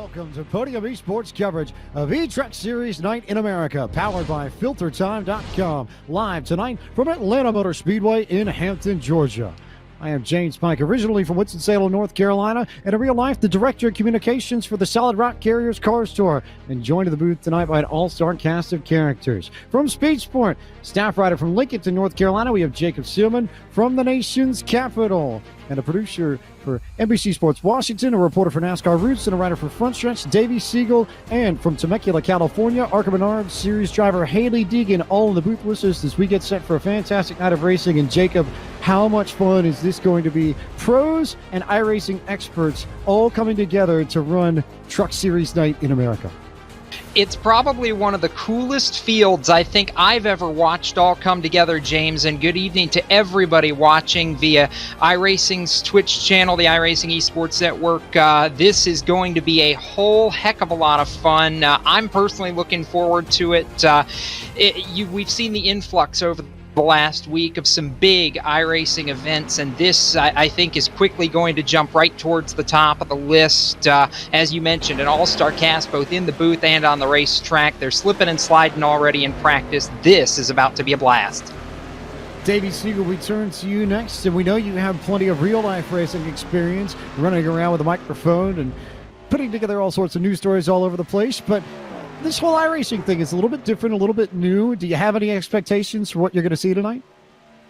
Welcome to Podium Esports coverage of eTruck Series Night in America, powered by FilterTime.com. Live tonight from Atlanta Motor Speedway in Hampton, Georgia. I am James Pike, originally from Winston-Salem, North Carolina, and in real life, the Director of Communications for the Solid Rock Carriers Car Store, and joined in the booth tonight by an all-star cast of characters. From Speed Sport, staff writer from Lincoln, North Carolina, we have Jacob Seelman from the nation's capital, and a producer for NBC Sports Washington, a reporter for NASCAR Roots, and a writer for Front Stretch, Davey Siegel, and from Temecula, California, ARCA Menard Series driver Haley Deegan, all in the booth with us as we get set for a fantastic night of racing. And Jacob, how much fun is this going to be? Pros and iRacing experts all coming together to run Truck Series Night in America. It's probably one of the coolest fields I think I've ever watched all come together, James, and good evening to everybody watching via iRacing's Twitch channel, the iRacing Esports Network. This is going to be a whole heck of a lot of fun. I'm personally looking forward to it. We've seen the influx over the last week of some big iRacing events, and this I think is quickly going to jump right towards the top of the list. As you mentioned, an all-star cast both in the booth and on the racetrack. They're slipping and sliding already in practice. This is about to be a blast. Davey Siegel, we turn to you next, and we know you have plenty of real-life racing experience, running around with a microphone and putting together all sorts of news stories all over the place, but this whole iRacing thing is a little bit different, a little bit new. Do you have any expectations for what you're going to see tonight?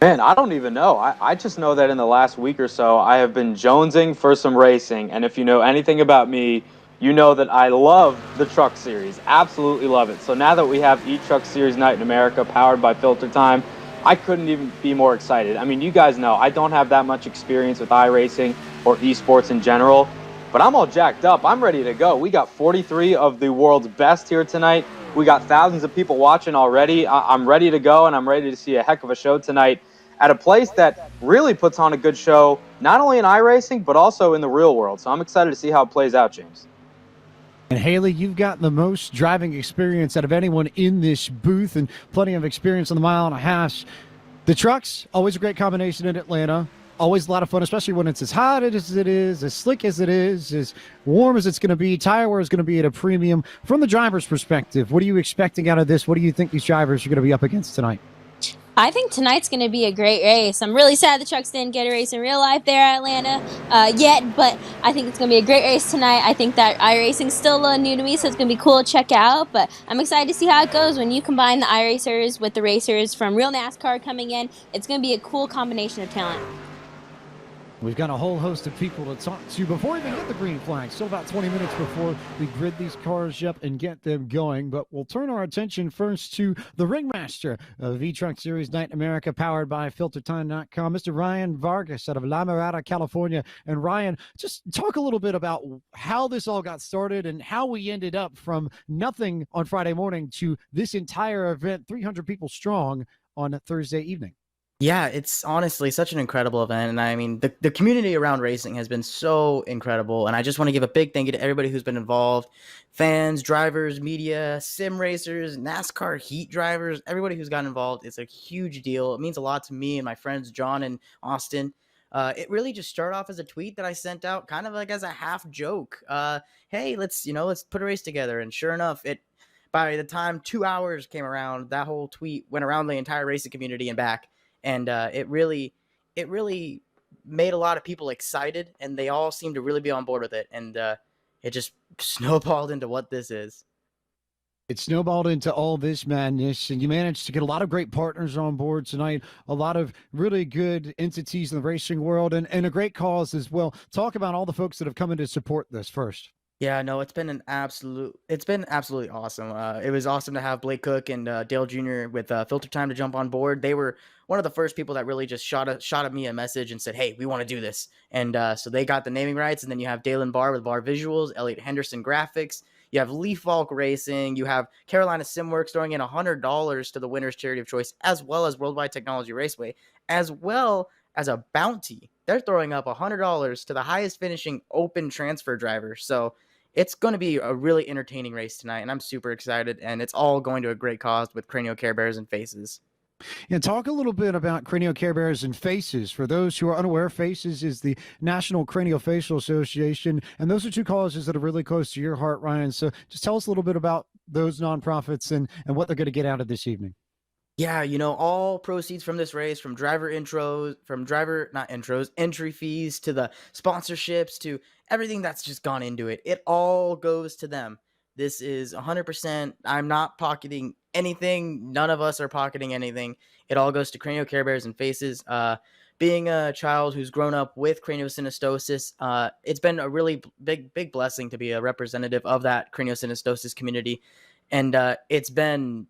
Man, I don't even know. I just know that in the last week or so, I have been jonesing for some racing. And if you know anything about me, you know that I love the Truck Series. Absolutely love it. So now that we have eTruck Series Night in America powered by FilterTime, I couldn't even be more excited. I mean, you guys know I don't have that much experience with iRacing or esports in general, but I'm all jacked up. I'm ready to go. We got 43 of the world's best here tonight. We got thousands of people watching already. I'm ready to go, and I'm ready to see a heck of a show tonight at a place that really puts on a good show, not only in iRacing, but also in the real world. So I'm excited to see how it plays out, James. And Haley, you've got the most driving experience out of anyone in this booth and plenty of experience on the mile and a half. The trucks, always a great combination in Atlanta. Always a lot of fun, especially when it's as hot as it is, as slick as it is, as warm as it's going to be. Tire wear is going to be at a premium. From the driver's perspective, what are you expecting out of this? What do you think these drivers are going to be up against tonight? I think tonight's going to be a great race. I'm really sad the trucks didn't get a race in real life there at Atlanta yet, but I think it's going to be a great race tonight. I think that iRacing's still a little new to me, so it's going to be cool to check out, but I'm excited to see how it goes when you combine the iRacers with the racers from real NASCAR coming in. It's going to be a cool combination of talent. We've got a whole host of people to talk to before we even get the green flag. Still about 20 minutes before we grid these cars up and get them going. But we'll turn our attention first to the ringmaster of eTruck Series Night in America, powered by FilterTime.com, Mr. Ryan Vargas out of La Mirada, California. And Ryan, just talk a little bit about how this all got started and how we ended up from nothing on Friday morning to this entire event, 300 people strong on Thursday evening. Yeah, it's honestly such an incredible event. And I mean, the community around racing has been so incredible. And I just want to give a big thank you to everybody who's been involved. Fans, drivers, media, sim racers, NASCAR heat drivers, everybody who's gotten involved. It's a huge deal. It means a lot to me and my friends, John and Austin. It really just started off as a tweet that I sent out kind of like as a half joke. Hey, let's put a race together. And sure enough, by the time 2 hours came around, that whole tweet went around the entire racing community and back. And it really made a lot of people excited, and they all seemed to really be on board with it. And it just snowballed into what this is. It snowballed into all this madness, and you managed to get a lot of great partners on board tonight, a lot of really good entities in the racing world, and a great cause as well. Talk about all the folks that have come in to support this first. Yeah, no, it's been absolutely awesome. It was awesome to have Blake Cook and Dale Jr. with FilterTime to jump on board. They were one of the first people that really just shot at me a message and said, hey, we want to do this. And so they got the naming rights. And then you have Dalen Barr with Barr Visuals, Elliot Henderson Graphics. You have Lee Falk Racing. You have Carolina SimWorks throwing in $100 to the winner's charity of choice, as well as Worldwide Technology Raceway, as well as a bounty. They're throwing up $100 to the highest finishing open transfer driver. So it's going to be a really entertaining race tonight, and I'm super excited, and it's all going to a great cause with Cranial Care Bears and Faces. And talk a little bit about cranial care bears and FACES. For those who are unaware, FACES is the National Craniofacial Association, and those are two causes that are really close to your heart, Ryan. So just tell us a little bit about those nonprofits and what they're going to get out of this evening. Yeah, all proceeds from this race, from not intros, entry fees to the sponsorships to everything that's just gone into it, it all goes to them. This is 100%. I'm not pocketing anything. None of us are pocketing anything. It all goes to Cranial Care Bears and FACES. Being a child who's grown up with craniosynostosis, it's been a really big blessing to be a representative of that craniosynostosis community. And it's been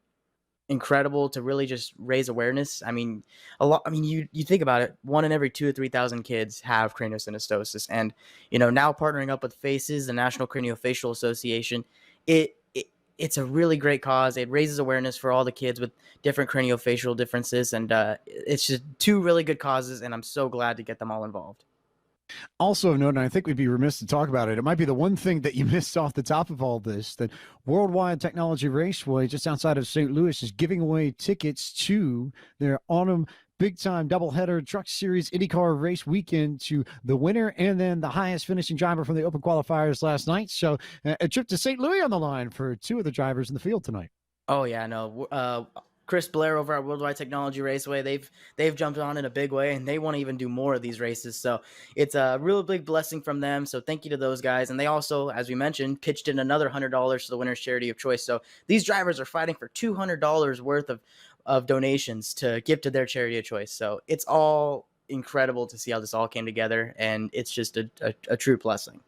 incredible to really just raise awareness. I mean, you think about it, 1 in every 2 or 3,000 kids have craniosynostosis, and now partnering up with FACES, the National Craniofacial Association, it's a really great cause. It raises awareness for all the kids with different craniofacial differences, and it's just 2 really good causes, and I'm so glad to get them all involved. Also of note, and I think we'd be remiss to talk about it, it might be the one thing that you missed off the top of all this, that Worldwide Technology Raceway, just outside of St. Louis, is giving away tickets to their autumn big-time doubleheader Truck Series IndyCar race weekend to the winner and then the highest finishing driver from the open qualifiers last night. So a trip to St. Louis on the line for 2 of the drivers in the field tonight. Oh, yeah, no. Chris Blair over at Worldwide Technology Raceway, they've jumped on in a big way, and they want to even do more of these races. So it's a real big blessing from them. So thank you to those guys. And they also, as we mentioned, pitched in another $100 to the winner's charity of choice. So these drivers are fighting for $200 worth of donations to give to their charity of choice. So it's all incredible to see how this all came together, and it's just a true blessing.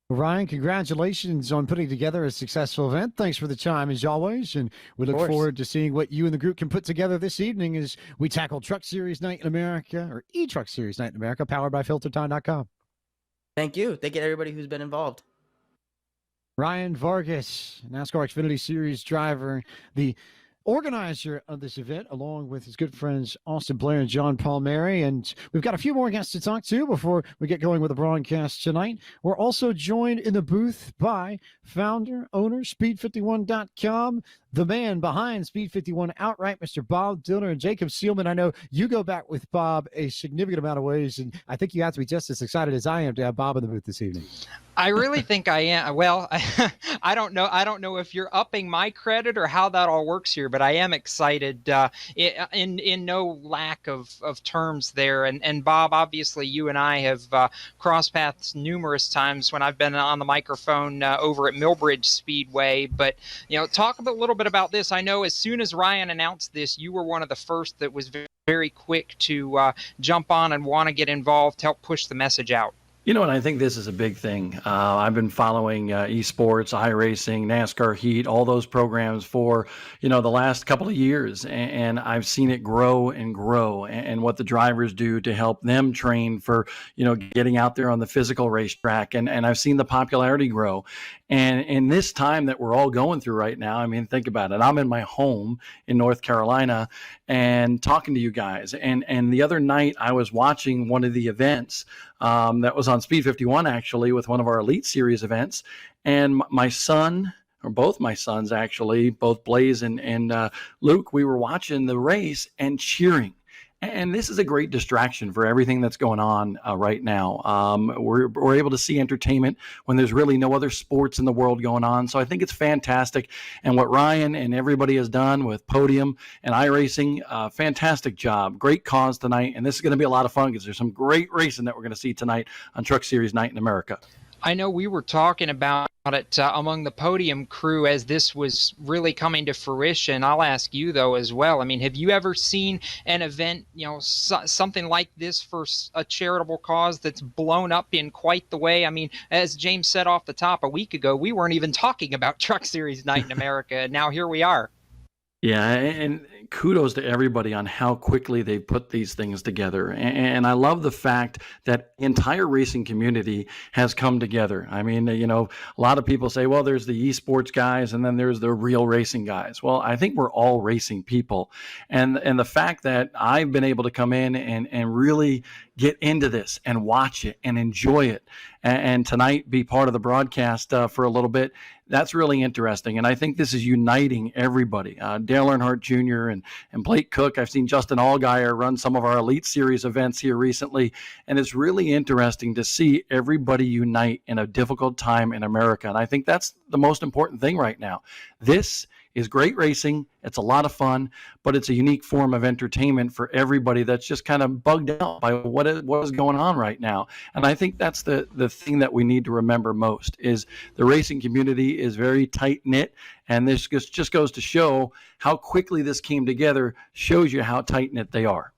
Ryan, congratulations on putting together a successful event. Thanks for the time, as always, and we look forward to seeing what you and the group can put together this evening as we tackle Truck Series Night in America, or eTruck Series Night in America, powered by FilterTime.com. Thank you. Thank you to everybody who's been involved. Ryan Vargas, NASCAR Xfinity Series driver, the organizer of this event, along with his good friends Austin Blair and John Palmieri. And we've got a few more guests to talk to before we get going with the broadcast tonight. We're also joined in the booth by founder, owner, Speed51.com, the man behind Speed 51 outright, Mr. Bob Dillner and Jacob Seelman. I know you go back with Bob a significant amount of ways, and I think you have to be just as excited as I am to have Bob in the booth this evening. I really think I am. Well, I don't know. I don't know if you're upping my credit or how that all works here, but I am excited in no lack of terms there. And Bob, obviously, you and I have crossed paths numerous times when I've been on the microphone over at Millbridge Speedway. But talk a little bit about this. I know as soon as Ryan announced this, you were one of the first that was very quick to jump on and want to get involved, help push the message out. And I think this is a big thing. I've been following esports, iRacing, NASCAR Heat, all those programs for, the last couple of years. And I've seen it grow and grow, and what the drivers do to help them train for, getting out there on the physical racetrack. And I've seen the popularity grow. And in this time that we're all going through right now, I mean, think about it. I'm in my home in North Carolina and talking to you guys. And the other night I was watching one of the events that was on Speed 51, actually, with one of our Elite Series events. And my son, or both my sons, actually, both Blaze and Luke, we were watching the race and cheering. And this is a great distraction for everything that's going on right now. We're able to see entertainment when there's really no other sports in the world going on. So I think it's fantastic. And what Ryan and everybody has done with Podium and iRacing, fantastic job. Great cause tonight. And this is going to be a lot of fun because there's some great racing that we're going to see tonight on Truck Series Night in America. I know we were talking about it among the Podium crew as this was really coming to fruition. I'll ask you, though, as well. I mean, have you ever seen an event, something like this for a charitable cause that's blown up in quite the way? I mean, as James said off the top a week ago, we weren't even talking about Truck Series Night in America, and now here we are. Yeah, and kudos to everybody on how quickly they put these things together. And I love the fact that the entire racing community has come together. I mean, a lot of people say, well, there's the esports guys and then there's the real racing guys. Well, I think we're all racing people. And the fact that I've been able to come in and really get into this and watch it and enjoy it, and tonight be part of the broadcast for a little bit, That's really interesting. And I think this is uniting everybody. Dale Earnhardt Jr. and Blake Cook. I've seen Justin Allgaier run some of our Elite Series events here recently. And it's really interesting to see everybody unite in a difficult time in America. And I think that's the most important thing right now. This is great racing. It's a lot of fun, but it's a unique form of entertainment for everybody that's just kind of bugged out by what is going on right now. And I think that's the thing that we need to remember most is the racing community is very tight knit. And this just goes to show how quickly this came together, shows you how tight knit they are.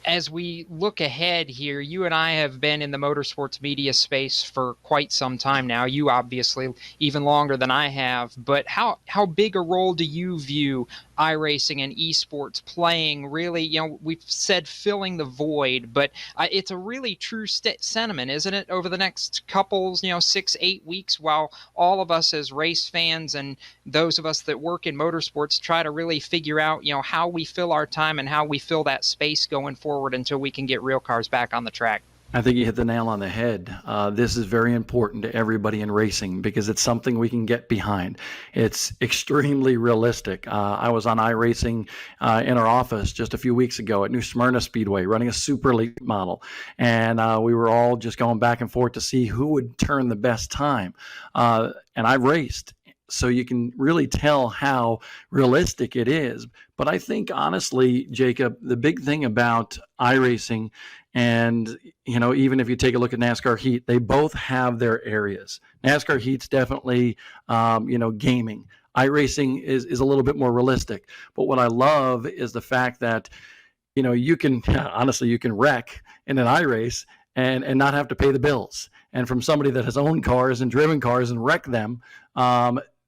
As we look ahead here, you and I have been in the motorsports media space for quite some time now. You obviously even longer than I have. But how big a role do you view iRacing and esports playing? Really, we've said filling the void, but it's a really true sentiment, isn't it? Over the next couple, 6-8 weeks, while all of us as race fans and those of us that work in motorsports try to really figure out, how we fill our time and how we fill that space going forward until we can get real cars back on the track. I think you hit the nail on the head. This is very important to everybody in racing because it's something we can get behind. It's extremely realistic. I was on iRacing in our office just a few weeks ago at New Smyrna Speedway running a super elite model. And we were all just going back and forth to see who would turn the best time. And I raced. So you can really tell how realistic it is. But I think, honestly, Jacob, the big thing about iRacing and, even if you take a look at NASCAR Heat, they both have their areas. NASCAR Heat's definitely, gaming. iRacing is a little bit more realistic. But what I love is the fact that, you can wreck in an iRace and not have to pay the bills. And from somebody that has owned cars and driven cars and wrecked them,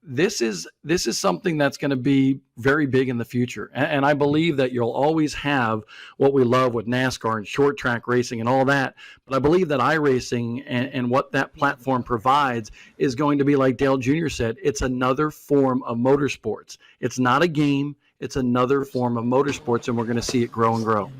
this is something that's going to be very big in the future. And I believe that you'll always have what we love with NASCAR and short track racing and all that. But I believe that iRacing and what that platform provides is going to be, like Dale Jr. said, it's another form of motorsports. It's not a game. It's another form of motorsports, and we're going to see it grow and grow.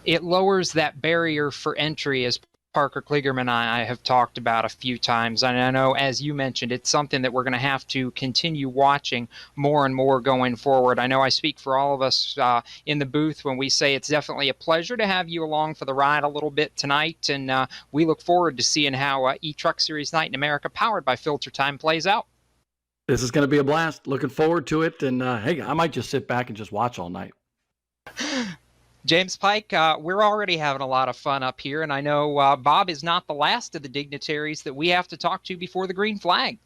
It lowers that barrier for entry, as Parker Kligerman and I have talked about a few times. And I know, as you mentioned, it's something that we're going to have to continue watching more and more going forward. I know I speak for all of us in the booth when we say it's definitely a pleasure to have you along for the ride a little bit tonight. And we look forward to seeing how eTruck Series Night in America, powered by FilterTime, plays out. This is going to be a blast. Looking forward to it. And hey, I might just sit back and just watch all night. James Pike, we're already having a lot of fun up here, and I know Bob is not the last of the dignitaries that we have to talk to before the green flag.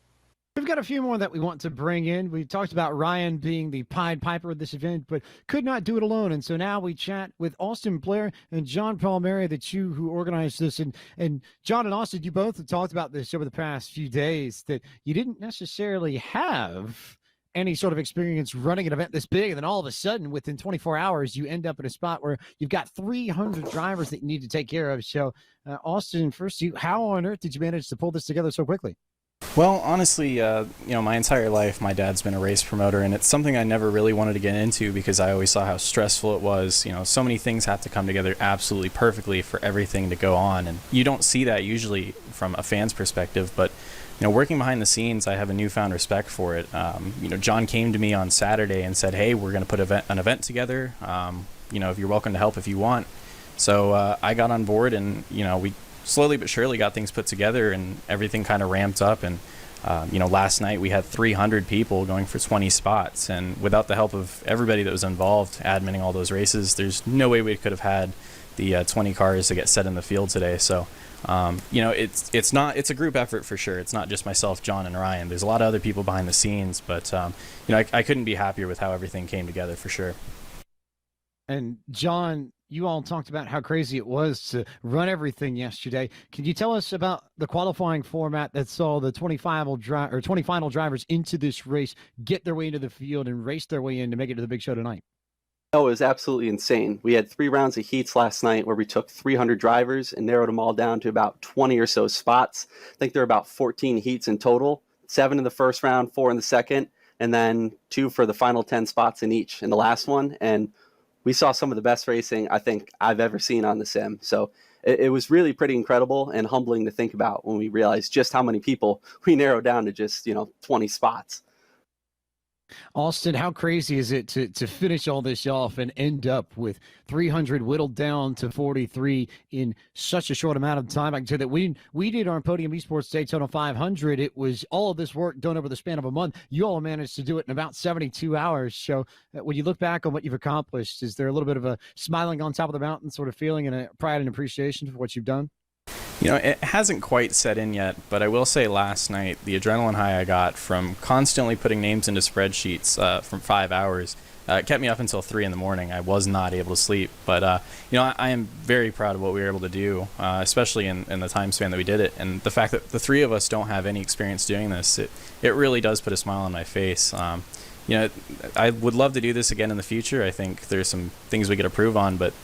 We've got a few more that we want to bring in. We talked about Ryan being the Pied Piper of this event, but could not do it alone. And so now we chat with Austin Blair and John Palmieri, the two who organized this. And John and Austin, you both have talked about this over the past few days, that you didn't necessarily have any sort of experience running an event this big, and then all of a sudden within 24 hours you end up in a spot where you've got 300 drivers that you need to take care of. So Austin, first, how on earth did you manage to pull this together so quickly? Well, honestly, my entire life my dad's been a race promoter, and it's something I never really wanted to get into because I always saw how stressful it was. So many things have to come together absolutely perfectly for everything to go on, and you don't see that usually from a fan's perspective. But working behind the scenes, I have a newfound respect for it. John came to me on Saturday and said, "Hey, we're going to put an event together. If you're welcome to help if you want." So I got on board, and we slowly but surely got things put together, and everything kind of ramped up. And last night we had 300 people going for 20 spots, and without the help of everybody that was involved adminning all those races, there's no way we could have had the 20 cars to get set in the field today. So it's a group effort for sure. It's not just myself, John, and Ryan. There's a lot of other people behind the scenes, but I couldn't be happier with how everything came together for sure. And John, you all talked about how crazy it was to run everything yesterday. Can you tell us about the qualifying format that saw the 20 final drivers into this race get their way into the field and race their way in to make it to the big show tonight? Oh, it was absolutely insane. We had 3 rounds of heats last night where we took 300 drivers and narrowed them all down to about 20 or so spots. I think there are about 14 heats in total, 7 in the first round, 4 in the second, and then 2 for the final 10 spots in each in the last one. And we saw some of the best racing I think I've ever seen on the sim. So it was really pretty incredible and humbling to think about when we realized just how many people we narrowed down to just 20 spots. Austin, how crazy is it to finish all this off and end up with 300 whittled down to 43 in such a short amount of time? I can tell that we did our Podium Esports Daytona 500. It was all of this work done over the span of a month. You all managed to do it in about 72 hours. So when you look back on what you've accomplished, is there a little bit of a smiling on top of the mountain sort of feeling and a pride and appreciation for what you've done? It hasn't quite set in yet, but I will say last night, the adrenaline high I got from constantly putting names into spreadsheets from 5 hours kept me up until 3 in the morning. I was not able to sleep, but I am very proud of what we were able to do, especially in the time span that we did it. And the fact that the three of us don't have any experience doing this, it really does put a smile on my face. I would love to do this again in the future. I think there's some things we could improve on, but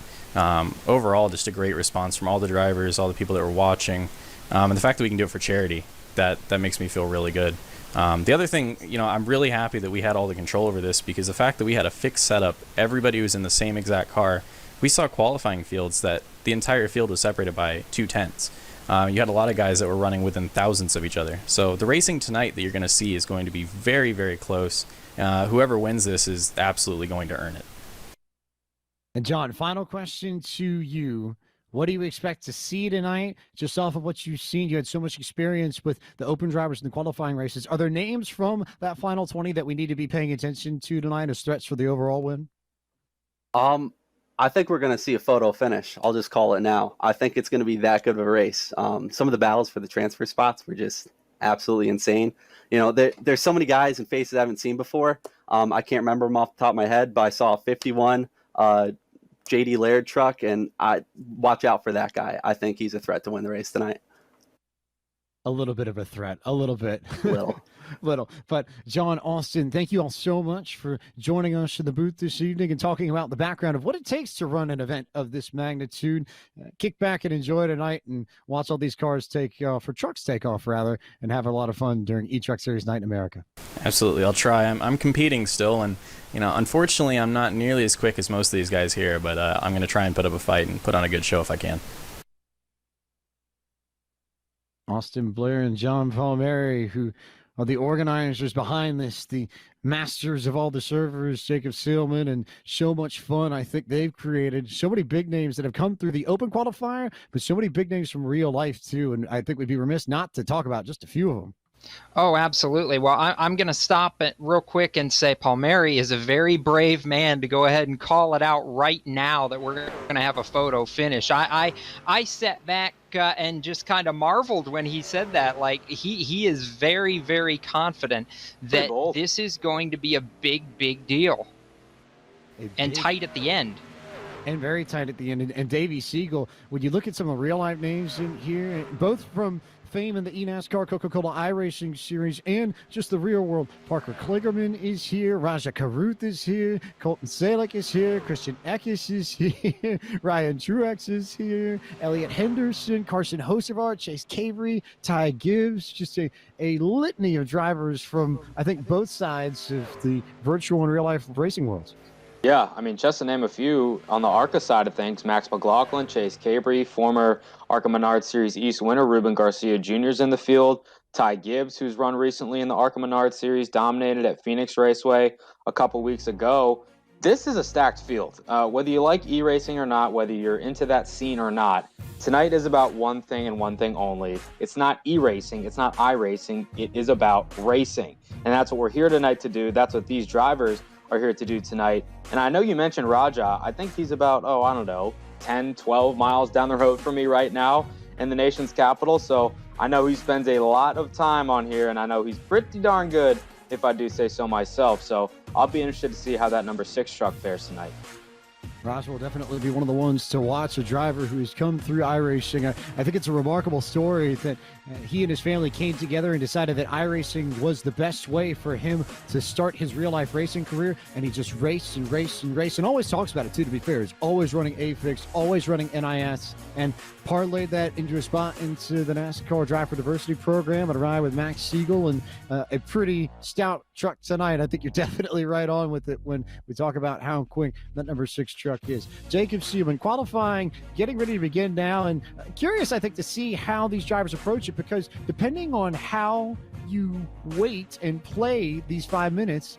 overall, just a great response from all the drivers, all the people that were watching, and the fact that we can do it for charity, that makes me feel really good. The other thing, I'm really happy that we had all the control over this, because the fact that we had a fixed setup, everybody was in the same exact car. We saw qualifying fields that the entire field was separated by 2 tenths. You had a lot of guys that were running within thousands of each other. So the racing tonight that you're going to see is going to be very, very close. Whoever wins this is absolutely going to earn it. And John, final question to you. What do you expect to see tonight, just off of what you've seen? You had so much experience with the open drivers and the qualifying races. Are there names from that final 20 that we need to be paying attention to tonight as threats for the overall win? I think we're going to see a photo finish. I'll just call it now. I think it's going to be that good of a race. Some of the battles for the transfer spots were just absolutely insane. There's so many guys and faces I haven't seen before. I can't remember them off the top of my head, but I saw a 51 JD Laird truck, and I watch out for that guy. I think he's a threat to win the race tonight. A little bit of a threat, a little bit. Little. But John, Austin, thank you all so much for joining us in the booth this evening and talking about the background of what it takes to run an event of this magnitude. Kick back and enjoy tonight and watch all these cars take off, or trucks take off rather, and have a lot of fun during eTruck Series Night in America. Absolutely. I'll try. I'm competing still, and unfortunately I'm not nearly as quick as most of these guys here, but I'm going to try and put up a fight and put on a good show if I can. Austin Blair and John Palmieri, who are the organizers behind this, the masters of all the servers, Jacob Seelman, and so much fun I think they've created. So many big names that have come through the open qualifier, but so many big names from real life too, and I think we'd be remiss not to talk about just a few of them. Oh, absolutely. Well, I'm going to stop it real quick and say Palmieri is a very brave man to go ahead and call it out right now that we're going to have a photo finish. I sat back and just kind of marveled when he said that. Like, he is very, very confident that this is going to be a big deal and tight at the end. And very tight at the end. And Davey Siegel, when you look at some of the real-life names in here, both from fame in the eNASCAR Coca-Cola iRacing Series and just the real world, Parker Kligerman is here, Raja Karuth is here, Colton Salick is here, Christian Eckes is here, Ryan Truex is here, Elliot Henderson, Carson Hocevar, Chase Cavery, Ty Gibbs, just a litany of drivers from, I think, both sides of the virtual and real-life racing worlds. Yeah, I mean, just to name a few, on the ARCA side of things, Max McLaughlin, Chase Cabrey, former ARCA Menard Series East winner, Ruben Garcia Jr. is in the field. Ty Gibbs, who's run recently in the ARCA Menard Series, dominated at Phoenix Raceway a couple weeks ago. This is a stacked field. Whether you like e-racing or not, whether you're into that scene or not, tonight is about one thing and one thing only. It's not e-racing, it's not iRacing, it is about racing. And that's what we're here tonight to do. That's what these drivers are here to do tonight. And I know you mentioned Raja. I think he's about, 10, 12 miles down the road from me right now in the nation's capital. So I know he spends a lot of time on here, and I know he's pretty darn good, if I do say so myself. So I'll be interested to see how that number 6 truck fares tonight. Raj will definitely be one of the ones to watch, a driver who has come through iRacing. I think it's a remarkable story that he and his family came together and decided that iRacing was the best way for him to start his real-life racing career, and he just raced and always talks about it, too, to be fair. He's always running AFIX, always running NIS, and parlayed that into a spot into the NASCAR Drive for Diversity program and a ride with Max Siegel, and a pretty stout truck tonight. I think you're definitely right on with it when we talk about how quick that number 6 truck truck is. Jacob Seaman qualifying, getting ready to begin now, and curious, I think, to see how these drivers approach it, because depending on how you wait and play these 5 minutes,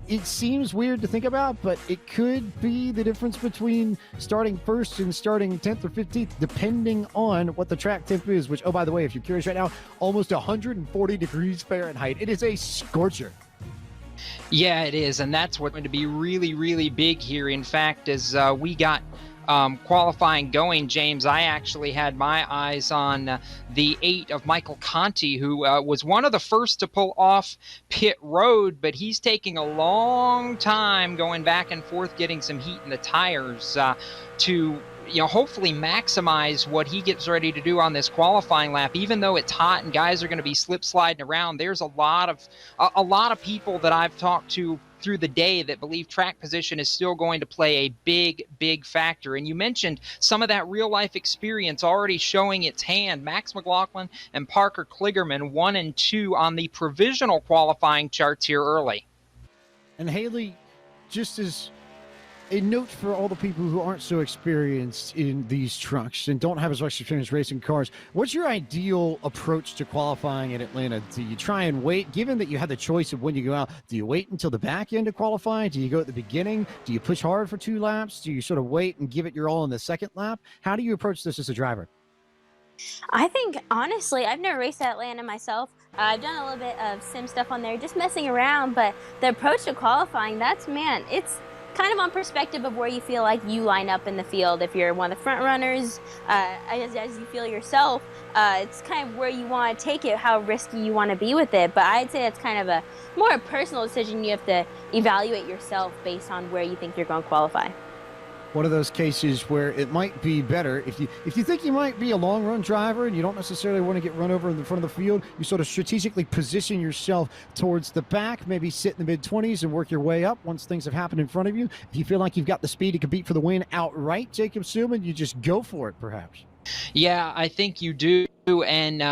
it seems weird to think about, but it could be the difference between starting first and starting 10th or 15th, depending on what the track temp is, which, oh, by the way, if you're curious right now, almost 140 degrees Fahrenheit. It is a scorcher. Yeah, it is, and that's what's going to be really, really big here. In fact, as we got qualifying going, James, I actually had my eyes on the 8 of Michael Conti, who was one of the first to pull off pit road, but he's taking a long time going back and forth, getting some heat in the tires to hopefully maximize what he gets ready to do on this qualifying lap. Even though it's hot and guys are going to be slip sliding around, there's a lot of people that I've talked to through the day that believe track position is still going to play a big factor. And you mentioned some of that real life experience already showing its hand. Max McLaughlin and Parker Kligerman 1 and 2 on the provisional qualifying charts here early. And Haley, just as a note for all the people who aren't so experienced in these trucks and don't have as much experience racing cars, what's your ideal approach to qualifying in Atlanta? Do you try and wait, given that you have the choice of when you go out, do you wait until the back end of qualifying? Do you go at the beginning? Do you push hard for 2 laps? Do you sort of wait and give it your all in the second lap? How do you approach this as a driver? I think, honestly, I've never raced at Atlanta myself. I've done a little bit of sim stuff on there, just messing around, but the approach to qualifying, it's kind of on perspective of where you feel like you line up in the field. If you're one of the front runners, as you feel yourself, it's kind of where you want to take it, how risky you want to be with it. But I'd say that's kind of a more personal decision. You have to evaluate yourself based on where you think you're going to qualify. One of those cases where it might be better if you think you might be a long run driver and you don't necessarily want to get run over in the front of the field, you sort of strategically position yourself towards the back, maybe sit in the mid-20s and work your way up once things have happened in front of you. If you feel like you've got the speed to compete for the win outright, Jacob Seelman, you just go for it, perhaps. Yeah, I think you do. And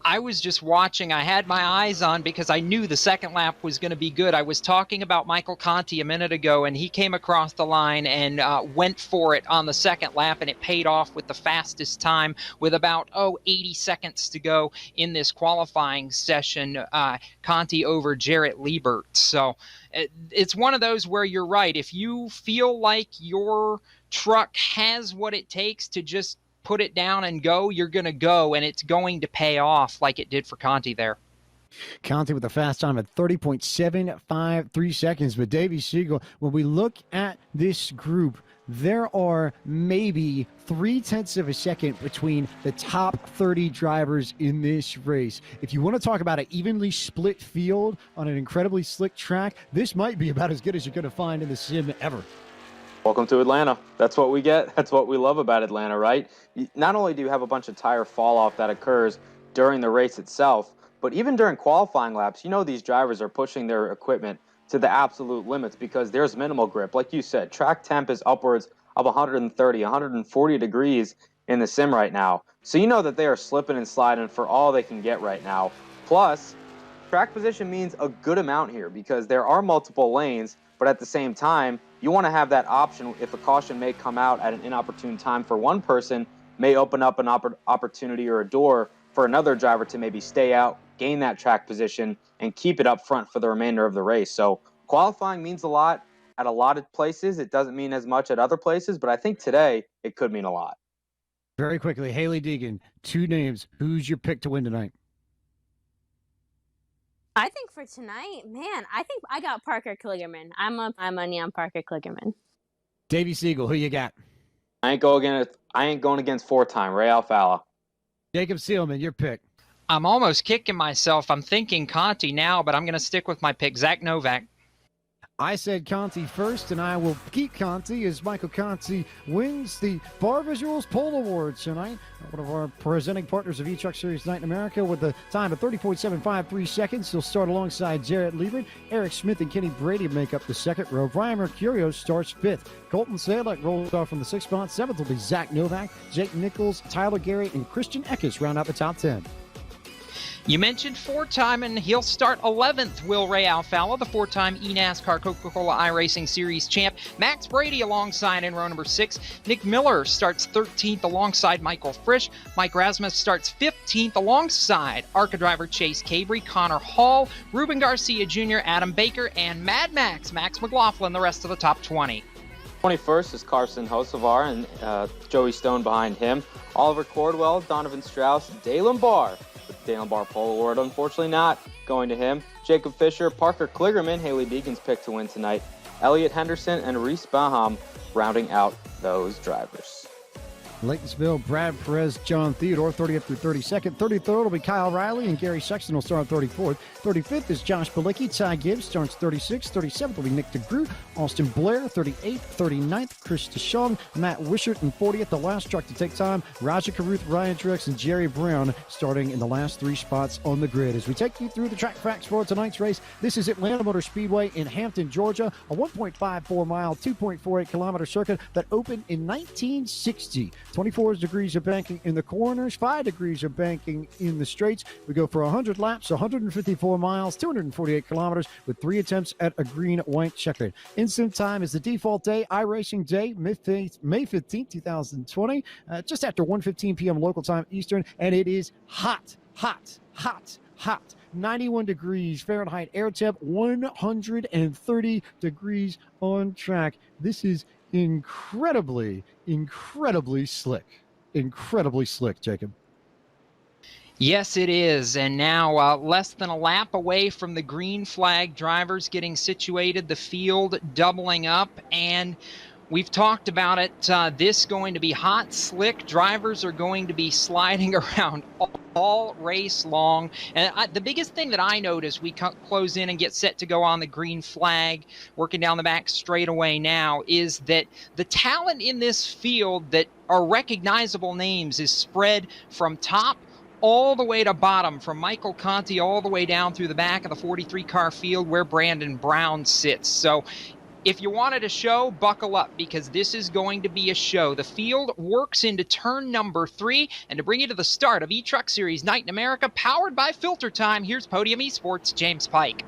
I was just watching. I had my eyes on because I knew the second lap was going to be good. I was talking about Michael Conti a minute ago, and he came across the line and went for it on the second lap, and it paid off with the fastest time with about 80 seconds to go in this qualifying session. Conti over Jarrett Liebert. So it's one of those where you're right. If you feel like your truck has what it takes to just put it down and go, you're going to go, and it's going to pay off like it did for Conti there. Conti with a fast time at 30.753 seconds. But Davey Siegel, when we look at this group, there are maybe 0.3 of a second between the top 30 drivers in this race. If you want to talk about an evenly split field on an incredibly slick track, this might be about as good as you're going to find in the sim ever. Welcome to Atlanta. That's what we get. That's what we love about Atlanta, right? Not only do you have a bunch of tire fall off that occurs during the race itself, but even during qualifying laps, these drivers are pushing their equipment to the absolute limits because there's minimal grip. Like you said, track temp is upwards of 130, 140 degrees in the sim right now. So you know that they are slipping and sliding for all they can get right now. Plus, track position means a good amount here because there are multiple lanes, but at the same time, you want to have that option. If a caution may come out at an inopportune time for one person, may open up an opportunity or a door for another driver to maybe stay out, gain that track position, and keep it up front for the remainder of the race. So qualifying means a lot at a lot of places. It doesn't mean as much at other places, but I think today it could mean a lot. Very quickly, Haley Deegan, 2 names. Who's your pick to win tonight? I think for tonight, I think I got Parker Kligerman. I'm up my money on Parker Kligerman. Davey Siegel, who you got? I ain't going against 4-time Ray Alfala. Jacob Seelman, your pick. I'm almost kicking myself. I'm thinking Conti now, but I'm going to stick with my pick, Zach Novak. I said Conti first, and I will keep Conti as Michael Conti wins the Bar Visuals Pole Awards tonight. One of our presenting partners of eTruck Series Night in America with the time of 30.753 seconds. He'll start alongside Jarrett Liebert. Eric Smith and Kenny Brady make up the second row. Brian Mercurio starts 5th. Colton Salek rolls off from the 6th spot. 7th will be Zach Novak. Jake Nichols, Tyler Gary, and Christian Eckes round out the top 10. You mentioned four-time, and he'll start 11th. Will Ray Alfalla, the four-time eNASCAR Coca-Cola iRacing Series champ. Max Brady alongside in row number 6. Nick Miller starts 13th alongside Michael Frisch. Mike Rasmus starts 15th alongside ARCA driver Chase Cabry, Connor Hall, Ruben Garcia Jr., Adam Baker, and Mad Max McLaughlin, the rest of the top 20. 21st is Carson Hocevar and Joey Stone behind him. Oliver Cordwell, Donovan Strauss, Dalen Barr. With the Dalen Barr Pole Award, unfortunately not going to him. Jacob Fisher, Parker Kligerman, Haley Deegan's pick to win tonight. Elliott Henderson and Reese Baham rounding out those drivers. Laytonsville, Brad Perez, John Theodore, 30th through 32nd. 33rd will be Kyle Riley, and Gary Sexton will start on 34th. 35th is Josh Balicki. Ty Gibbs starts 36th. 37th will be Nick DeGroot. Austin Blair, 38th. 39th, Chris DeShawn. Matt Wishart, and 40th, the last truck to take time. Raja Karuth, Ryan Truex, and Jerry Brown starting in the last 3 spots on the grid. As we take you through the track facts for tonight's race, this is Atlanta Motor Speedway in Hampton, Georgia, a 1.54-mile, 2.48-kilometer circuit that opened in 1960. 24 degrees of banking in the corners, 5 degrees of banking in the straights. We go for 100 laps, 154 miles, 248 kilometers with 3 attempts at a green-white checkered. Instant time is the default day, iRacing day, May 15th, 2020, just after 1:15 p.m. local time Eastern, and it is hot, hot, hot, hot. 91 degrees Fahrenheit air temp, 130 degrees on track. This is incredibly slick. Incredibly slick, Jacob. Yes, it is. And now less than a lap away from the green flag drivers getting situated, the field doubling up, and we've talked about it. This going to be hot, slick. Drivers are going to be sliding around all race long. And the biggest thing that I notice, we close in and get set to go on the green flag, working down the back straightaway now, is that the talent in this field that are recognizable names is spread from top all the way to bottom, from Michael Conti all the way down through the back of the 43-car field where Brandon Brown sits. So if you wanted a show, buckle up, because this is going to be a show. The field works into turn number 3, and to bring you to the start of eTruck Series Night in America, powered by FilterTime, here's Podium Esports' James Pike.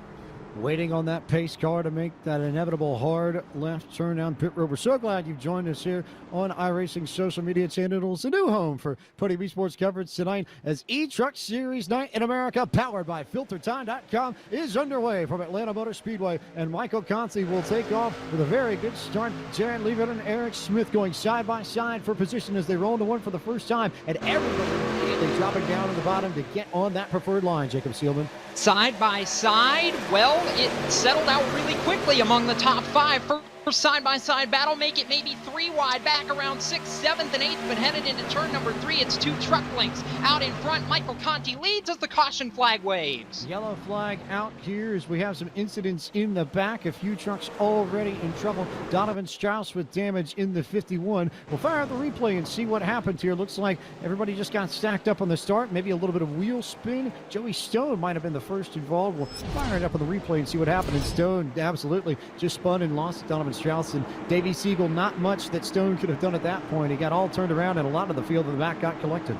Waiting on that pace car to make that inevitable hard left turn down pit road. We're so glad you've joined us here on iRacing social media channels, the new home for Podium Esports coverage tonight as eTruck Series Night in America, powered by FilterTime.com, is underway from Atlanta Motor Speedway, and Michael Conti will take off with a very good start. Jared Leavitt and Eric Smith going side by side for position as they roll into one for the first time, and everybody immediately dropping down to the bottom to get on that preferred line, Jacob Seelman. Side by side, well, it settled out really quickly among the top 5. First side-by-side battle, make it maybe 3 wide, back around 6th, 7th, and 8th, but headed into turn number 3, it's 2 truck lengths. Out in front, Michael Conti leads as the caution flag waves. Yellow flag out here as we have some incidents in the back. A few trucks already in trouble. Donovan Strauss with damage in the 51. We'll fire out the replay and see what happened here. Looks like everybody just got stacked up on the start. Maybe a little bit of wheel spin. Joey Stone might have been the first involved. We'll fire it up on the replay and see what happened. And Stone absolutely just spun and lost Donovan Strauss and Davey Siegel. Not much that Stone could have done at that point. He got all turned around, and a lot of the field in the back got collected.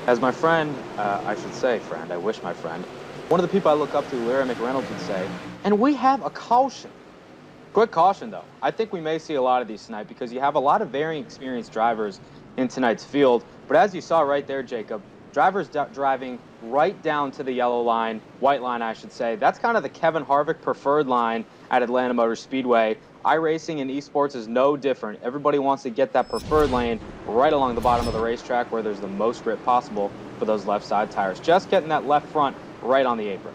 As my friend, I should say friend, I wish my friend, one of the people I look up to, Larry McReynolds, would say, and we have a caution. Quick caution, though. I think we may see a lot of these tonight because you have a lot of varying experienced drivers in tonight's field. But as you saw right there, Jacob, drivers driving right down to the yellow line, white line, I should say. That's kind of the Kevin Harvick preferred line at Atlanta Motor Speedway. iRacing and esports is no different. Everybody wants to get that preferred lane right along the bottom of the racetrack where there's the most grip possible for those left side tires. Just getting that left front right on the apron.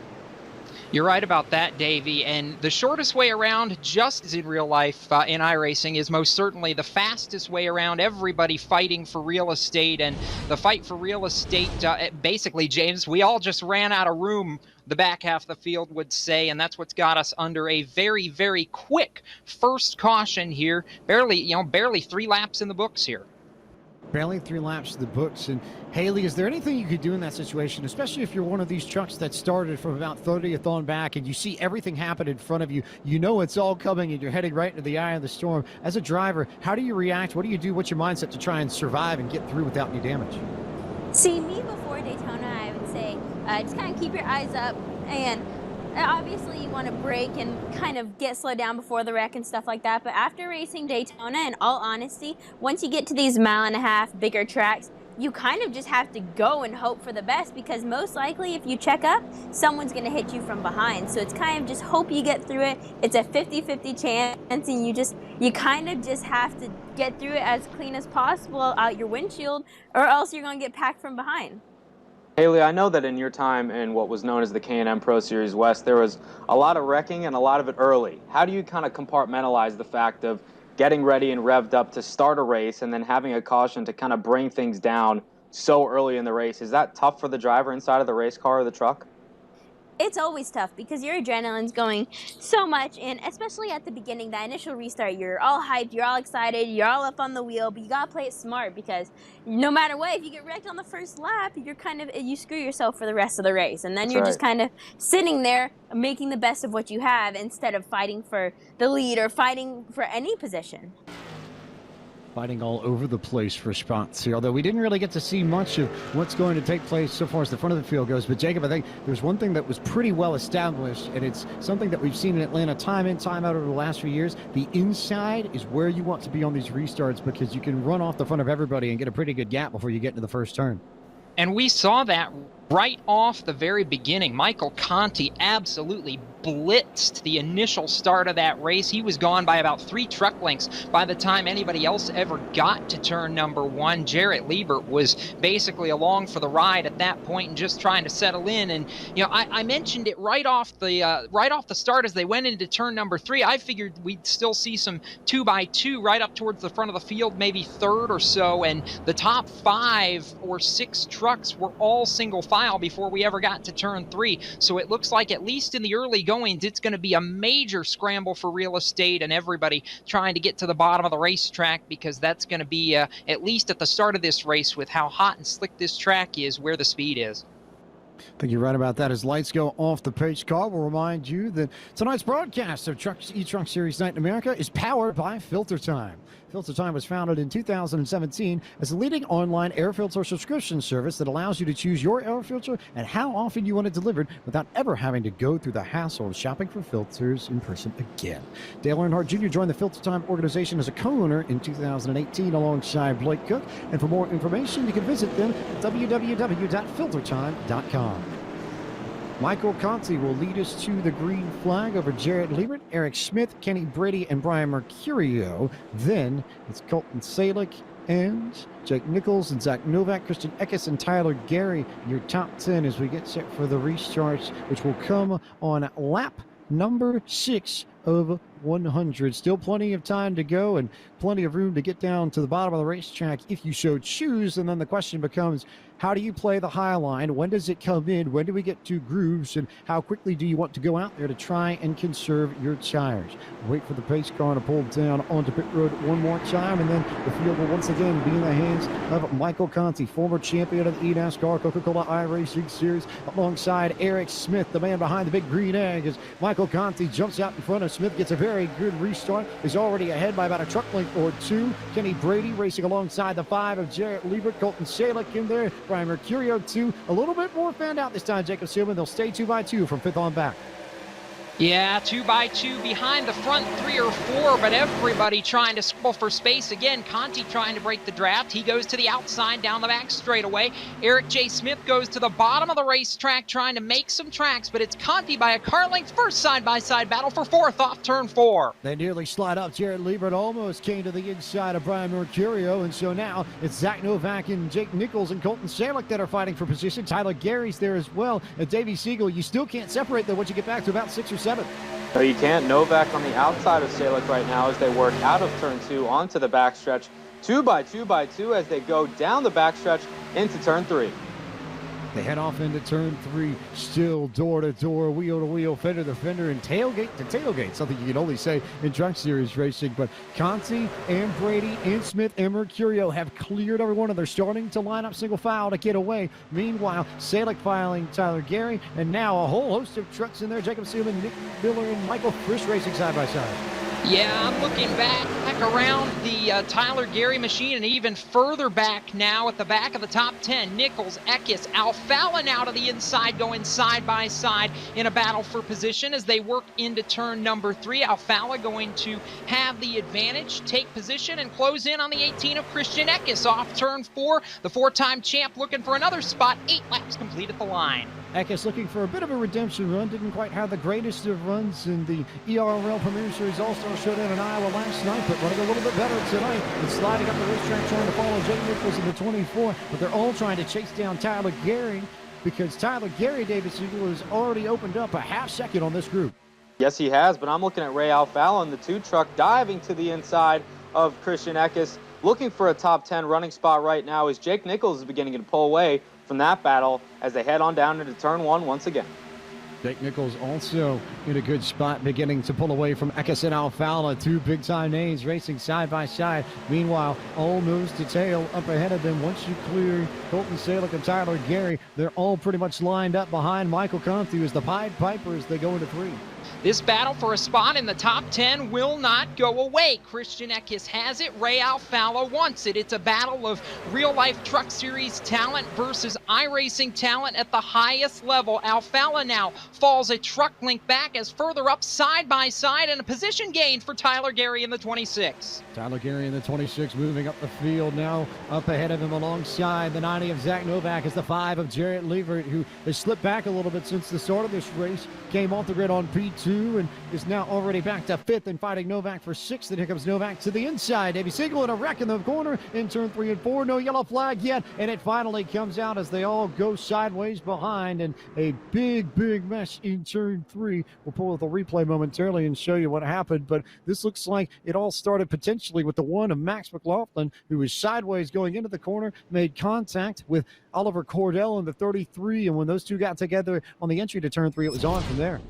You're right about that, Davey. And the shortest way around, just as in real life in iRacing, is most certainly the fastest way around. Everybody fighting for real estate, and the fight for real estate, basically, James, we all just ran out of room, the back half of the field would say, and that's what's got us under a very, very quick first caution here. Barely 3 laps in the books here. Barely 3 laps to the books. And Haley, is there anything you could do in that situation, especially if you're one of these trucks that started from about 30th on back and you see everything happen in front of you, you know it's all coming and you're heading right into the eye of the storm. As a driver, how do you react? What do you do? What's your mindset to try and survive and get through without any damage? See, me before Daytona, I would say Just kind of keep your eyes up, and obviously you want to brake and kind of get slowed down before the wreck and stuff like that. But after racing Daytona, in all honesty, once you get to these 1.5 mile bigger tracks, you kind of just have to go and hope for the best, because most likely if you check up, someone's going to hit you from behind. So it's kind of just hope you get through it. It's a 50-50 chance, and you kind of just have to get through it as clean as possible out your windshield, or else you're going to get packed from behind. Haley, I know that in your time in what was known as the K&M Pro Series West, there was a lot of wrecking and a lot of it early. How do you kind of compartmentalize the fact of getting ready and revved up to start a race and then having a caution to kind of bring things down so early in the race? Is that tough for the driver inside of the race car or the truck? It's always tough because your adrenaline's going so much, and especially at the beginning, that initial restart, you're all hyped, you're all excited, you're all up on the wheel, but you gotta play it smart, because no matter what, if you get wrecked on the first lap, you screw yourself for the rest of the race, and then you're just kind of sitting there making the best of what you have instead of fighting for the lead or fighting for any position. Fighting all over the place for spots here, although we didn't really get to see much of what's going to take place so far as the front of the field goes. But Jacob, I think there's one thing that was pretty well established, and it's something that we've seen in Atlanta time in, time out over the last few years. The inside is where you want to be on these restarts, because you can run off the front of everybody and get a pretty good gap before you get into the first turn. And we saw that right off the very beginning. Michael Conti absolutely blitzed the initial start of that race. He was gone by about 3 truck lengths by the time anybody else ever got to turn number 1. Jarrett Liebert was basically along for the ride at that point and just trying to settle in. And I mentioned it right off the start as they went into turn number 3. I figured we'd still see some 2x2 right up towards the front of the field, maybe third or so. And the top 5 or 6 trucks were all single file before we ever got to turn 3. So it looks like, at least in the early goings, it's going to be a major scramble for real estate and everybody trying to get to the bottom of the racetrack, because that's going to be, at least at the start of this race, with how hot and slick this track is, where the speed is. I think you're right about that. As lights go off the pace car, we'll remind you that tonight's broadcast of eTruck Series Night in America is powered by FilterTime. FilterTime was founded in 2017 as a leading online air filter subscription service that allows you to choose your air filter and how often you want it delivered without ever having to go through the hassle of shopping for filters in person again. Dale Earnhardt Jr. joined the FilterTime organization as a co-owner in 2018 alongside Blake Cook. And for more information, you can visit them at www.filtertime.com. Michael Conti will lead us to the green flag over Jarrett Liebert, Eric Smith, Kenny Brady, and Brian Mercurio. Then it's Colton Salick and Jake Nichols and Zach Novak, Christian Eckes, and Tyler Gary. Your top 10 as we get set for the restarts, which will come on lap number 6 of 100. Still plenty of time to go and plenty of room to get down to the bottom of the racetrack if you so choose. And then the question becomes, how do you play the high line? When does it come in? When do we get to grooves? And how quickly do you want to go out there to try and conserve your tires? Wait for the pace car to pull down onto pit road one more time, and then the field will once again be in the hands of Michael Conti, former champion of the eNASCAR Coca-Cola iRacing Series, alongside Eric Smith, the man behind the big green egg, as Michael Conti jumps out in front of Smith, gets a very good restart, is already ahead by about a truck length or 2. Kenny Brady racing alongside the 5 of Jarrett Liebert, Colton Salick in there, Brian Mercurio 2, a little bit more fanned out this time, Jacob Seelman. They'll stay 2x2 from 5th on back. Yeah, 2x2 behind the front 3 or 4, but everybody trying to scramble for space. Again, Conti trying to break the draft. He goes to the outside down the back straightaway. Eric J. Smith goes to the bottom of the racetrack trying to make some tracks, but it's Conti by a car length. First side-by-side battle for 4th off turn 4. They nearly slide up. Jarrett Liebert almost came to the inside of Brian Mercurio, and so now it's Zach Novak and Jake Nichols and Colton Salick that are fighting for position. Tyler Gary's there as well. And Davey Siegel, you still can't separate them once you get back to about 6 or 7. No, you can't. Novak on the outside of Salick right now as they work out of turn 2 onto the backstretch. 2x2 as they go down the backstretch into turn 3. They head off into turn 3, still door to door, wheel to wheel, fender to fender, and tailgate to tailgate. Something you can only say in Truck Series racing. But Conti and Brady and Smith and Mercurio have cleared everyone, and they're starting to line up single file to get away. Meanwhile, Salick filing Tyler Gary, and now a whole host of trucks in there. Jacob Seelman, Nick Miller, and Michael Frisch racing side by side. Yeah, I'm looking back around the Tyler Gary machine and even further back now at the back of the top 10. Nichols, Eckes, Alfalla now to the inside, going side by side in a battle for position as they work into turn number 3. Alfalla going to have the advantage, take position, and close in on the 18 of Christian Eckes off turn 4. The 4-time champ looking for another spot. 8 laps complete at the line. Eckes looking for a bit of a redemption run. Didn't quite have the greatest of runs in the ERL Premier Series All-Star Showdown in Iowa last night, but running a little bit better tonight and sliding up the racetrack trying to follow Jake Nichols in the 24. But they're all trying to chase down Tyler Gary because Tyler Gary, David Siegel, has already opened up a half second on this group. Yes, he has, but I'm looking at Ray Alfalla in the 2 truck diving to the inside of Christian Eckes, looking for a top 10 running spot right now as Jake Nichols is beginning to pull away from that battle as they head on down into turn 1 once again. Jake Nichols also in a good spot, beginning to pull away from Eckes and Alfalla, 2 big-time names racing side by side. Meanwhile, all nose to tail up ahead of them. Once you clear Colton Salick and Tyler Gary, they're all pretty much lined up behind Michael Conti as the Pied Piper as they go into 3. This battle for a spot in the top 10 will not go away. Christian Eckes has it. Ray Alfalla wants it. It's a battle of real-life Truck Series talent versus iRacing talent at the highest level. Alfalla now falls a truck link back as further up side by side and a position gain for Tyler Gary in the 26. Tyler Gary in the 26 moving up the field now. Up ahead of him alongside the 90 of Zach Novak is the 5 of Jarrett Lievert, who has slipped back a little bit since the start of this race. Came off the grid on P2 and is now already back to 5th and fighting Novak for 6th. And here comes Novak to the inside. Davey Siegel in a wreck in the corner in turn 3 and 4. No yellow flag yet. And it finally comes out as they all go sideways behind. And a big, big mess in turn 3. We'll pull up the replay momentarily and show you what happened. But this looks like it all started potentially with the 1 of Max McLaughlin, who was sideways going into the corner, made contact with Oliver Cordell in the 33. And when those two got together on the entry to turn 3, it was on from there.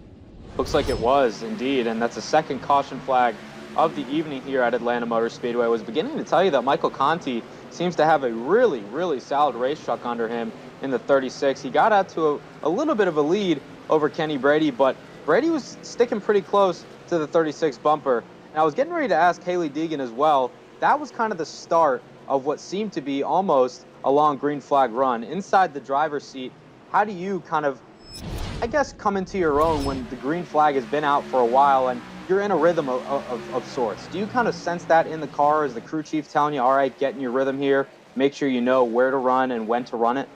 Looks like it was indeed, and that's the second caution flag of the evening here at Atlanta Motor Speedway. I was beginning to tell you that Michael Conti seems to have a really, really solid race truck under him in the 36. He got out to a little bit of a lead over Kenny Brady, but Brady was sticking pretty close to the 36 bumper. And I was getting ready to ask Haley Deegan as well. That was kind of the start of what seemed to be almost a long green flag run. Inside the driver's seat, how do you kind of, I guess, come into your own when the green flag has been out for a while and you're in a rhythm of sorts? Do you kind of sense that in the car? Is the crew chief telling you, all right, get in your rhythm here, make sure you know where to run and when to run it?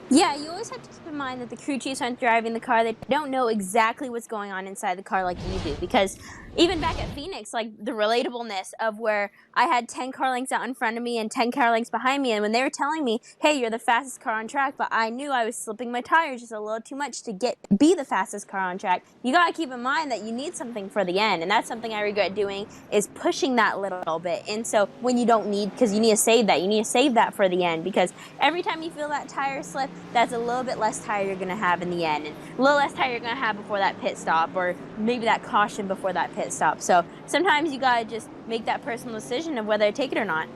Yeah, you always have to keep in mind that the crew chiefs aren't driving the car. They don't know exactly what's going on inside the car like you do, because even back at Phoenix, like the relatableness of where I had 10 car lengths out in front of me and 10 car lengths behind me, and when they were telling me, hey, you're the fastest car on track, but I knew I was slipping my tires just a little too much to be the fastest car on track, you gotta keep in mind that you need something for the end, and that's something I regret doing, is pushing that little bit. And so when you don't need, because you need to save that for the end, because every time you feel that tire slip, that's a little bit less tire you're gonna have in the end, and a little less tire you're gonna have before that pit stop, or maybe that caution before that pit stop. So sometimes you gotta just make that personal decision of whether to take it or not.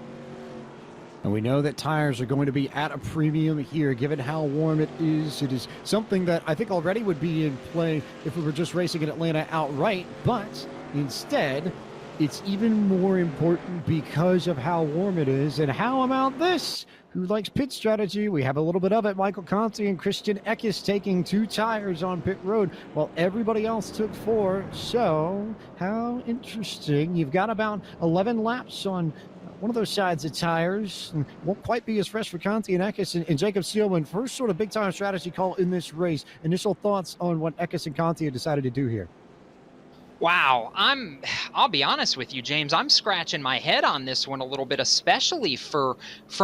And we know that tires are going to be at a premium here, given how warm it is. It is something that I think already would be in play if we were just racing in Atlanta outright, but instead, it's even more important because of how warm it is. And how about this? Who likes pit strategy? We have a little bit of it. Michael Conti and Christian Eckes taking 2 tires on pit road while everybody else took 4. So how interesting. You've got about 11 laps on one of those sides of tires. And won't quite be as fresh for Conti and Eckes and Jacob Seelman. First sort of big time strategy call in this race. Initial thoughts on what Eckes and Conti have decided to do here. Wow, I'll be honest with you, James. I'm scratching my head on this one a little bit, especially from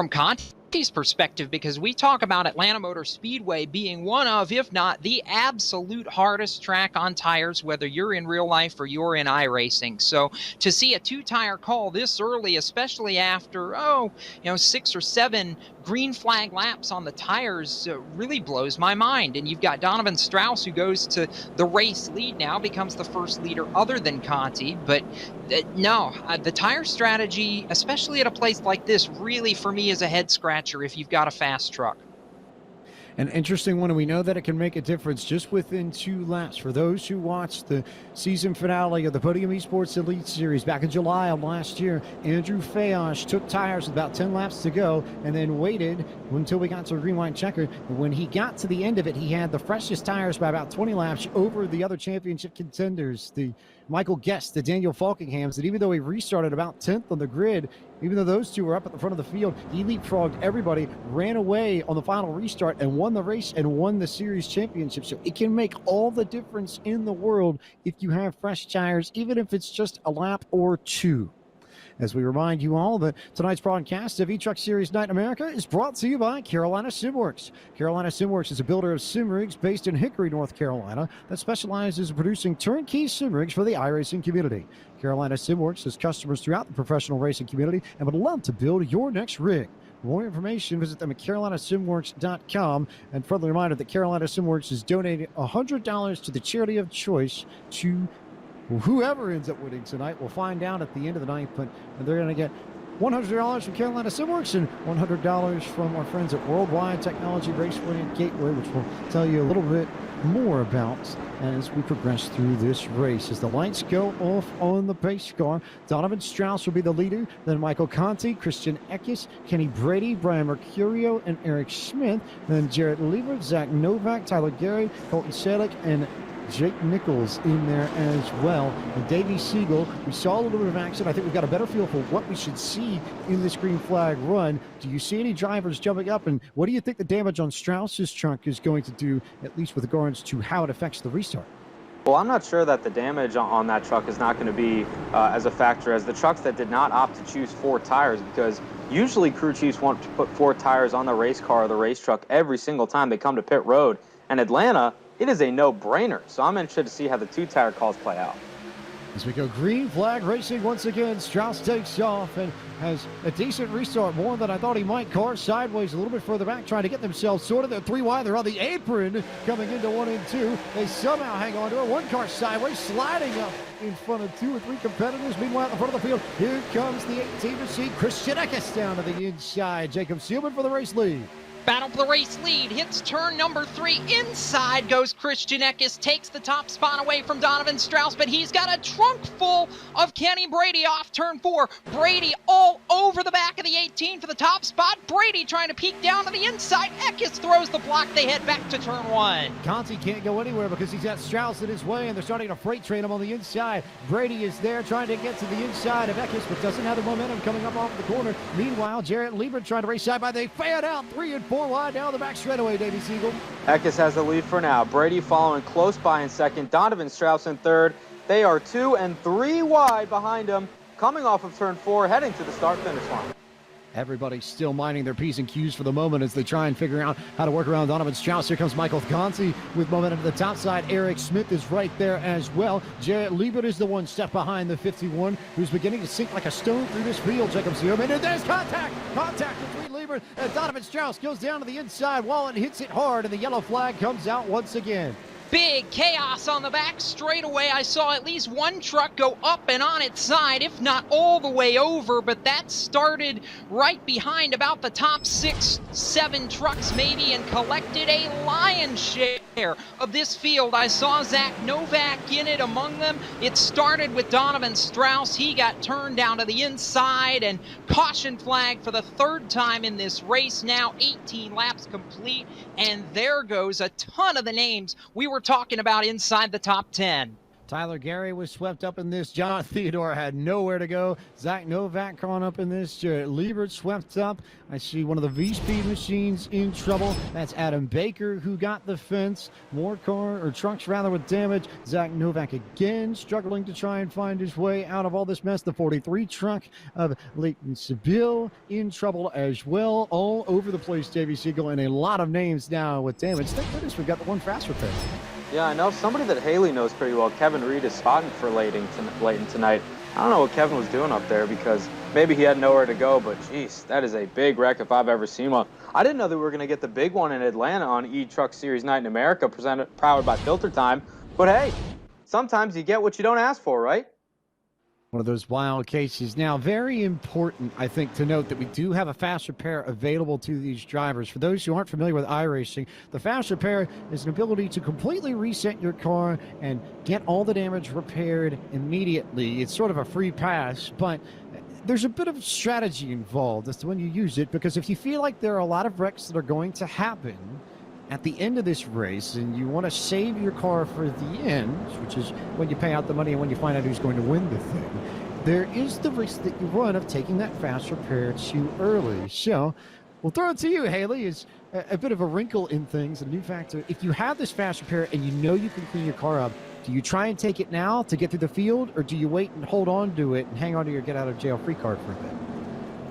Conti's perspective, because we talk about Atlanta Motor Speedway being one of, if not the absolute hardest track on tires, whether you're in real life or you're in iRacing. So to see a 2-tire call this early, especially after 6 or 7 green flag laps on the tires, really blows my mind. And you've got Donovan Strauss, who goes to the race lead now, becomes the first leader other than Conti. But the tire strategy, especially at a place like this, really for me is a head scratcher if you've got a fast truck. An interesting one, and we know that it can make a difference just within 2 laps. For those who watched the season finale of the Podium Esports Elite Series back in July of last year, Andrew Fayosh took tires with about 10 laps to go and then waited until we got to a green white checker. When he got to the end of it, he had the freshest tires by about 20 laps over the other championship contenders, the Michael Guest, the Daniel Falkinghams, that even though he restarted about 10th on the grid, even though those two were up at the front of the field, he leapfrogged everybody, ran away on the final restart, and won the race and won the series championship. So it can make all the difference in the world if you have fresh tires, even if it's just a lap or 2. As we remind you all that tonight's broadcast of eTruck Series Night in America is brought to you by Carolina SimWorks. Carolina SimWorks is a builder of sim rigs based in Hickory, North Carolina, that specializes in producing turnkey sim rigs for the iRacing community. Carolina SimWorks has customers throughout the professional racing community and would love to build your next rig. For more information, visit them at carolinasimworks.com. And friendly reminder that Carolina SimWorks is donating $100 to the charity of choice to whoever ends up winning tonight. We'll find out at the end of the night, but they're going to get $100 from Carolina SimWorks and $100 from our friends at Worldwide Technology Raceway and Gateway, which we'll tell you a little bit more about as we progress through this race. As the lights go off on the pace car, Donovan Strauss will be the leader, then Michael Conti, Christian Eckes, Kenny Brady, Brian Mercurio, and Eric Smith, then Jarrett Liebert, Zach Novak, Tyler Gary, Colton Selleck, and Jake Nichols in there as well. And Davey Siegel, we saw a little bit of action. I think we've got a better feel for what we should see in this green flag run. Do you see any drivers jumping up? And what do you think the damage on Strauss's truck is going to do, at least with regards to how it affects the restart? Well, I'm not sure that the damage on that truck is not going to be as a factor as the trucks that did not opt to choose 4 tires, because usually crew chiefs want to put 4 tires on the race car or the race truck every single time they come to pit road. And Atlanta, it is a no-brainer. So I'm interested to see how the 2-tire calls play out. As we go green flag racing once again, Strauss takes off and has a decent restart, more than I thought he might. Car sideways a little bit further back, trying to get themselves sorted. They're 3 wide. They're on the apron coming into 1 and 2. They somehow hang on to it. 1 car sideways, sliding up in front of 2 or 3 competitors. Meanwhile, at the front of the field, here comes the 18 seed Christian Eckes down to the inside. Jacob Seelman for the race lead. Battle for the race lead, hits turn number 3, inside goes Christian Eckes, takes the top spot away from Donovan Strauss, but he's got a trunk full of Kenny Brady off turn 4. Brady all over the back of the 18 for the top spot. Brady trying to peek down to the inside. Eckes throws the block. They head back to turn 1. Conti can't go anywhere because he's got Strauss in his way, and they're starting to freight train him on the inside. Brady is there trying to get to the inside of Eckes, but doesn't have the momentum coming up off the corner. Meanwhile, Jarrett Liebert trying to race side by. They fan out 3 and 4 wide down the back straightaway, Davey Siegel. Eckes has the lead for now. Brady following close by in second. Donovan Strauss in third. They are 2 and 3 wide behind him, coming off of turn 4, heading to the start-finish line. Everybody's still minding their P's and Q's for the moment as they try and figure out how to work around Donovan Strauss. Here comes Michael Conti with momentum to the top side. Eric Smith is right there as well. Jarrett Liebert is the one step behind the 51, who's beginning to sink like a stone through this field. Jacob Seelman, and there's contact! Contact between Liebert and Donovan Strauss. Goes down to the inside. Wallen hits it hard, and the yellow flag comes out once again. Big chaos on the back straightaway. I saw at least 1 truck go up and on its side, if not all the way over, but that started right behind about the top 6, 7 trucks maybe and collected a lion's share of this field. I saw Zach Novak in it among them. It started with Donovan Strauss. He got turned down to the inside, and caution flag for the 3rd time in this race. Now 18 laps complete, and there goes a ton of the names we were talking about inside the top 10. Tyler Gary was swept up in this. John Theodore had nowhere to go. Zach Novak caught up in this. Jarrett Liebert swept up. I see one of the V-Speed machines in trouble. That's Adam Baker who got the fence. More trucks rather with damage. Zach Novak again struggling to try and find his way out of all this mess. The 43 truck of Leighton Seville in trouble as well. All over the place, Davey Siegel, and a lot of names now with damage. Thank goodness we've got the one fast repair. Yeah, I know somebody that Haley knows pretty well. Kevin Reed is spotting for Leighton tonight. I don't know what Kevin was doing up there because maybe he had nowhere to go, but geez, that is a big wreck if I've ever seen one. I didn't know that we were going to get the big one in Atlanta on eTruck Series Night in America, powered by FilterTime. But hey, sometimes you get what you don't ask for, right? One of those wild cases. Now, very important, I think, to note that we do have a fast repair available to these drivers. For those who aren't familiar with iRacing, the fast repair is an ability to completely reset your car and get all the damage repaired immediately. It's sort of a free pass, but there's a bit of strategy involved as to when you use it, because if you feel like there are a lot of wrecks that are going to happen at the end of this race and you want to save your car for the end, which is when you pay out the money and when you find out who's going to win the thing, there is the risk that you run of taking that fast repair too early. So we'll throw it to you, Haley. Is a bit of a wrinkle in things, a new factor. If you have this fast repair and you know you can clean your car up, do you try and take it now to get through the field, or do you wait and hold on to it and hang on to your get out of jail free card for a bit?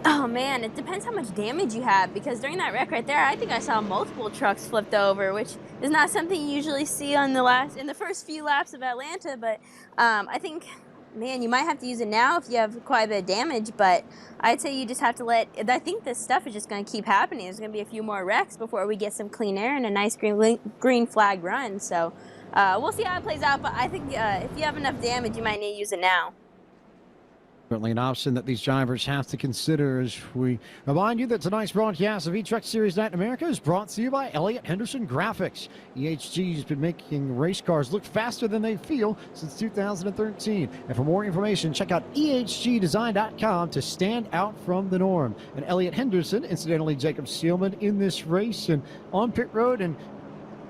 Oh man, it depends how much damage you have, because during that wreck right there, I think I saw multiple trucks flipped over, which is not something you usually see in the first few laps of Atlanta. But I think, man, you might have to use it now if you have quite a bit of damage. But I'd say you just have to I think this stuff is just going to keep happening. There's going to be a few more wrecks before we get some clean air and a nice green flag run. So we'll see how it plays out. But I think if you have enough damage, you might need to use it now. Certainly an option that these drivers have to consider. As we remind you that tonight's broadcast of eTruck Series Night in America is brought to you by Elliott Henderson Graphics. EHG has been making race cars look faster than they feel since 2013. And for more information, check out ehgdesign.com to stand out from the norm. And Elliott Henderson, incidentally, Jacob Seelman in this race and on pit road. And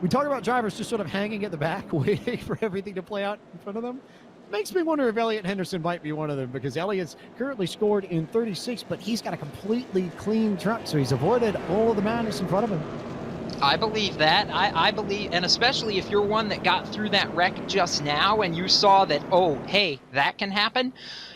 we talk about drivers just sort of hanging at the back, waiting for everything to play out in front of them. Makes me wonder if Elliott Henderson might be one of them, because Elliott's currently scored in 36, but he's got a completely clean truck, so he's avoided all of the madness in front of him. I believe that. I believe, and especially if you're one that got through that wreck just now and you saw that, oh, hey, that can happen,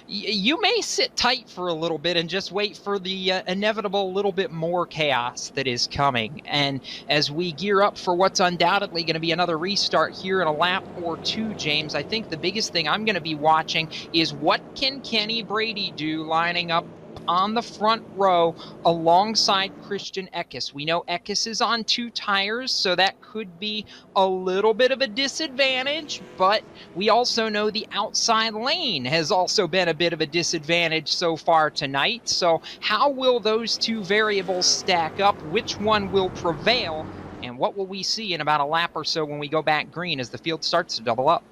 you may sit tight for a little bit and just wait for the inevitable little bit more chaos that is coming. And as we gear up for what's undoubtedly going to be another restart here in a lap or two, James, I think the biggest thing I'm going to be watching is what can Kenny Brady do lining up on the front row alongside Christian Eckes. We know Eckes is on 2 tires, so that could be a little bit of a disadvantage, but we also know the outside lane has also been a bit of a disadvantage so far tonight. So how will those 2 variables stack up? Which one will prevail? And what will we see in about a lap or so when we go back green as the field starts to double up?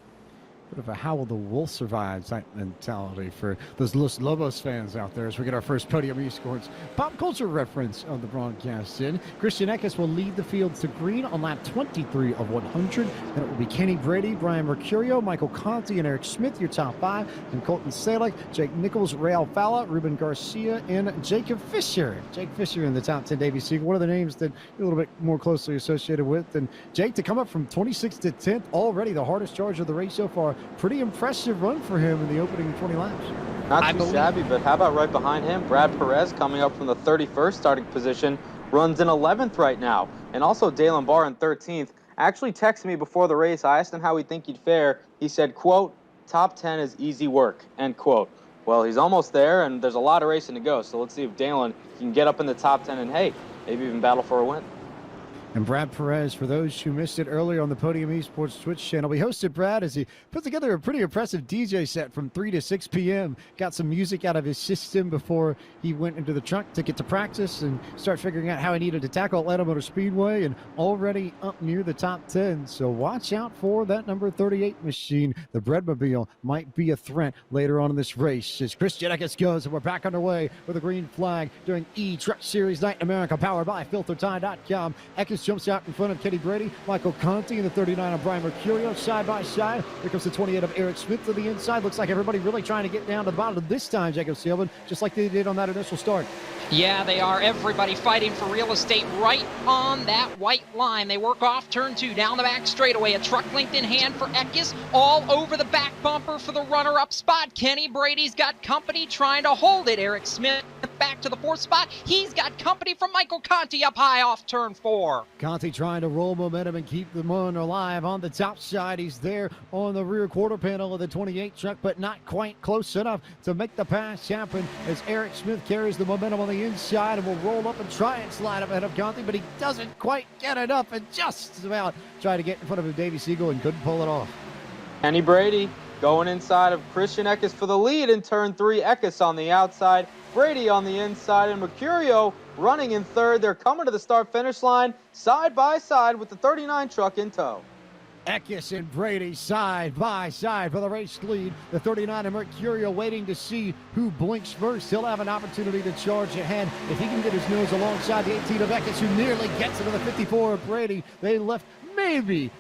Bit of a how will the wolf survive type mentality for those Los Lobos fans out there as we get our first Podium eSports pop culture reference on the broadcast in. Christian Eckes will lead the field to green on lap 23 of 100. Then it will be Kenny Brady, Brian Mercurio, Michael Conti, and Eric Smith, your top 5. And Colton Salick, Jake Nichols, Ray Alfala, Ruben Garcia, and Jacob Fisher. Jake Fisher in the top 10, Davey Siegel, one of the names that you're a little bit more closely associated with. And Jake, to come up from 26th to 10th, already the hardest charge of the race so far. Pretty impressive run for him in the opening 20 laps. Not too shabby, but how about right behind him? Brad Perez coming up from the 31st starting position, runs in 11th right now. And also Dalen Barr in 13th. Actually texted me before the race. I asked him how he think he'd fare. He said, quote, top 10 is easy work, end quote. Well, he's almost there, and there's a lot of racing to go. So let's see if Dalen can get up in the top 10 and, hey, maybe even battle for a win. And Brad Perez, for those who missed it earlier on the Podium Esports Twitch channel, we hosted Brad as he put together a pretty impressive DJ set from 3 to 6 p.m. Got some music out of his system before he went into the truck to get to practice and start figuring out how he needed to tackle Atlanta Motor Speedway, and already up near the top 10. So watch out for that number 38 machine. The Breadmobile might be a threat later on in this race as Christian Eckes goes, and we're back underway with a green flag during eTruck Series Night in America, powered by FilterTime.com. Eckes jumps out in front of Kenny Brady, Michael Conti in the 39 of Brian Mercurio, side by side. Here comes the 28 of Eric Smith to the inside. Looks like everybody really trying to get down to the bottom this time, Jacob Seelman, just like they did on that initial start. Yeah, they are. Everybody fighting for real estate right on that white line. They work off turn 2, down the back straightaway. A truck length in hand for Eckes, all over the back bumper for the runner-up spot. Kenny Brady's got company trying to hold it. Eric Smith back to the 4th spot. He's got company from Michael Conti up high off turn 4. Conti trying to roll momentum and keep the run alive on the top side. He's there on the rear quarter panel of the 28 truck, but not quite close enough to make the pass happen as Eric Smith carries the momentum on the inside and will roll up and try and slide up ahead of Conti, but he doesn't quite get it up and just about try to get in front of him, Davey Siegel, and couldn't pull it off. Kenny Brady Going inside of Christian Eckes for the lead in turn 3. Eckes on the outside, Brady on the inside, and Mercurio running in third. They're coming to the start-finish line side by side with the 39 truck in tow. Eckes and Brady side by side for the race lead. The 39 and Mercurio waiting to see who blinks first. He'll have an opportunity to charge ahead if he can get his nose alongside the 18 of Eckes, who nearly gets into the 54 of Brady. They left maybe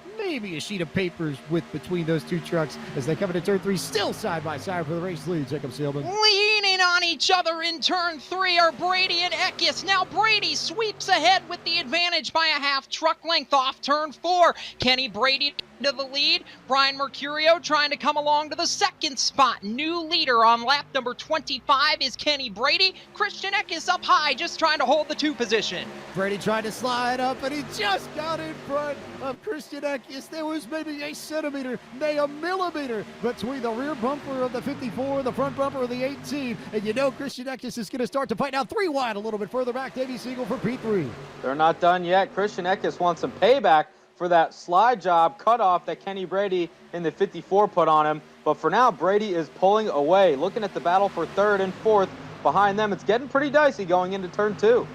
a sheet of papers with between those two trucks as they come into turn 3, still side by side for the race lead. Jacob Seelman. Leaning on each other in turn 3 are Brady and Eckes. Now Brady sweeps ahead with the advantage by a half truck length off turn 4. Kenny Brady to the lead. Brian Mercurio trying to come along to the second spot. New leader on lap number 25 is Kenny Brady. Christian Eckes up high, just trying to hold the 2 position. Brady tried to slide up, and he just got in front of Christian Eckes. There was maybe a centimeter, nay, a millimeter between the rear bumper of the 54 and the front bumper of the 18. And you know Christian Eckes is going to start to fight now 3 wide a little bit further back. Davey Siegel for P3. They're not done yet. Christian Eckes wants some payback for that slide job cutoff that Kenny Brady in the 54 put on him. But for now, Brady is pulling away. Looking at the battle for third and fourth behind them, it's getting pretty dicey going into turn 2.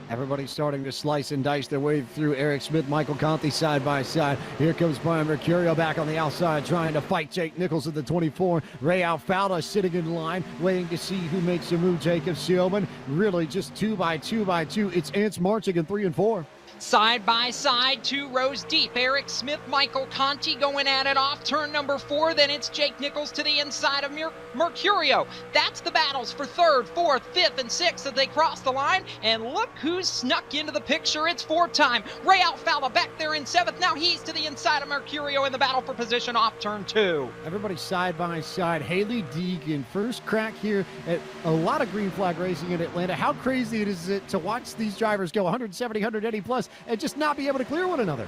Everybody's starting to slice and dice their way through. Eric Smith, Michael Conti side by side. Here comes Brian Mercurio back on the outside trying to fight Jake Nichols at the 24. Ray Alfalfa sitting in line waiting to see who makes a move. Jacob Seelman really just 2 by 2 by 2. It's ants marching in 3 and 4. Side by side, 2 rows deep. Eric Smith, Michael Conti going at it off turn number 4. Then it's Jake Nichols to the inside of Mercurio. That's the battles for third, fourth, fifth, and sixth as they cross the line. And look who's snuck into the picture. It's FilterTime. Ray Alfalfa back there in 7th. Now he's to the inside of Mercurio in the battle for position off turn 2. Everybody side by side. Haley Deegan, first crack here at a lot of green flag racing in Atlanta. How crazy is it to watch these drivers go 170, 180 plus and just not be able to clear one another?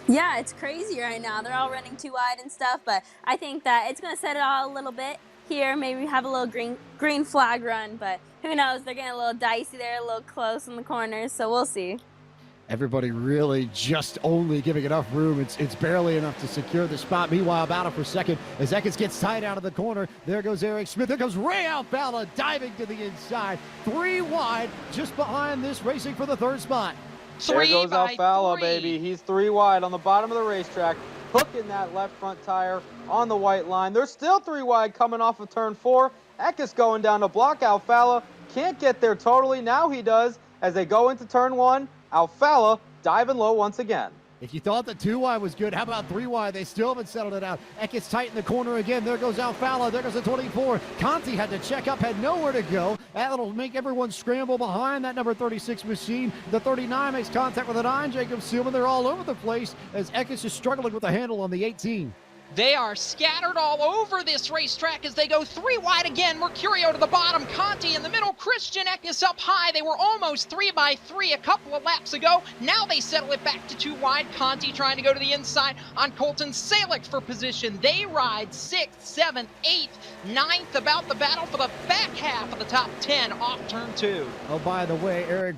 Yeah, it's crazy right now. They're all running too wide and stuff, but I think that it's going to set it all a little bit here. Maybe have a little green flag run, but who knows? They're getting a little dicey there, a little close in the corners, so we'll see. Everybody really just only giving enough room. It's barely enough to secure the spot. Meanwhile, battle for second as Eckes gets tied out of the corner. There goes Eric Smith. There goes Ray Alfalfa diving to the inside. 3 wide just behind this, racing for the third spot. There goes Alfalfa, baby. He's 3 wide on the bottom of the racetrack, hooking that left front tire on the white line. There's still 3 wide coming off of turn 4. Eckes going down to block Alfalfa. Can't get there totally. Now he does as they go into turn 1. Alfalfa diving low once again. If you thought the 2 wide was good, how about 3 wide? They still haven't settled it out. Eckes tight in the corner again. There goes Alfalfa. There goes the 24. Conti had to check up, had nowhere to go. That'll make everyone scramble behind that number 36 machine. The 39 makes contact with the 9. Jacob Seelman. They're all over the place as Eckes is struggling with the handle on the 18. They are scattered all over this racetrack as they go 3 wide again. Mercurio to the bottom, Conti in the middle, Christian Eckes up high. They were almost 3 by 3 a couple of laps ago. Now they settle it back to 2 wide. Conti trying to go to the inside on Colton Salick for position. They ride 6th, 7th, 8th, 9th, about the battle for the back half of the top 10 off turn 2. Oh, by the way,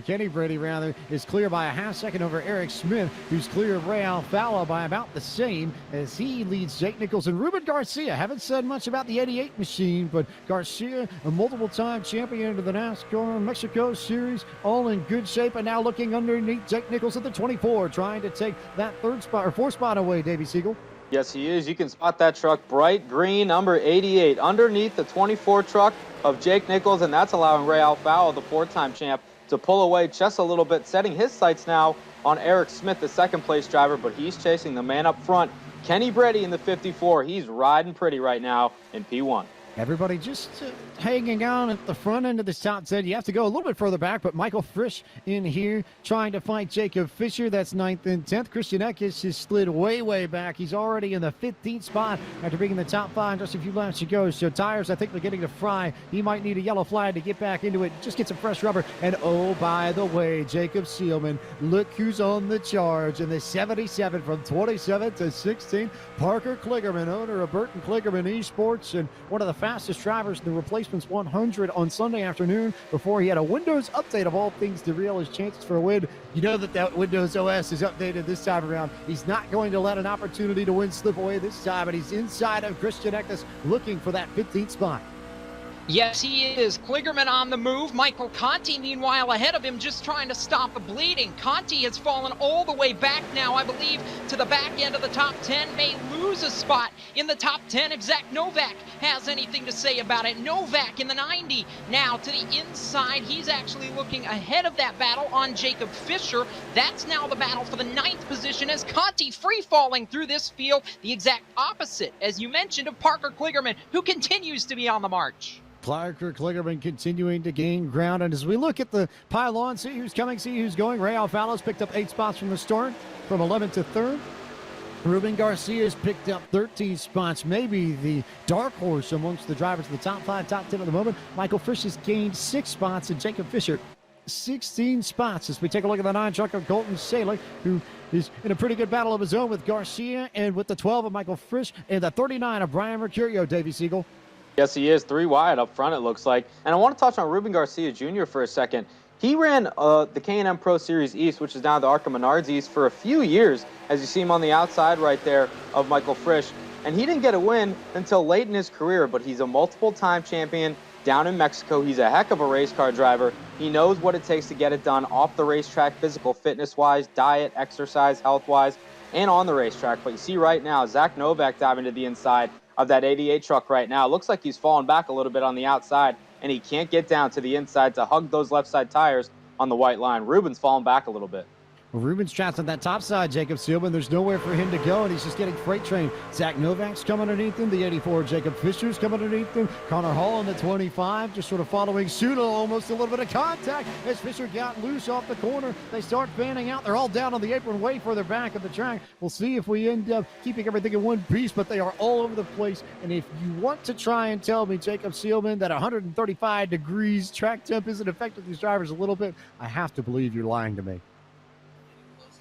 Kenny Brady rather, is clear by a half second over Eric Smith, who's clear of Ray Alfalfa by about the same as he leads Jake Nichols and Ruben Garcia. Haven't said much about the 88 machine, but Garcia, a multiple-time champion of the NASCAR Mexico Series, all in good shape, and now looking underneath Jake Nichols at the 24, trying to take that 4th spot away, Davey Siegel. Yes, he is. You can spot that truck, bright green, number 88, underneath the 24 truck of Jake Nichols, and that's allowing Ray Alfalfa, the 4-time champ, to pull away just a little bit, setting his sights now on Eric Smith, the second-place driver, but he's chasing the man up front, Kenny Brady in the 54. He's riding pretty right now in P1. Everybody just hanging on at the front end of this top 10. You have to go a little bit further back, but Michael Frisch in here trying to fight Jacob Fisher. That's 9th and 10th. Christian Eckes has slid way back. He's already in the 15th spot after being in the top 5 just a few laps to go. So tires, I think, are getting to fry. He might need a yellow flag to get back into it. Just get some fresh rubber. And oh, by the way, Jacob Seelman, look who's on the charge in the 77 from 27th to 16th. Parker Kligerman, owner of Burton Kligerman Esports and one of the fastest drivers in the replacements 100 on Sunday afternoon before he had a Windows update of all things to derail his chances for a win. You know that Windows OS is updated this time around. He's not going to let an opportunity to win slip away this time, and he's inside of Christian Eckes looking for that 15th spot. Yes, he is. Kligerman on the move. Michael Conti, meanwhile, ahead of him, just trying to stop the bleeding. Conti has fallen all the way back now, I believe, to the back end of the top 10. May lose a spot in the top 10 if Zach Novak has anything to say about it. Novak in the 90 now to the inside. He's actually looking ahead of that battle on Jacob Fisher. That's now the battle for the 9th position as Conti free-falling through this field, the exact opposite, as you mentioned, of Parker Kligerman, who continues to be on the march. Parker Kligerman continuing to gain ground. And as we look at the pylon, see who's coming, see who's going. Ray Alfalo's picked up 8 spots from the start, from 11th to 3rd. Ruben Garcia's picked up 13 spots, maybe the dark horse amongst the drivers in the top 5, top 10 at the moment. Michael Frisch has gained 6 spots, and Jacob Fisher 16 spots. As we take a look at the 9 truck of Colton Salek, who is in a pretty good battle of his own with Garcia, and with the 12 of Michael Frisch and the 39 of Brian Mercurio. Davey Siegel. Yes, he is. 3 wide up front, it looks like. And I want to touch on Ruben Garcia Jr. for a second. He ran the K&M Pro Series East, which is now the ARCA Menards East, for a few years, as you see him on the outside right there of Michael Frisch. And he didn't get a win until late in his career, but he's a multiple-time champion down in Mexico. He's a heck of a race car driver. He knows what it takes to get it done off the racetrack, physical fitness-wise, diet, exercise, health-wise, and on the racetrack. But you see right now, Zach Novak diving to the inside of that 88 truck right now. It looks like he's fallen back a little bit on the outside, and he can't get down to the inside to hug those left side tires on the white line. Ruben's fallen back a little bit. Ruben's trapped on that top side, Jacob Seelman. There's nowhere for him to go, and he's just getting freight trained. Zach Novak's coming underneath him. The 84, Jacob Fisher's coming underneath him. Connor Hall in the 25, just sort of following suit. Almost a little bit of contact as Fisher got loose off the corner. They start fanning out. They're all down on the apron way further back of the track. We'll see if we end up keeping everything in one piece, but they are all over the place. And if you want to try and tell me, Jacob Seelman, that 135 degrees track temp isn't affecting these drivers a little bit, I have to believe you're lying to me.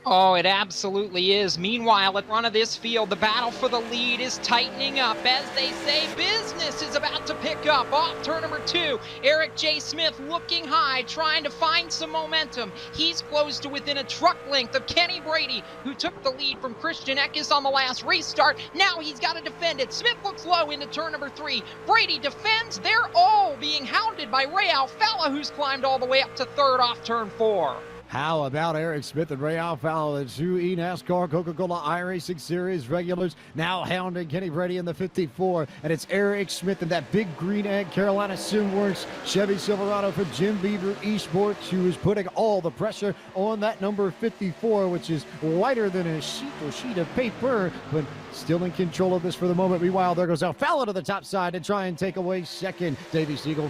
Oh, it absolutely is. Meanwhile, at front of this field, the battle for the lead is tightening up. As they say, business is about to pick up. Off turn number 2, Eric J. Smith looking high, trying to find some momentum. He's close to within a truck length of Kenny Brady, who took the lead from Christian Eckes on the last restart. Now he's got to defend it. Smith looks low into turn number 3. Brady defends. They're all being hounded by Ray Alfalo, who's climbed all the way up to 3rd off turn 4. How about Eric Smith and Ray Alfalo, the 2 NASCAR Coca-Cola iRacing Series regulars, now hounding Kenny Brady in the 54. And it's Eric Smith and that big green egg Carolina Simworks Chevy Silverado for Jim Beaver Esports, who is putting all the pressure on that number 54, which is whiter than a sheet of paper, but still in control of this for the moment. Meanwhile, there goes Alfalo to the top side to try and take away second. Davey Siegel.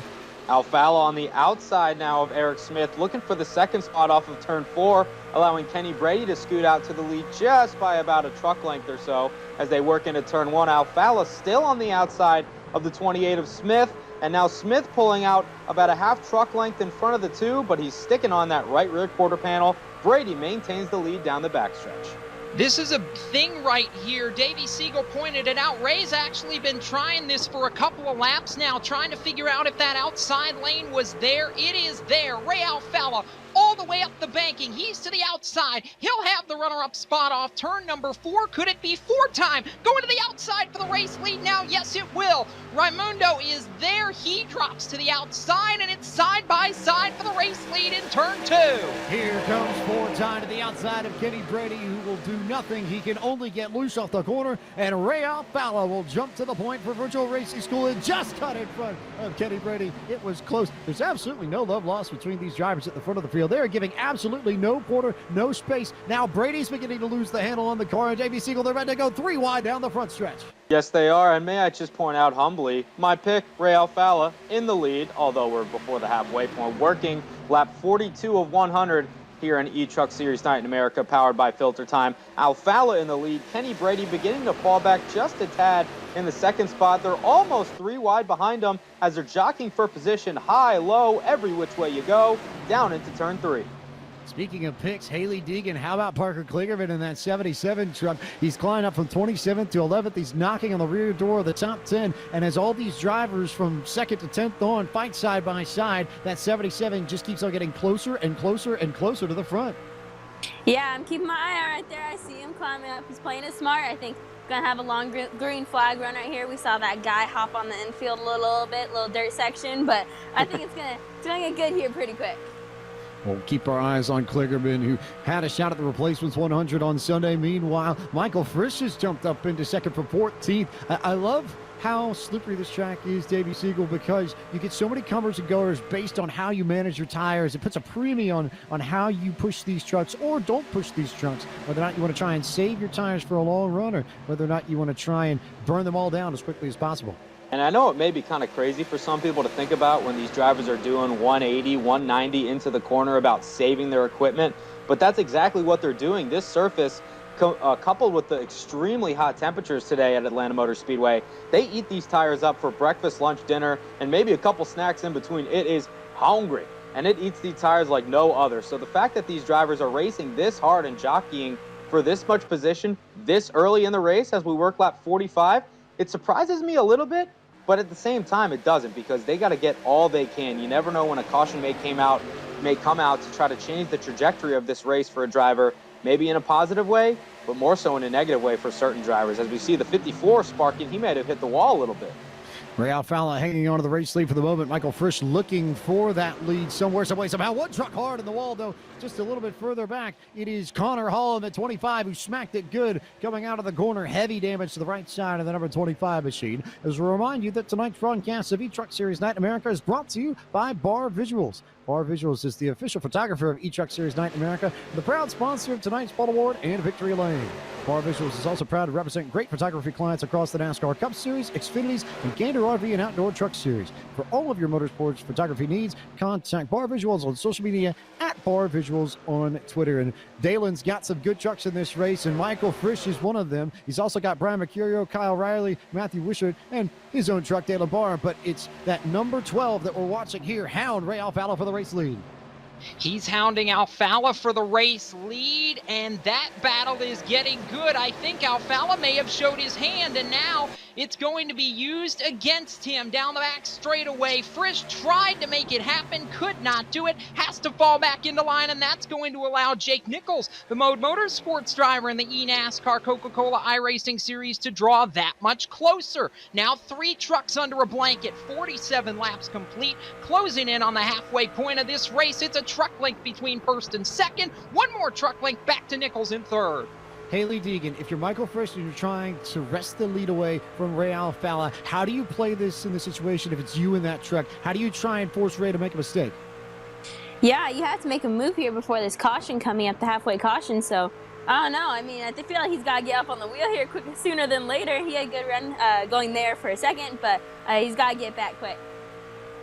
Alfalo on the outside now of Eric Smith, looking for the 2nd spot off of turn 4, allowing Kenny Brady to scoot out to the lead just by about a truck length or so as they work into turn 1. Alfalo still on the outside of the 28 of Smith, and now Smith pulling out about a half truck length in front of the 2, but he's sticking on that right rear quarter panel. Brady maintains the lead down the backstretch. This is a thing right here. Davey Siegel pointed it out. Ray's actually been trying this for a couple of laps now, trying to figure out if that outside lane was there. It is there. Ray Alfalo all the way up the banking. He's to the outside. He'll have the runner-up spot off turn number 4. Could it be 4 time? Going to the outside for the race lead now. Yes, it will. Raimundo is there. He drops to the outside, and it's side by side for the race lead in turn 2. Here comes 4 time to the outside of Kenny Brady, who will do nothing. He can only get loose off the corner, and Ray Alfalo will jump to the point for Virtual Racing School and just cut in front of Kenny Brady. It was close. There's absolutely no love lost between these drivers at the front of the field. They're giving absolutely no quarter, no space. Now Brady's beginning to lose the handle on the car, and Davey Siegel, they're ready to go 3 wide down the front stretch. Yes, they are, and may I just point out humbly, my pick, Ray Alfalo, in the lead, although we're before the halfway point, working lap 42 of 100 here in eTruck Series Night in America, powered by FilterTime. Alfalo in the lead. Kenny Brady beginning to fall back just a tad in the 2nd spot. They're almost 3 wide behind them as they're jockeying for position, high, low, every which way you go, down into turn 3. Speaking of picks, Haley Deegan, how about Parker Kligerman in that 77 truck? He's climbing up from 27th to 11th. He's knocking on the rear door of the top 10. And as all these drivers from 2nd to 10th on fight side by side, that 77 just keeps on getting closer and closer and closer to the front. Yeah, I'm keeping my eye on right there. I see him climbing up. He's playing it smart. I think going to have a long green flag run right here. We saw that guy hop on the infield a little bit, little dirt section, but I think it's going to get good here pretty quick. We'll keep our eyes on Kligerman, who had a shot at the replacements 100 on Sunday. Meanwhile, Michael Frisch has jumped up into second from 14th. I love how slippery this track is, Davey Siegel, because you get so many comers and goers based on how you manage your tires. It puts a premium on how you push these trucks or don't push these trucks, whether or not you want to try and save your tires for a long run or whether or not you want to try and burn them all down as quickly as possible. And I know it may be kind of crazy for some people to think about when these drivers are doing 180, 190 into the corner about saving their equipment, but that's exactly what they're doing. This surface, coupled with the extremely hot temperatures today at Atlanta Motor Speedway, they eat these tires up for breakfast, lunch, dinner, and maybe a couple snacks in between. It is hungry, and it eats these tires like no other. So the fact that these drivers are racing this hard and jockeying for this much position this early in the race as we work lap 45, it surprises me a little bit, but at the same time, it doesn't, because they got to get all they can. You never know when a caution may come out to try to change the trajectory of this race for a driver, maybe in a positive way, but more so in a negative way for certain drivers. As we see the 54 sparking, he may have hit the wall a little bit. Ray Alfalla hanging on to the race lead for the moment. Michael Frisch looking for that lead somewhere, some way, somehow. One truck hard in the wall, though, just a little bit further back. It is Connor Hall in the 25 who smacked it good, coming out of the corner. Heavy damage to the right side of the number 25 machine. As we remind you that tonight's broadcast of eTruck Series Night in America is brought to you by Bar Visuals. Bar Visuals is the official photographer of eTruck Series Night in America, the proud sponsor of tonight's Ball Award and Victory Lane. Bar Visuals is also proud to represent great photography clients across the NASCAR Cup Series, Xfinities, and Gander RV and Outdoor Truck Series. For all of your motorsports photography needs, contact Bar Visuals on social media at Bar Visuals on Twitter. And Dalen's got some good trucks in this race, and Michael Frisch is one of them. He's also got Brian Mercurio, Kyle Riley, Matthew Wishart, and his own truck, Dalen Barr. But it's that number 12 that we're watching here, hound Ray Alfalla for the race lead. He's hounding Alfalla for the race lead, and that battle is getting good. I think Alfalla may have showed his hand, and now it's going to be used against him down the back straightaway. Frisch tried to make it happen, could not do it, has to fall back into line, and that's going to allow Jake Nichols, the Mode Motorsports driver in the eNASCAR Coca-Cola iRacing Series, to draw that much closer. Now 3 trucks under a blanket, 47 laps complete, closing in on the halfway point of this race. It's a truck length between first and second, one more truck length back to Nichols in third. Haley Deegan, if you're Michael Frisch and you're trying to wrest the lead away from Ray Alfalla, how do you play this in the situation if it's you in that truck? How do you try and force Ray to make a mistake? Yeah, you have to make a move here before this caution coming up, the halfway caution, so I don't know. I mean, I feel like he's got to get up on the wheel here quicker sooner than later. He had a good run going there for a second, but he's got to get back quick.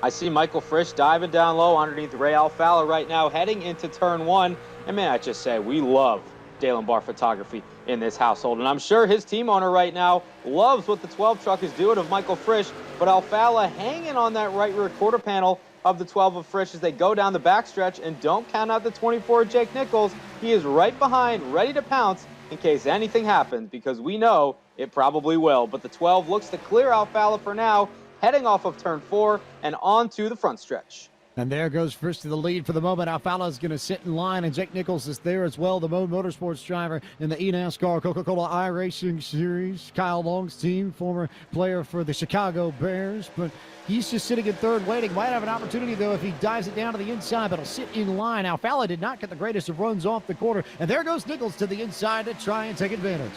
I see Michael Frisch diving down low underneath Ray Alfalla right now, heading into turn 1. And man, I just say, we love Dalen Barr photography in this household. And I'm sure his team owner right now loves what the 12 truck is doing of Michael Frisch. But Alfalla hanging on that right rear quarter panel of the 12 of Frisch as they go down the backstretch. And don't count out the 24 Jake Nichols. He is right behind, ready to pounce in case anything happens, because we know it probably will. But the 12 looks to clear Alfalla for now, heading off of turn 4 and on to the front stretch. And there goes Frisch to the lead for the moment. Alfalla is going to sit in line, and Jake Nichols is there as well, the Mode Motorsports driver in the eNASCAR Coca-Cola iRacing Series. Kyle Long's team, former player for the Chicago Bears, but he's just sitting in third waiting. Might have an opportunity, though, if he dives it down to the inside, but he'll sit in line. Alfalla did not get the greatest of runs off the corner, and there goes Nichols to the inside to try and take advantage.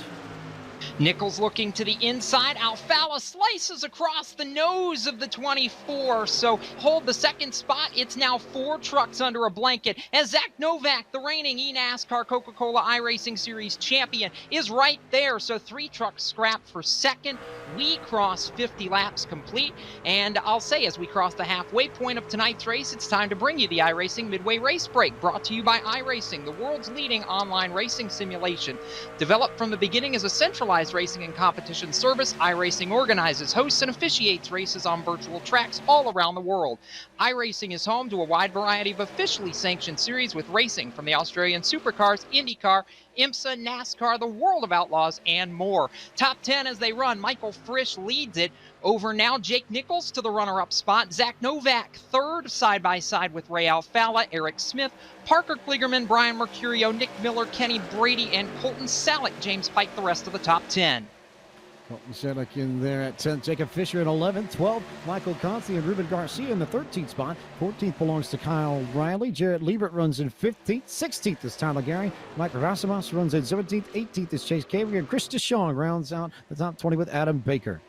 Nichols looking to the inside. Alfalla slices across the nose of the 24. So hold the second spot. It's now 4 trucks under a blanket as Zach Novak, the reigning eNASCAR Coca-Cola iRacing Series champion, is right there. So 3 trucks scrapped for second. We cross 50 laps complete. And I'll say, as we cross the halfway point of tonight's race, it's time to bring you the iRacing Midway Race Break, brought to you by iRacing, the world's leading online racing simulation. Developed from the beginning as a central specialized racing and competition service, iRacing organizes, hosts, and officiates races on virtual tracks all around the world. iRacing is home to a wide variety of officially sanctioned series with racing from the Australian Supercars, IndyCar, IMSA, NASCAR, the World of Outlaws, and more. Top 10 as they run. Michael Frisch leads it. Over now, Jake Nichols to the runner-up spot. Zach Novak third, side-by-side with Ray Alfalla, Eric Smith, Parker Kligerman, Brian Mercurio, Nick Miller, Kenny Brady, and Colton Salick. James Pike the rest of the top 10. Colton Salick in there at 10th. Jacob Fisher in 11th. 12th, Michael Conti and Ruben Garcia in the 13th spot. 14th belongs to Kyle Riley. Jared Liebert runs in 15th. 16th is Tyler Gary. Mike Rasimas runs in 17th. 18th is Chase Cavey. And Chris DeShawn rounds out the top 20 with Adam Baker.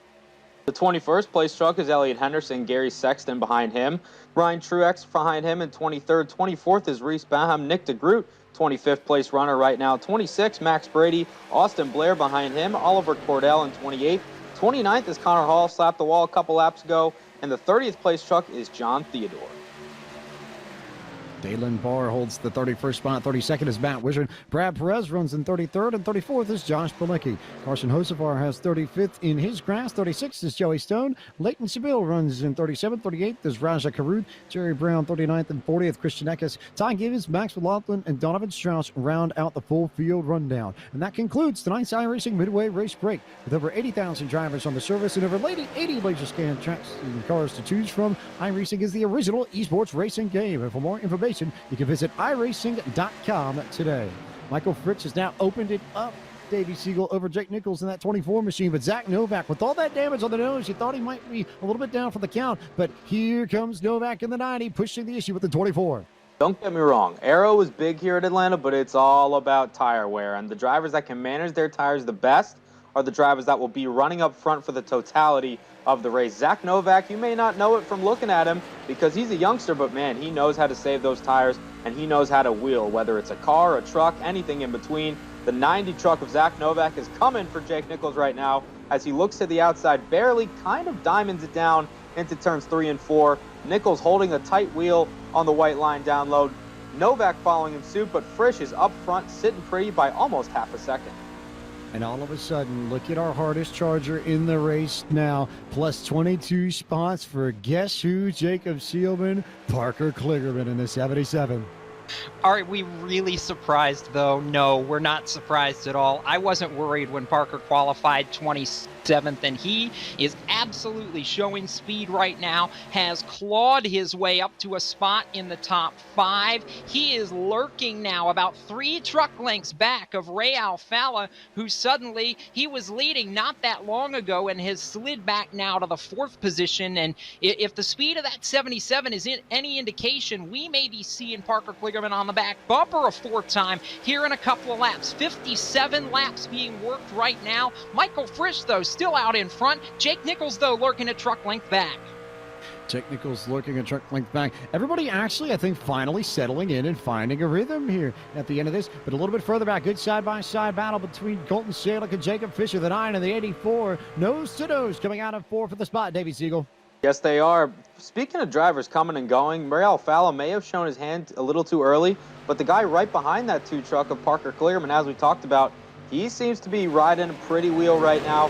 The 21st place truck is Elliot Henderson, Gary Sexton behind him, Ryan Truex behind him in 23rd. 24th is Reese Baham, Nick DeGroot, 25th place runner right now. 26th, Max Brady, Austin Blair behind him, Oliver Cordell in 28th. 29th is Connor Hall, slapped the wall a couple laps ago, and the 30th place truck is John Theodore. Dalen Barr holds the 31st spot. 32nd is Matt Wizard. Brad Perez runs in 33rd, and 34th is Josh Balecki. Carson Hosefar has 35th in his grass. 36th is Joey Stone. Leighton Seville runs in 37th. 38th is Raja Karuth. Jerry Brown 39th, and 40th Christian Eckes. Ty Gibbons, Max McLaughlin, and Donovan Strauss round out the full field rundown. And that concludes tonight's iRacing Midway Race Break. With over 80,000 drivers on the service and over 80 laser scan tracks and cars to choose from, iRacing is the original esports racing game. And for more information, you can visit iRacing.com today. Michael Fritz has now opened it up. Davey Siegel over Jake Nichols in that 24 machine, but Zach Novak, with all that damage on the nose, you thought he might be a little bit down for the count, but here comes Novak in the 90, pushing the issue with the 24. Don't get me wrong, Aero is big here at Atlanta, but it's all about tire wear, and the drivers that can manage their tires the best are the drivers that will be running up front for the totality of the race. Zach Novak, you may not know it from looking at him because he's a youngster, but man, he knows how to save those tires and he knows how to wheel, whether it's a car, a truck, anything in between. The 90 truck of Zach Novak is coming for Jake Nichols right now as he looks to the outside, barely kind of diamonds it down into turns 3 and 4. Nichols holding a tight wheel on the white line down low. Novak following him suit, but Frisch is up front, sitting pretty by almost half a second. And all of a sudden, look at our hardest charger in the race now. Plus 22 spots for guess who? Jacob Seelman, Parker Kligerman in the 77. Are we really surprised, though? No, we're not surprised at all. I wasn't worried when Parker qualified 27th, and he is absolutely showing speed right now, has clawed his way up to a spot in the top 5. He is lurking now about 3 truck lengths back of Ray Alfalla, who suddenly, he was leading not that long ago and has slid back now to the 4th position. And if the speed of that 77 is any indication, we may be seeing Parker Kligerman on the back bumper a 4th time here in a couple of laps. 57 laps being worked right now. Michael Frisch, though, still out in front. Jake Nichols, though, lurking a truck length back. Jake Nichols lurking a truck length back. Everybody actually, I think, finally settling in and finding a rhythm here at the end of this. But a little bit further back, good side-by-side battle between Colton Salick and Jacob Fisher, the 9 and the 84. Nose to nose coming out of 4 for the spot, Davey Siegel. Yes, they are. Speaking of drivers coming and going, Ray Alfalla may have shown his hand a little too early, but the guy right behind that 2 truck of Parker Kligerman, as we talked about, he seems to be riding a pretty wheel right now.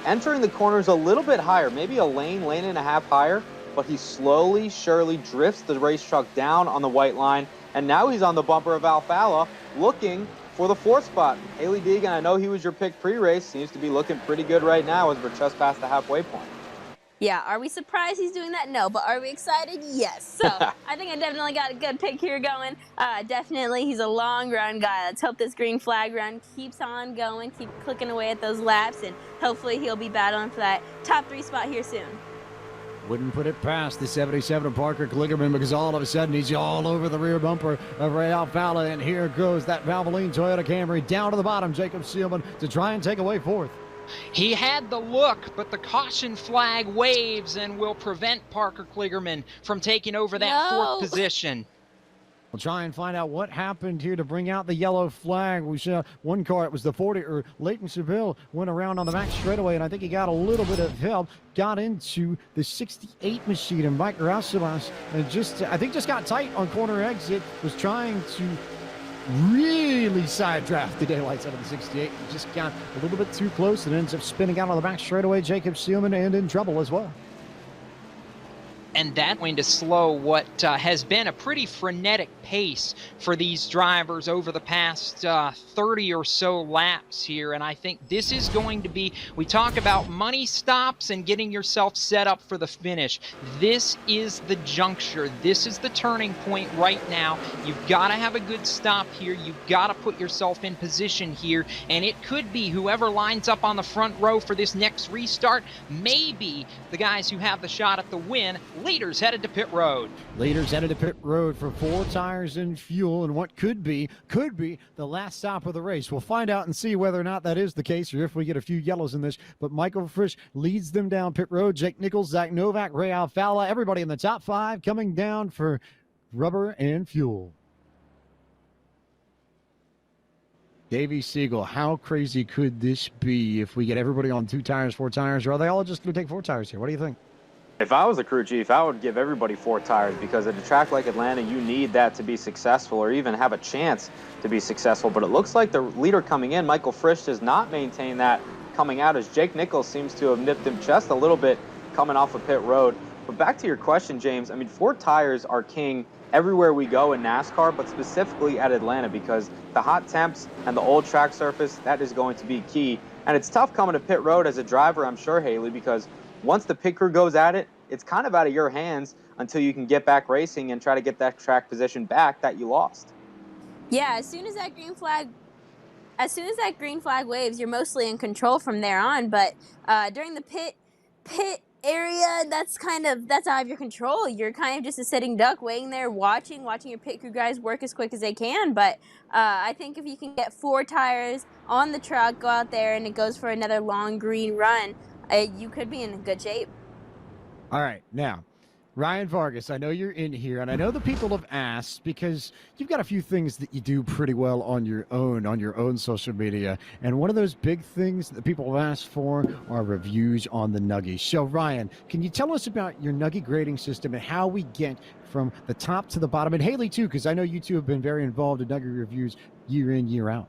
Entering the corners a little bit higher, maybe a lane and a half higher, but he slowly, surely drifts the race truck down on the white line, and now he's on the bumper of Alfalla looking for the 4th spot. Haley Deegan, I know he was your pick pre-race, seems to be looking pretty good right now as we're just past the halfway point. Yeah, are we surprised he's doing that? No, but are we excited? Yes. So I think I definitely got a good pick here going. Definitely, he's a long run guy. Let's hope this green flag run keeps on going, keep clicking away at those laps, and hopefully he'll be battling for that top 3 spot here soon. Wouldn't put it past the 77 of Parker Kligerman because all of a sudden he's all over the rear bumper of Ray Alfalla, and here goes that Valvoline Toyota Camry down to the bottom. Jacob Seelman to try and take away 4th. He had the look, but the caution flag waves and will prevent Parker Kligerman from taking over that 4th position. We'll try and find out what happened here to bring out the yellow flag. We saw one car, it was the 40, or Leighton Seville went around on the back straightaway, and I think he got a little bit of help, got into the 68 machine, and Mike Rasimas just got tight on corner exit, was trying to really side-draft the daylights out of the 68. He just got a little bit too close and ends up spinning out on the back straightaway. Jacob Seelman and in trouble as well. And that's going to slow what has been a pretty frenetic pace for these drivers over the past 30 or so laps here. And I think this is going to be, we talk about money stops and getting yourself set up for the finish. This is the juncture. This is the turning point right now. You've got to have a good stop here. You've got to put yourself in position here. And it could be whoever lines up on the front row for this next restart, maybe the guys who have the shot at the win. Leaders headed to pit road. Leaders headed to pit road for 4 tires and fuel, and what could be the last stop of the race. We'll find out and see whether or not that is the case, or if we get a few yellows in this. But Michael Frisch leads them down pit road. Jake Nichols, Zach Novak, Ray Alfala, everybody in the top 5 coming down for rubber and fuel. Davey Siegel, how crazy could this be if we get everybody on 2 tires, 4 tires, or are they all just going to take 4 tires here? What do you think? If I was a crew chief, I would give everybody 4 tires, because at a track like Atlanta, you need that to be successful or even have a chance to be successful. But it looks like the leader coming in, Michael Frisch, does not maintain that coming out, as Jake Nichols seems to have nipped him just a little bit coming off of pit road. But back to your question, James, I mean, 4 tires are king everywhere we go in NASCAR, but specifically at Atlanta, because the hot temps and the old track surface, that is going to be key. And it's tough coming to pit road as a driver, I'm sure, Haley, because once the pit crew goes at it, it's kind of out of your hands until you can get back racing and try to get that track position back that you lost. Yeah, as soon as that green flag waves, you're mostly in control from there on. But during the pit area, that's out of your control. You're kind of just a sitting duck, waiting there, watching your pit crew guys work as quick as they can. But I think if you can get 4 tires on the truck, go out there, and it goes for another long green run, you could be in good shape. All right, now, Ryan Vargas, I know you're in here, and I know the people have asked because you've got a few things that you do pretty well on your own social media, and one of those big things that people have asked for are reviews on the Nuggies. So, Ryan, can you tell us about your Nuggie grading system and how we get from the top to the bottom? And Haley, too, because I know you two have been very involved in Nuggie reviews year in, year out.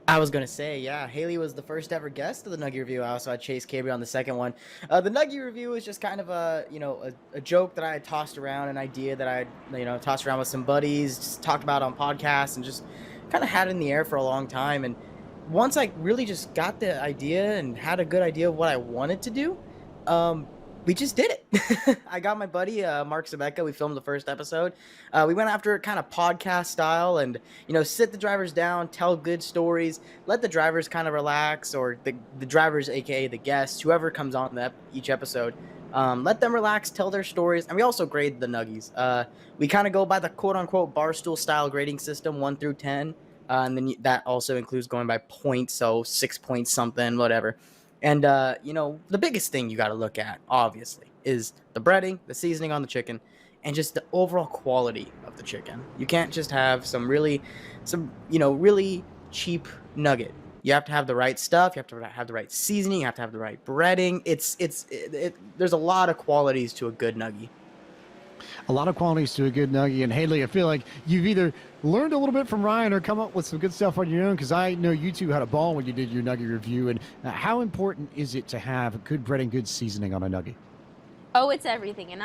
I was going to say, yeah, Haley was the first ever guest of the Nuggie Review. I also had Chase Cabry on the second one. The Nuggie Review is just kind of a joke that I had tossed around, an idea that I had, tossed around with some buddies, just talked about on podcasts, and just kind of had in the air for a long time. And once I really just got the idea and had a good idea of what I wanted to do, we just did it. I got my buddy, Mark Zabeka. We filmed the first episode. We went after it kind of podcast style and, sit the drivers down, tell good stories, let the drivers kind of relax, or the drivers, aka the guests, whoever comes on each episode, let them relax, tell their stories. And we also grade the Nuggies. We kind of go by the quote-unquote barstool style grading system, 1 through 10. And then that also includes going by points, so 6 points something, whatever. And, the biggest thing you got to look at, obviously, is the breading, the seasoning on the chicken, and just the overall quality of the chicken. You can't just have some really cheap nugget. You have to have the right stuff. You have to have the right seasoning. You have to have the right breading. There's a lot of qualities to a good nuggie. A lot of qualities to a good Nuggie. And Haley, I feel like you've either learned a little bit from Ryan or come up with some good stuff on your own, because I know you two had a ball when you did your Nuggie review. And how important is it to have good bread and good seasoning on a Nuggie? Oh, it's everything. And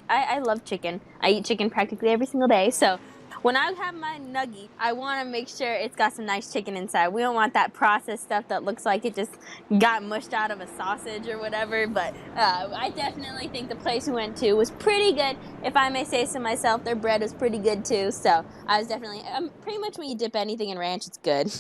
I love chicken. I eat chicken practically every single day. So when I have my Nuggie, I want to make sure it's got some nice chicken inside. We don't want that processed stuff that looks like it just got mushed out of a sausage or whatever. But I definitely think the place we went to was pretty good. If I may say so myself, their bread was pretty good too. So I was definitely, pretty much when you dip anything in ranch, it's good.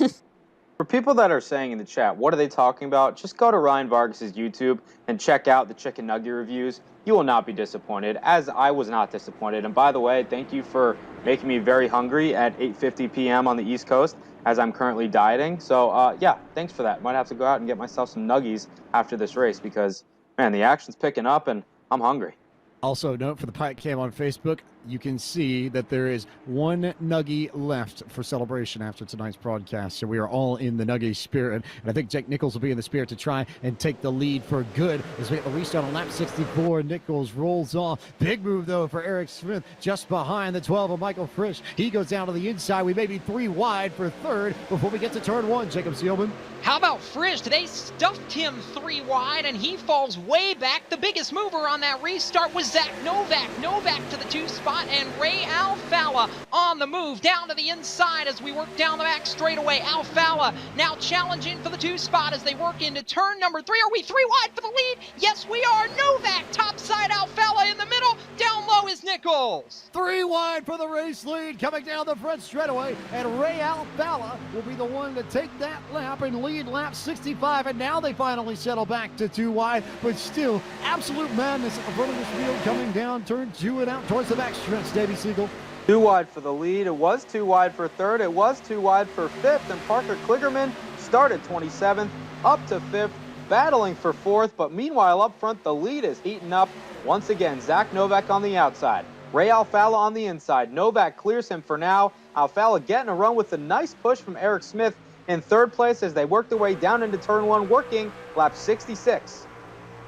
For people that are saying in the chat, what are they talking about? Just go to Ryan Vargas's YouTube and check out the chicken nugget reviews. You will not be disappointed, as I was not disappointed. And by the way, thank you for making me very hungry at 8:50 p.m. on the East Coast, as I'm currently dieting. So, yeah, thanks for that. Might have to go out and get myself some nuggies after this race because, man, the action's picking up and I'm hungry. Also, note for the Pike Cam on Facebook, you can see that there is one Nuggie left for celebration after tonight's broadcast. So we are all in the Nuggie spirit. And I think Jake Nichols will be in the spirit to try and take the lead for good as we get the restart on lap 64. Nichols rolls off. Big move, though, for Eric Smith just behind the 12 of Michael Frisch. He goes down to the inside. We may be 3 wide for third before we get to turn 1. Jacob Seelman. How about Frisch? They stuffed him 3 wide, and he falls way back. The biggest mover on that restart was Zach Novak. Novak to the 2 spot, and Ray Alfalla on the move down to the inside as we work down the back straightaway. Alfalla now challenging for the 2 spot as they work into turn number 3. Are we 3 wide for the lead? Yes, we are. Novak topside, Alfalla in the middle. Down low is Nichols. 3 wide for the race lead coming down the front straightaway, and Ray Alfalla will be the one to take that lap and lead lap 65, and now they finally settle back to 2 wide, but still absolute madness at the front of this field coming down turn 2 and out towards the back stretch. Davey Siegel. 2 wide for the lead. It was 2 wide for third. It was 2 wide for fifth, and Parker Kligerman started 27th up to 5th, battling for 4th, but meanwhile up front the lead is heating up. Once again, Zach Novak on the outside, Ray Alfalla on the inside. Novak clears him for now. Alfalla getting a run with a nice push from Eric Smith in 3rd place as they work their way down into turn 1, working lap 66.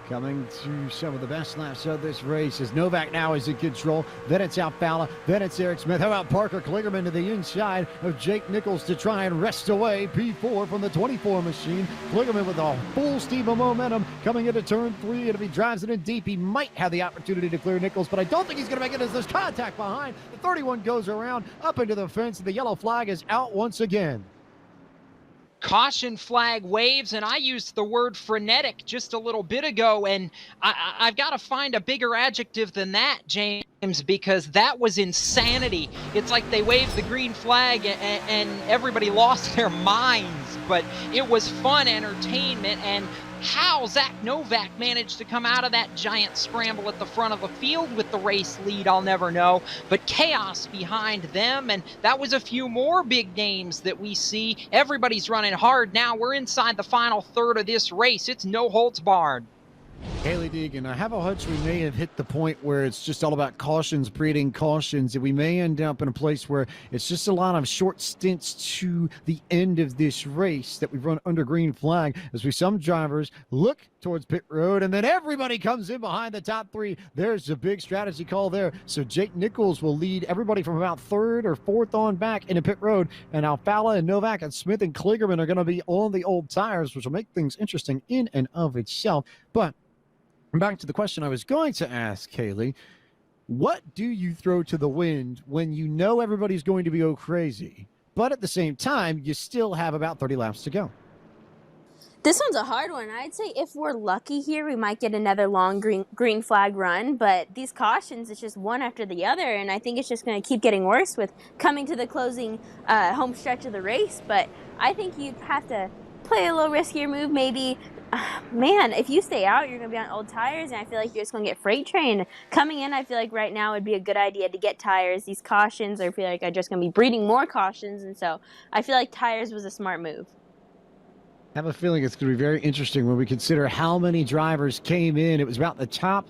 Coming to some of the best laps of this race as Novak now is in control. Then it's Alfalla. Then it's Eric Smith. How about Parker Kligerman to the inside of Jake Nichols to try and wrest away P4 from the 24 machine. Kligerman with a full steam of momentum coming into turn 3. And if he drives it in deep, he might have the opportunity to clear Nichols, but I don't think he's going to make it as there's contact behind. The 31 goes around up into the fence. The yellow flag is out once again. Caution flag waves, and I used the word frenetic just a little bit ago, and I've got to find a bigger adjective than that, James, because that was insanity. It's like they waved the green flag and everybody lost their minds, but it was fun entertainment. And how Zach Novak managed to come out of that giant scramble at the front of the field with the race lead, I'll never know. But chaos behind them, and that was a few more big names that we see. Everybody's running hard now. We're inside the final third of this race. It's no holds barred. Haley Deegan, I have a hunch we may have hit the point where it's just all about cautions, breeding cautions, and we may end up in a place where it's just a lot of short stints to the end of this race that we run under green flag as some drivers look towards pit road, and then everybody comes in behind the top 3. There's a big strategy call there. So Jake Nichols will lead everybody from about 3rd or 4th on back into pit road, and Alfalla and Novak and Smith and Kligerman are going to be on the old tires, which will make things interesting in and of itself. But back to the question I was going to ask, Haley. What do you throw to the wind when you know everybody's going to be crazy, but at the same time, you still have about 30 laps to go? This one's a hard one. I'd say if we're lucky here, we might get another long green flag run, but these cautions, it's just one after the other, and I think it's just going to keep getting worse with coming to the closing home stretch of the race. But I think you'd have to play a little riskier move, maybe. Man, if you stay out, you're going to be on old tires, and I feel like you're just going to get freight trained. Coming in, I feel like right now would be a good idea to get tires. These cautions, I feel like are just going to be breeding more cautions, and so I feel like tires was a smart move. I have a feeling it's going to be very interesting when we consider how many drivers came in. It was about the top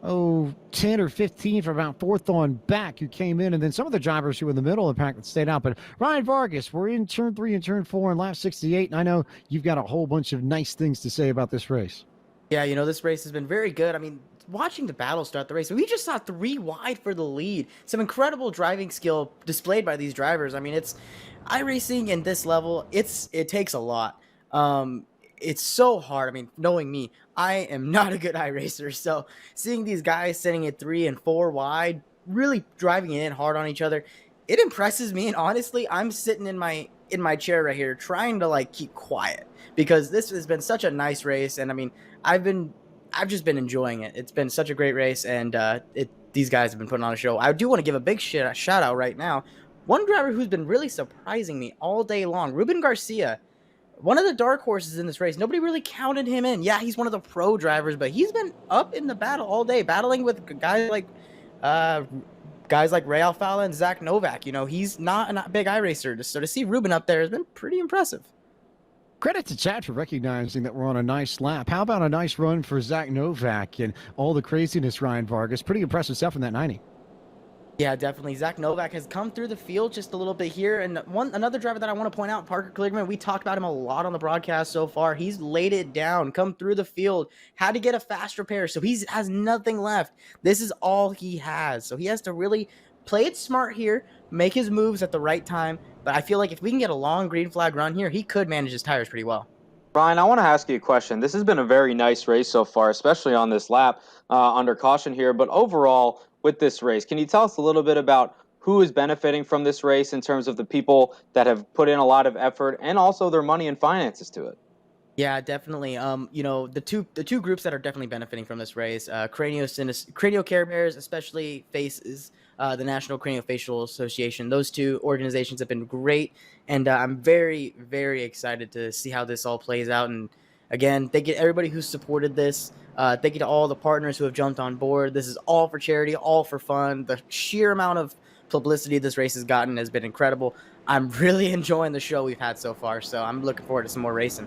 10 or 15 from about 4th on back who came in, and then some of the drivers who were in the middle of the pack that stayed out. But Ryan Vargas, we're in turn 3 and turn 4 in lap 68, and I know you've got a whole bunch of nice things to say about this race. Yeah, this race has been very good. I mean, watching the battle start the race, we just saw 3 wide for the lead. Some incredible driving skill displayed by these drivers. I mean, it's iRacing in this level, it takes a lot. It's so hard. I mean, knowing me, I am not a good iRacer, so seeing these guys sitting at 3 and 4 wide, really driving it in hard on each other, it impresses me. And honestly, I'm sitting in my chair right here trying to keep quiet because this has been such a nice race, and I mean, I've just been enjoying it. It's been such a great race, and these guys have been putting on a show. I do want to give a big shout out right now. One driver who's been really surprising me all day long, Ruben Garcia. One of the dark horses in this race. Nobody really counted him in. Yeah, he's one of the pro drivers, but he's been up in the battle all day, battling with guys like Ray Alfalla and Zach Novak. He's not a big iRacer, so to see Ruben up there has been pretty impressive. Credit to Chad for recognizing that we're on a nice lap. How about a nice run for Zach Novak and all the craziness, Ryan Vargas? Pretty impressive stuff in that 90. Yeah, definitely. Zach Novak has come through the field just a little bit here. And another driver that I want to point out, Parker Kligerman, we talked about him a lot on the broadcast so far. He's laid it down, come through the field, had to get a fast repair. So he has nothing left. This is all he has. So he has to really play it smart here, make his moves at the right time. But I feel like if we can get a long green flag run here, he could manage his tires pretty well. Ryan, I want to ask you a question. This has been a very nice race so far, especially on this lap under caution here. But overall, with this race, can you tell us a little bit about who is benefiting from this race in terms of the people that have put in a lot of effort and also their money and finances to it? Yeah, definitely. The two groups that are definitely benefiting from this race, Cranio Care Bears, especially Faces, the National Craniofacial Association. Those two organizations have been great, and I'm very, very excited to see how this all plays out. And again, thank you to everybody who's supported this. Thank you to all the partners who have jumped on board. This is all for charity, all for fun. The sheer amount of publicity this race has gotten has been incredible. I'm really enjoying the show we've had so far, so I'm looking forward to some more racing.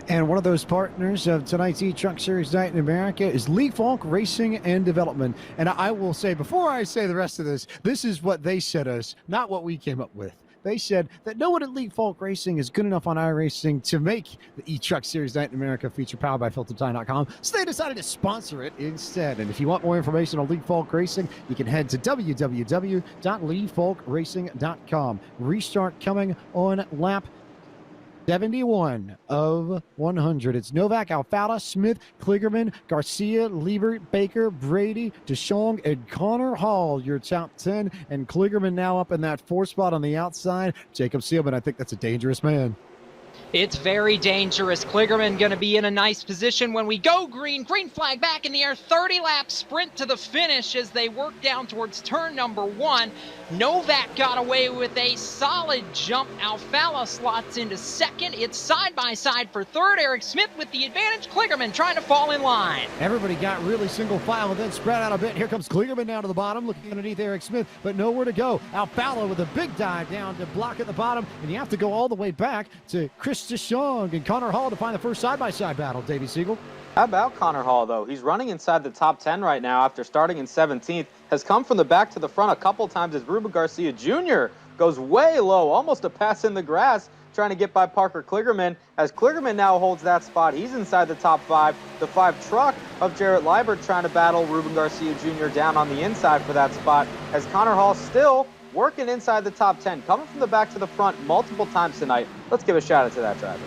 And one of those partners of tonight's eTruck Series Night in America is Lee Falk Racing and Development. And I will say, before I say the rest of this is what they said us, not what we came up with. They said that no one at Lee Falk Racing is good enough on iRacing to make the eTruck Series Night in America feature powered by FilterTime.com, so they decided to sponsor it instead. And if you want more information on Lee Falk Racing, you can head to www.leefalkracing.com. Restart coming on lap 71 of 100. It's Novak, Alfala, Smith, Kligerman, Garcia, Liebert, Baker, Brady, DeShong, and Connor Hall, your top 10. And Kligerman now up in that 4th spot on the outside. Jacob Seelman, I think that's a dangerous man. It's very dangerous. Kligerman going to be in a nice position when we go green. Green flag back in the air. 30-lap sprint to the finish as they work down towards turn number 1. Novak got away with a solid jump. Alfala slots into second. It's side-by-side for third. Eric Smith with the advantage. Kligerman trying to fall in line. Everybody got really single file and then spread out a bit. Here comes Kligerman down to the bottom, looking underneath Eric Smith, but nowhere to go. Alfala with a big dive down to block at the bottom, and you have to go all the way back to Chris DeShong and Connor Hall to find the first side-by-side battle, Davey Siegel. How about Connor Hall, though? He's running inside the top 10 right now after starting in 17th. Has come from the back to the front a couple times as Ruben Garcia Jr. goes way low, almost a pass in the grass, trying to get by Parker Kligerman. As Kligerman now holds that spot, he's inside the top 5. The 5 truck of Jarrett Liebert trying to battle Ruben Garcia Jr. down on the inside for that spot. As Connor Hall still working inside the top 10, coming from the back to the front multiple times tonight. Let's give a shout out to that driver.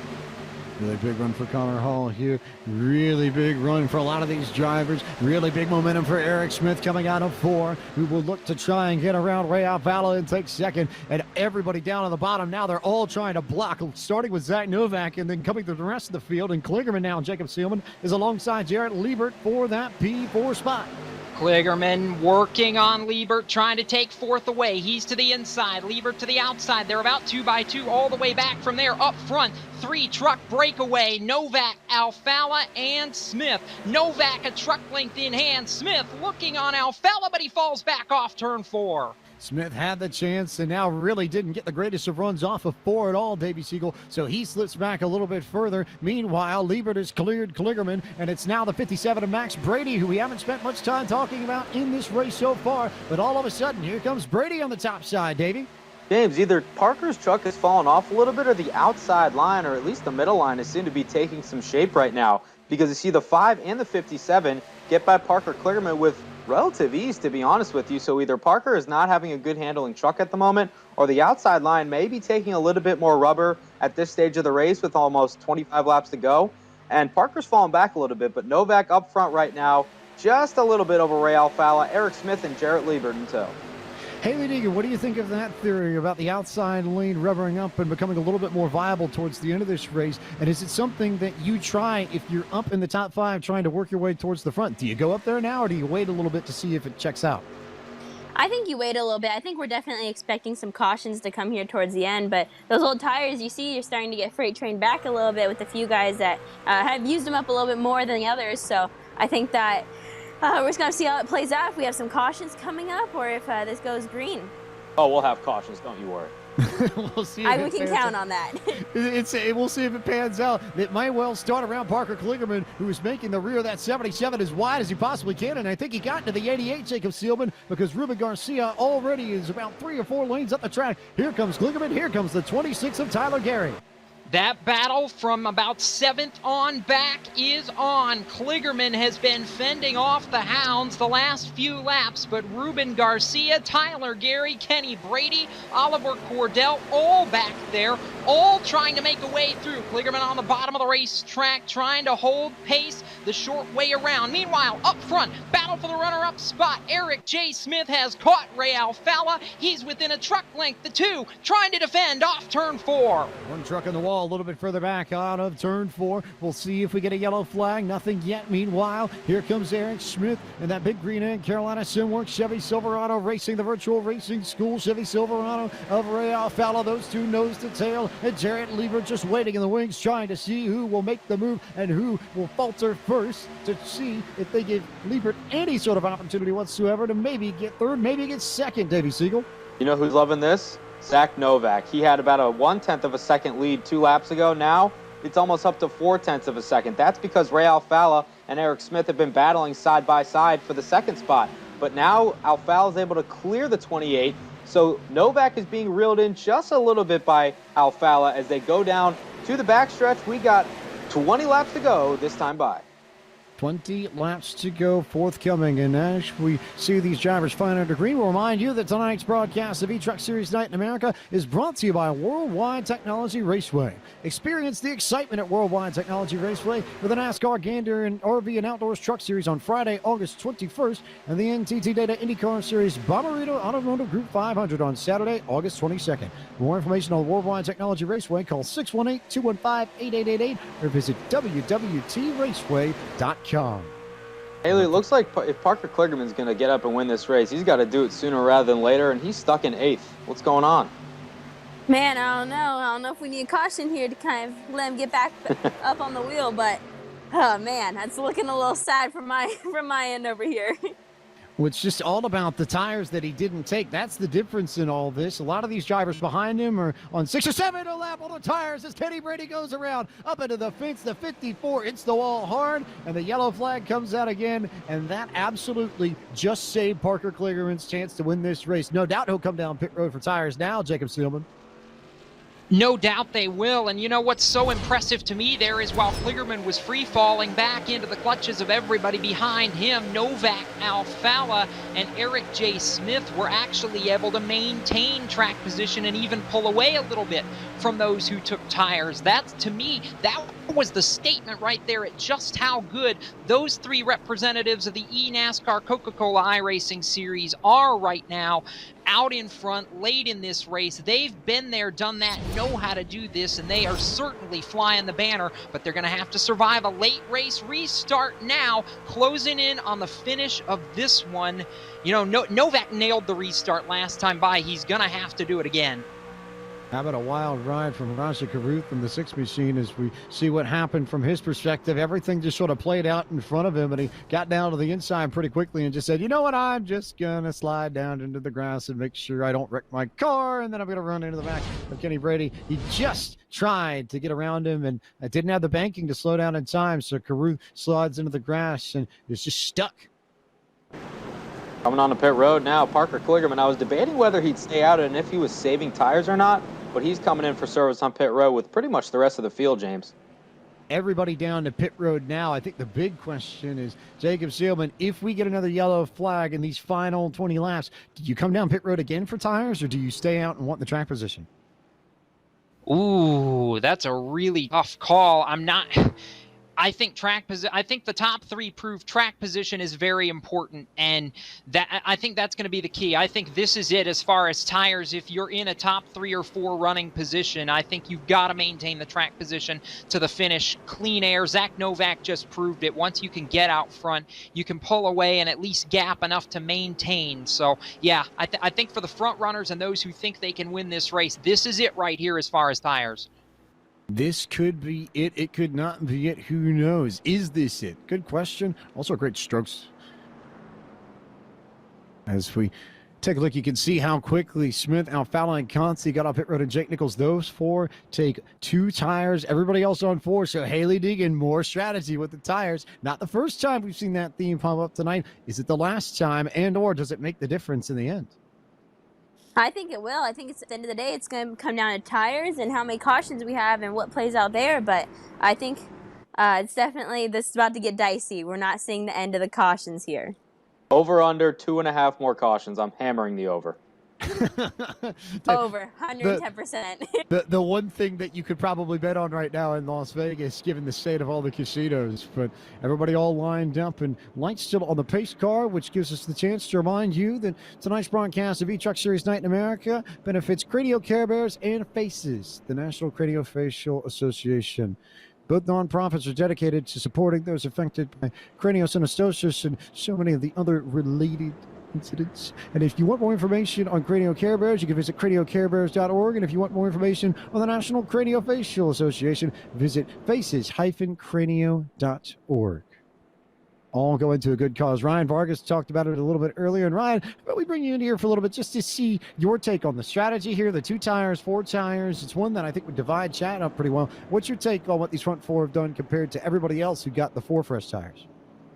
Really big run for Connor Hall here. Really big run for a lot of these drivers. Really big momentum for Eric Smith coming out of 4, who will look to try and get around Ray Alfala and take second. And everybody down on the bottom now, they're all trying to block, starting with Zach Novak and then coming through the rest of the field. And Kligerman now, Jacob Seelman, is alongside Jarrett Liebert for that P4 spot. Kligerman working on Liebert, trying to take 4th away. He's to the inside, Liebert to the outside. They're about 2 by 2 all the way back from there. Up front, 3 truck breakaway. Novak, Alfala, and Smith. Novak a truck length in hand. Smith looking on Alfala, but he falls back off turn 4. Smith had the chance and now really didn't get the greatest of runs off of 4 at all, Davey Siegel, so he slips back a little bit further. Meanwhile, Liebert has cleared Kligerman, and it's now the 57 of Max Brady, who we haven't spent much time talking about in this race so far, but all of a sudden, here comes Brady on the top side, Davey. James, either Parker's truck has fallen off a little bit or the outside line, or at least the middle line, is seem to be taking some shape right now, because you see the 5 and the 57 get by Parker Kligerman with relative ease, to be honest with you. So either Parker is not having a good handling truck at the moment, or the outside line may be taking a little bit more rubber at this stage of the race with almost 25 laps to go. And Parker's falling back a little bit, but Novak up front right now, just a little bit over Ray Alfala, Eric Smith, and Jarrett Liebert in tow. Haley Deegan, what do you think of that theory about the outside lane rubbering up and becoming a little bit more viable towards the end of this race? And is it something that you try if you're up in the top 5 trying to work your way towards the front? Do you go up there now, or do you wait a little bit to see if it checks out? I think you wait a little bit. I think we're definitely expecting some cautions to come here towards the end, but those old tires, you see, you're starting to get freight trained back a little bit with a few guys that have used them up a little bit more than the others. So I think that we're just going to see how it plays out, if we have some cautions coming up or if this goes green. Oh, we'll have cautions, don't you worry. We'll see. We can count on that. We'll see if it pans out. It might well start around Parker Kligerman, who is making the rear of that 77 as wide as he possibly can, and I think he got into the 88, Jacob Seelman, because Ruben Garcia already is about 3 or 4 lanes up the track. Here comes Kligerman. Here comes the 26 of Tyler Gary. That battle from about 7th on back is on. Kligerman has been fending off the hounds the last few laps, but Ruben Garcia, Tyler Gary, Kenny Brady, Oliver Cordell, all back there, all trying to make a way through. Kligerman on the bottom of the racetrack, trying to hold pace the short way around. Meanwhile, up front, battle for the runner-up spot. Eric J. Smith has caught Ray Alfalla. He's within a truck length. The two trying to defend off turn 4. One truck on the wall. A little bit further back out of turn 4. We'll see if we get a yellow flag. Nothing yet. Meanwhile, here comes Eric Smith and that big green egg Carolina Simworks Chevy Silverado racing the virtual racing school Chevy Silverado of Ray Alfalla. Those two nose to tail, and Jarrett Lieber just waiting in the wings, trying to see who will make the move and who will falter first, to see if they give Lieber any sort of opportunity whatsoever to maybe get third, maybe get second. Davey Siegel. You know who's loving this? Zach Novak. He had about a 1/10 of a second lead 2 laps ago. Now it's almost up to 4/10 of a second. That's because Ray Alfalla and Eric Smith have been battling side by side for the second spot. But now Alfalla is able to clear the 28. So Novak is being reeled in just a little bit by Alfalla as they go down to the backstretch. We got 20 laps to go this time by. 20 laps to go forthcoming, and as we see these drivers flying under green, we'll remind you that tonight's broadcast of eTruck Series Night in America is brought to you by Worldwide Technology Raceway. Experience the excitement at Worldwide Technology Raceway with the NASCAR Gander and RV and Outdoors Truck Series on Friday, August 21st, and the NTT Data IndyCar Series Bommarito Automotive Group 500 on Saturday, August 22nd. For more information on Worldwide Technology Raceway, call 618-215-8888 or visit www.raceway.com. Haley, it looks like if Parker Kligerman's going to get up and win this race, he's got to do it sooner rather than later, and he's stuck in 8th. What's going on? Man, I don't know. I don't know if we need caution here to kind of let him get back up on the wheel, but oh man, that's looking a little sad from my end over here. Well, it's just all about the tires that he didn't take. That's the difference in all this. A lot of these drivers behind him are on 6 or 7 a lap on the tires as Kenny Brady goes around up into the fence. The 54 hits the wall hard, and the yellow flag comes out again, and that absolutely just saved Parker Kligerman's chance to win this race. No doubt he'll come down pit road for tires now, Jacob Seelman. No doubt they will, and you know what's so impressive to me there is while Kligerman was free-falling back into the clutches of everybody behind him, Novak, Alfalla, and Eric J. Smith were actually able to maintain track position and even pull away a little bit from those who took tires. That, to me, that was the statement right there at just how good those 3 representatives of the eNASCAR Coca-Cola iRacing Series are right now, out in front, late in this race. They've been there, done that, know how to do this, and they are certainly flying the banner, but they're going to have to survive a late race restart now, closing in on the finish of this one. You know, Novak nailed the restart last time by. He's going to have to do it again. How about a wild ride from Raja Caruth and the 6 machine as we see what happened from his perspective. Everything just sort of played out in front of him, and he got down to the inside pretty quickly and just said, you know what, I'm just going to slide down into the grass and make sure I don't wreck my car, and then I'm going to run into the back of Kenny Brady. He just tried to get around him and didn't have the banking to slow down in time, so Caruth slides into the grass and is just stuck. Coming on the pit road now, Parker Kligerman. I was debating whether he'd stay out and if he was saving tires or not, but he's coming in for service on pit road with pretty much the rest of the field, James. Everybody down to pit road now. I think the big question is, Jacob Seelman, if we get another yellow flag in these final 20 laps, do you come down pit road again for tires, or do you stay out and want the track position? Ooh, that's a really tough call. I think the top 3 prove track position is very important, and I think that's going to be the key. I think this is it as far as tires. If you're in a top 3 or 4 running position, I think you've got to maintain the track position to the finish. Clean air. Zach Novak just proved it. Once you can get out front, you can pull away and at least gap enough to maintain. So, yeah, I think for the front runners and those who think they can win this race, this is it right here as far as tires. This could be it. It could not be it. Who knows? Is this it? Good question. Also, great strokes. As we Take a look. You can see how quickly Smith, Alfala, and Conti got off pit road, and Jake Nichols. Those four take 2 tires. Everybody else on 4. So Haley Deegan, more strategy with the tires. Not the first time we've seen that theme pop up tonight. Is it the last time, and or does it make the difference in the end? I think it will. I think it's at the end of the day, it's going to come down to tires and how many cautions we have and what plays out there. But I think it's definitely, this is about to get dicey. We're not seeing the end of the cautions here. Over under 2.5 more cautions. I'm hammering the over. Over 110%. The one thing that you could probably bet on right now in Las Vegas, given the state of all the casinos, but everybody all lined up and lights still on the pace car, which gives us the chance to remind you that tonight's broadcast of eTruck Series Night in America benefits Cranial Care Bears and FACES, the National Craniofacial Association. Both nonprofits are dedicated to supporting those affected by craniosynostosis and so many of the other related incidents. And if you want more information on Cranial Care Bears, you can visit cranialcarebears.org. And if you want more information on the National Craniofacial Association, visit faces-cranio.org. All go into a good cause. Ryan Vargas talked about it a little bit earlier. And Ryan, but we bring you in here for a little bit just to see your take on the strategy here. The 2 tires, 4 tires. It's one that I think would divide chat up pretty well. What's your take on what these front 4 have done compared to everybody else who got the 4 fresh tires?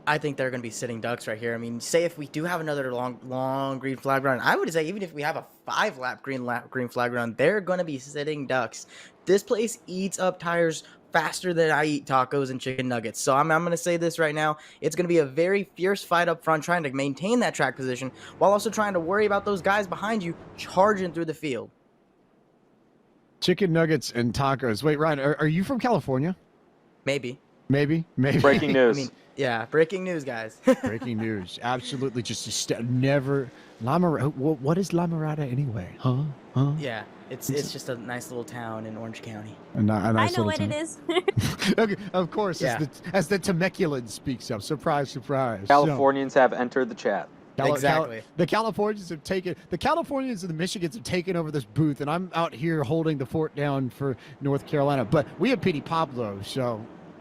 I think they're going to be sitting ducks right here. I mean, say if we do have another long green flag run, I would say even if we have a 5-lap green flag run, they're going to be sitting ducks. This place eats up tires faster than I eat tacos and chicken nuggets. So I'm going to say this right now. It's going to be a very fierce fight up front, trying to maintain that track position while also trying to worry about those guys behind you charging through the field. Chicken nuggets and tacos. Wait, Ryan, are you from California? Maybe. Breaking news. I mean, yeah, breaking news, guys. Breaking news. Absolutely. Just never. What is La Mirada anyway? Huh? Yeah, it's just a nice little town in Orange County. A nice I know little what town. it is. Okay, of course, Yeah. as the Temecula'n speaks of. Surprise, surprise. Californians have entered the chat. Exactly. The Californians and the Michigans have taken over this booth, and I'm out here holding the fort down for North Carolina. But we have Petey Pablo, so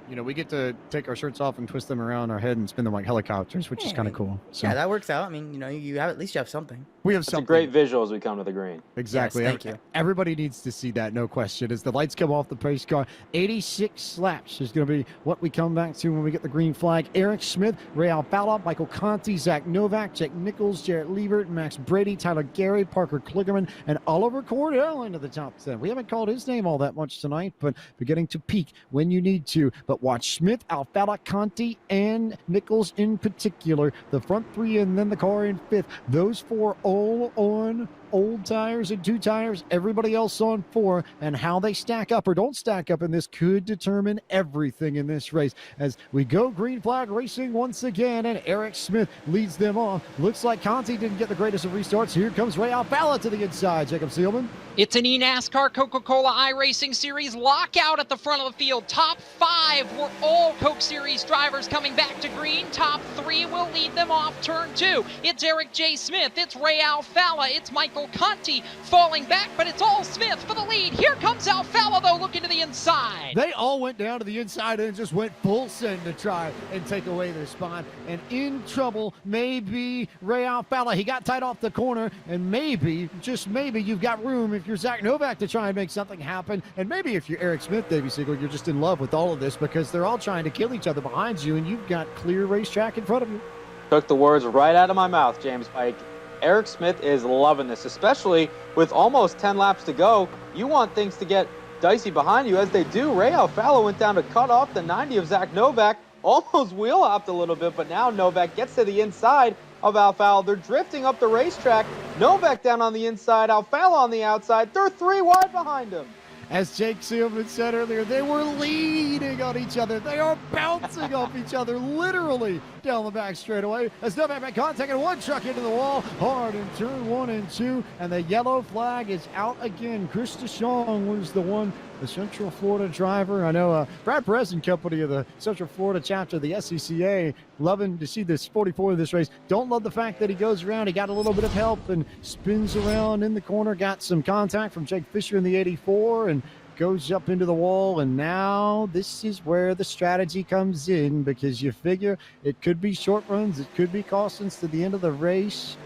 we get to take our shirts off and twist them around our head and spin them like helicopters, which is kind of cool. So Yeah, that works out. I mean, you have at least you have something. we have It's a something. great visual as we come to the green. Exactly. Yes, thank you. Everybody needs to see that, no question. As the lights come off the pace car, 86 laps is going to be what we come back to when we get the green flag. Eric Smith, Ray Alfala, Michael Conti, Zach Novak, Jake Nichols, Jarrett Liebert, Max Brady, Tyler Gary, Parker Kligerman, and Oliver Cordell into the top 10. We haven't called his name all that much tonight, but beginning to peak when you need to. But watch Smith, Alfala, Conti, and Nichols in particular. The front 3 and then the car in 5th. Those 4 all on old tires and 2 tires, everybody else on 4, and how they stack up or don't stack up in this could determine everything in this race. As we go green flag racing once again, and Eric Smith leads them off. Looks like Conti didn't get the greatest of restarts. Here comes Ray Alfala to the inside. Jacob Seelman. It's an eNASCAR Coca-Cola iRacing Series lockout at the front of the field. Top 5 were all Coke Series drivers coming back to green. Top 3 will lead them off turn 2. It's Eric J. Smith. It's Ray Alfala. It's Michael Conti falling back, but it's all Smith for the lead. Here comes Alfala, though, looking to the inside. They all went down to the inside and just went full send to try and take away their spot. And in trouble may be Ray Alfala. He got tight off the corner, and maybe, just maybe, you've got room if you're Zach Novak to try and make something happen. And maybe if you're Eric Smith, Davey Siegel, you're just in love with all of this because they're all trying to kill each other behind you, and you've got clear racetrack in front of you. Took the words right out of my mouth, James Pike. Eric Smith is loving this, especially with almost 10 laps to go. You want things to get dicey behind you, as they do. Ray Alfala went down to cut off the 90 of Zach Novak, almost wheel hopped a little bit, but now Novak gets to the inside of Alfala. They're drifting up the racetrack. Novak down on the inside, Alfala on the outside. They're 3 wide behind him. As Jake Seelman said earlier, they were leaning on each other. They are bouncing off each other, literally down the back straightaway. As Novak made contact and one truck into the wall, hard in turn 1 and 2, and the yellow flag is out again. Chris DeShong was the one, the Central Florida driver. I know Brad Perez and company of the Central Florida chapter of the SCCA, loving to see this 44 of this race. Don't love the fact that he goes around. He got a little bit of help and spins around in the corner, got some contact from Jake Fisher in the 84, and goes up into the wall. And now this is where the strategy comes in, because you figure it could be short runs, it could be costings to the end of the race.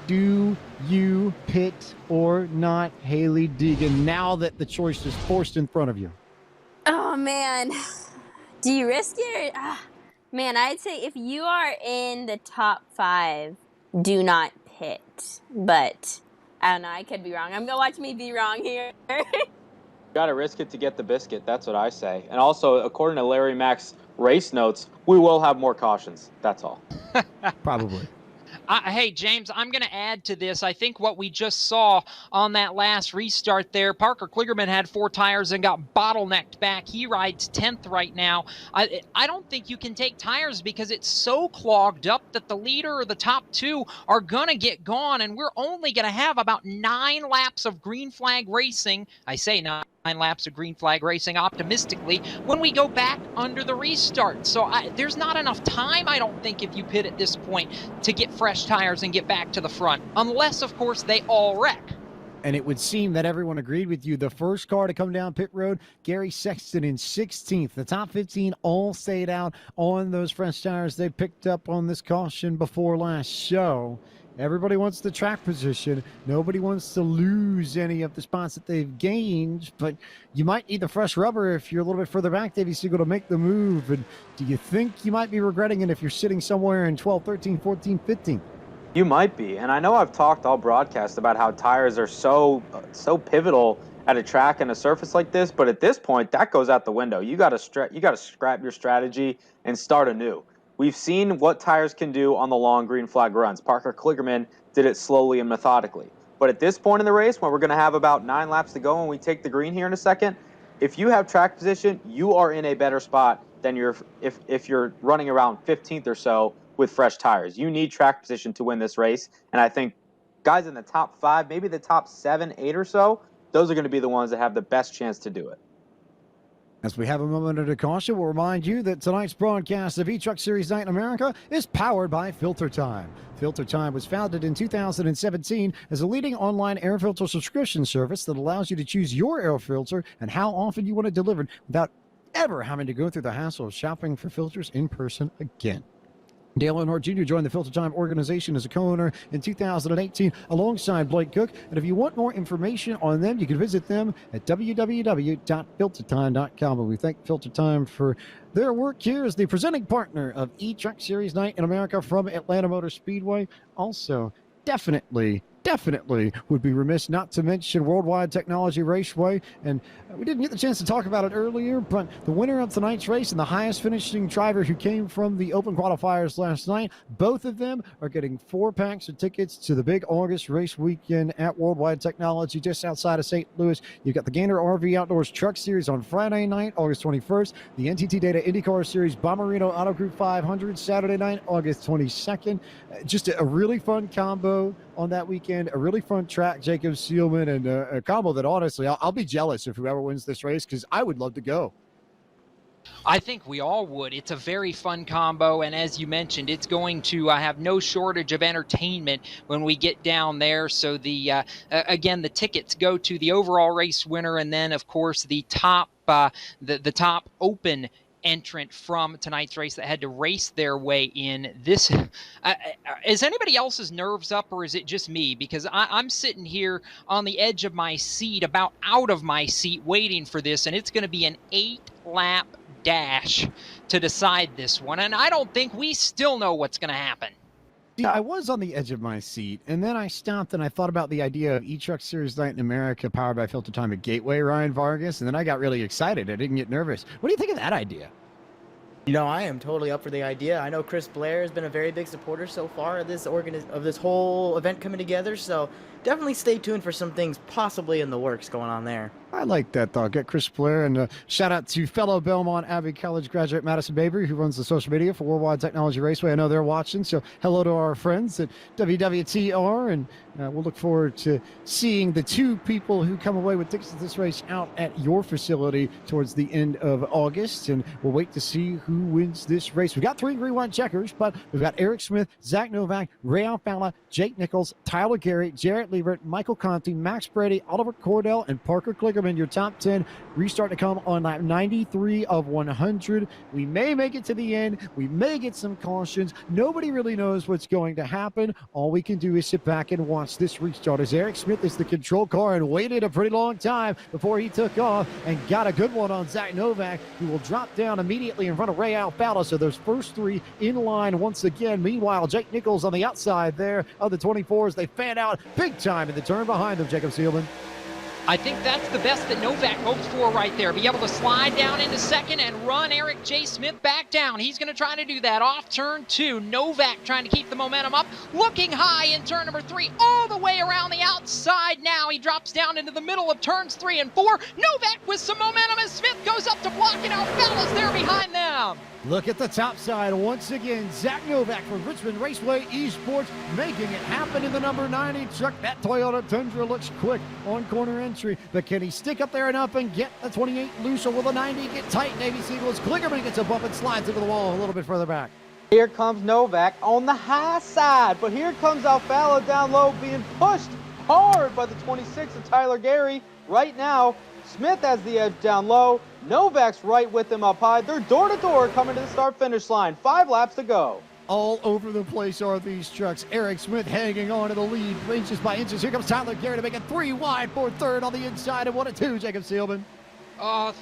Do you pit or not Haley Deegan now that the choice is forced in front of you? Oh man, do you risk it? Man, I'd say if you are in the top 5, do not pit. But I don't know. I could be wrong. I'm gonna watch me be wrong here. Got to risk it to get the biscuit. That's what I say. And also, according to Larry Mack's race notes, we will have more cautions. That's all. Probably. Hey, James, I'm going to add to this. I think what we just saw on that last restart there, Parker Kligerman had 4 tires and got bottlenecked back. He rides 10th right now. I don't think you can take tires because it's so clogged up that the leader or the top 2 are going to get gone, and we're only going to have about 9 laps of green flag racing. I say 9 laps of green flag racing optimistically when we go back under the restart. So there's not enough time, I don't think, if you pit at this point to get fresh tires and get back to the front, unless of course they all wreck. And it would seem that everyone agreed with you. The first car to come down pit road, Gary Sexton in 16th. The top 15 all stayed out on those fresh tires they picked up on this caution before last show. Everybody wants the track position. Nobody wants to lose any of the spots that they've gained, but you might need the fresh rubber if you're a little bit further back, Davey Siegel, to make the move. And do you think you might be regretting it if you're sitting somewhere in 12, 13, 14, 15? You might be. And I know I've talked all broadcast about how tires are so pivotal at a track and a surface like this, but at this point, that goes out the window. You got to scrap your strategy and start anew. We've seen what tires can do on the long green flag runs. Parker Kligerman did it slowly and methodically. But at this point in the race, when we're going to have about 9 laps to go and we take the green here in a second, if you have track position, you are in a better spot than if you're running around 15th or so with fresh tires. You need track position to win this race. And I think guys in the top 5, maybe the top 7, 8 or so, those are going to be the ones that have the best chance to do it. As we have a moment of caution, we'll remind you that tonight's broadcast of eTruck Series Night in America is powered by FilterTime. FilterTime was founded in 2017 as a leading online air filter subscription service that allows you to choose your air filter and how often you want it delivered without ever having to go through the hassle of shopping for filters in person again. Dale Earnhardt Jr. joined the FilterTime organization as a co-owner in 2018 alongside Blake Cook. And if you want more information on them, you can visit them at www.filtertime.com. And we thank FilterTime for their work here as the presenting partner of eTruck Series Night in America from Atlanta Motor Speedway. Also, definitely would be remiss not to mention Worldwide Technology Raceway. And we didn't get the chance to talk about it earlier, but the winner of tonight's race and the highest finishing driver who came from the open qualifiers last night, both of them are getting 4 packs of tickets to the big August race weekend at Worldwide Technology just outside of St. Louis. You've got the Gainer RV Outdoors Truck Series on Friday night, August 21st. The NTT Data IndyCar Series Bommarito Auto Group 500 Saturday night, August 22nd. Just a really fun combo on that weekend, a really fun track, Jacob Seelman, and a combo that honestly, I'll be jealous if whoever wins this race because I would love to go. I think we all would. It's a very fun combo, and as you mentioned, it's going to have no shortage of entertainment when we get down there. So the again, the tickets go to the overall race winner, and then of course the top the top open entrant from tonight's race that had to race their way in. This is anybody else's nerves up, or is it just me? Because I'm sitting here on the edge of my seat, about out of my seat, waiting for this, and it's going to be an 8-lap dash to decide this one, and I don't think we still know what's going to happen. See, I was on the edge of my seat, and then I stopped and I thought about the idea of eTruck Series Night in America powered by FilterTime at Gateway, Ryan Vargas, and then I got really excited. I didn't get nervous. What do you think of that idea? You know, I am totally up for the idea. I know Chris Blair has been a very big supporter so far of this whole event coming together, so definitely stay tuned for some things possibly in the works going on there. I like that, though. Get Chris Blair, and shout out to fellow Belmont Abbey College graduate Madison Baber, who runs the social media for Worldwide Technology Raceway. I know they're watching, so hello to our friends at WWTR, and we'll look forward to seeing the 2 people who come away with tickets to this race out at your facility towards the end of August, and we'll wait to see who who wins this race. We've got 3 green white checkers, but we've got Eric Smith, Zach Novak, Ray Alfalla, Jake Nichols, Tyler Gary, Jarrett Liebert, Michael Conti, Max Brady, Oliver Cordell, and Parker Kligerman. Your top 10 restart to come on lap 93 of 100. We may make it to the end. We may get some cautions. Nobody really knows what's going to happen. All we can do is sit back and watch this restart as Eric Smith is the control car and waited a pretty long time before he took off and got a good one on Zach Novak, who will drop down immediately in front of Ray Alfalla. So those first 3 in line once again. Meanwhile, Jake Nichols on the outside there of the 24s. They fan out big time in the turn behind them, Jacob Seelman. I think that's the best that Novak hopes for right there. Be able to slide down into second and run Eric J. Smith back down. He's going to try to do that off turn 2. Novak trying to keep the momentum up. Looking high in turn number 3. All the way around the outside now. He drops down into the middle of turns 3 and 4. Novak with some momentum as Smith goes up to block it out. Fella's there behind them. Look at the top side once again. Zach Novak from Richmond Raceway Esports making it happen in the number 90 truck. That Toyota Tundra looks quick on corner entry, but can he stick up there enough and get the 28 loose, or will the 90 get tight? Navy Seagulls. Kligerman gets a bump and slides into the wall a little bit further back. Here comes Novak on the high side, but here comes Alfalla down low being pushed hard by the 26 of Tyler Gary. Right now, Smith has the edge down low. Novak's right with him up high. They're door to door coming to the start-finish line. 5 laps to go. All over the place are these trucks. Eric Smith hanging on to the lead inches by inches. Here comes Tyler Gary to make it 3 wide for third on the inside and 1 and 2, Jacob Seelman.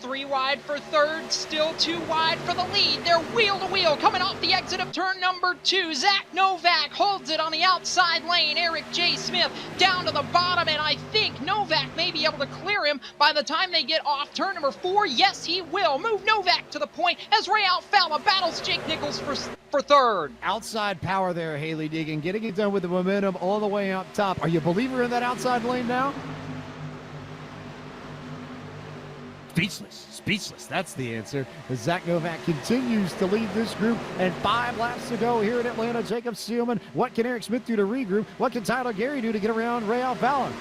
3 wide for third, still 2 wide for the lead. They're wheel to wheel coming off the exit of turn number 2. Zach Novak holds it on the outside lane. Eric J. Smith down to the bottom, and I think Novak may be able to clear him by the time they get off turn number 4. Yes, he will. Move Novak to the point as Ray Alfalla battles Jake Nichols for third. Outside power there, Haley Deegan, getting it done with the momentum all the way up top. Are you a believer in that outside lane now? Speechless. That's the answer. As Zach Novak continues to lead this group, and 5 laps to go here in Atlanta. Jacob Seelman, what can Eric Smith do to regroup? What can Tyler Gary do to get around Ray Alfalla?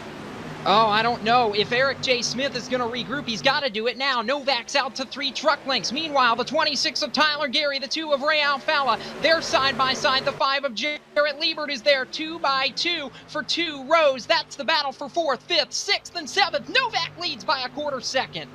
Oh, I don't know. If Eric J. Smith is going to regroup, he's got to do it now. Novak's out to 3 truck lengths. Meanwhile, the 26 of Tyler Gary, the 2 of Ray Alfalla, they're side by side. The 5 of Jarrett Liebert is there 2 by 2 for 2 rows. That's the battle for 4th, 5th, 6th, and 7th. Novak leads by a quarter second.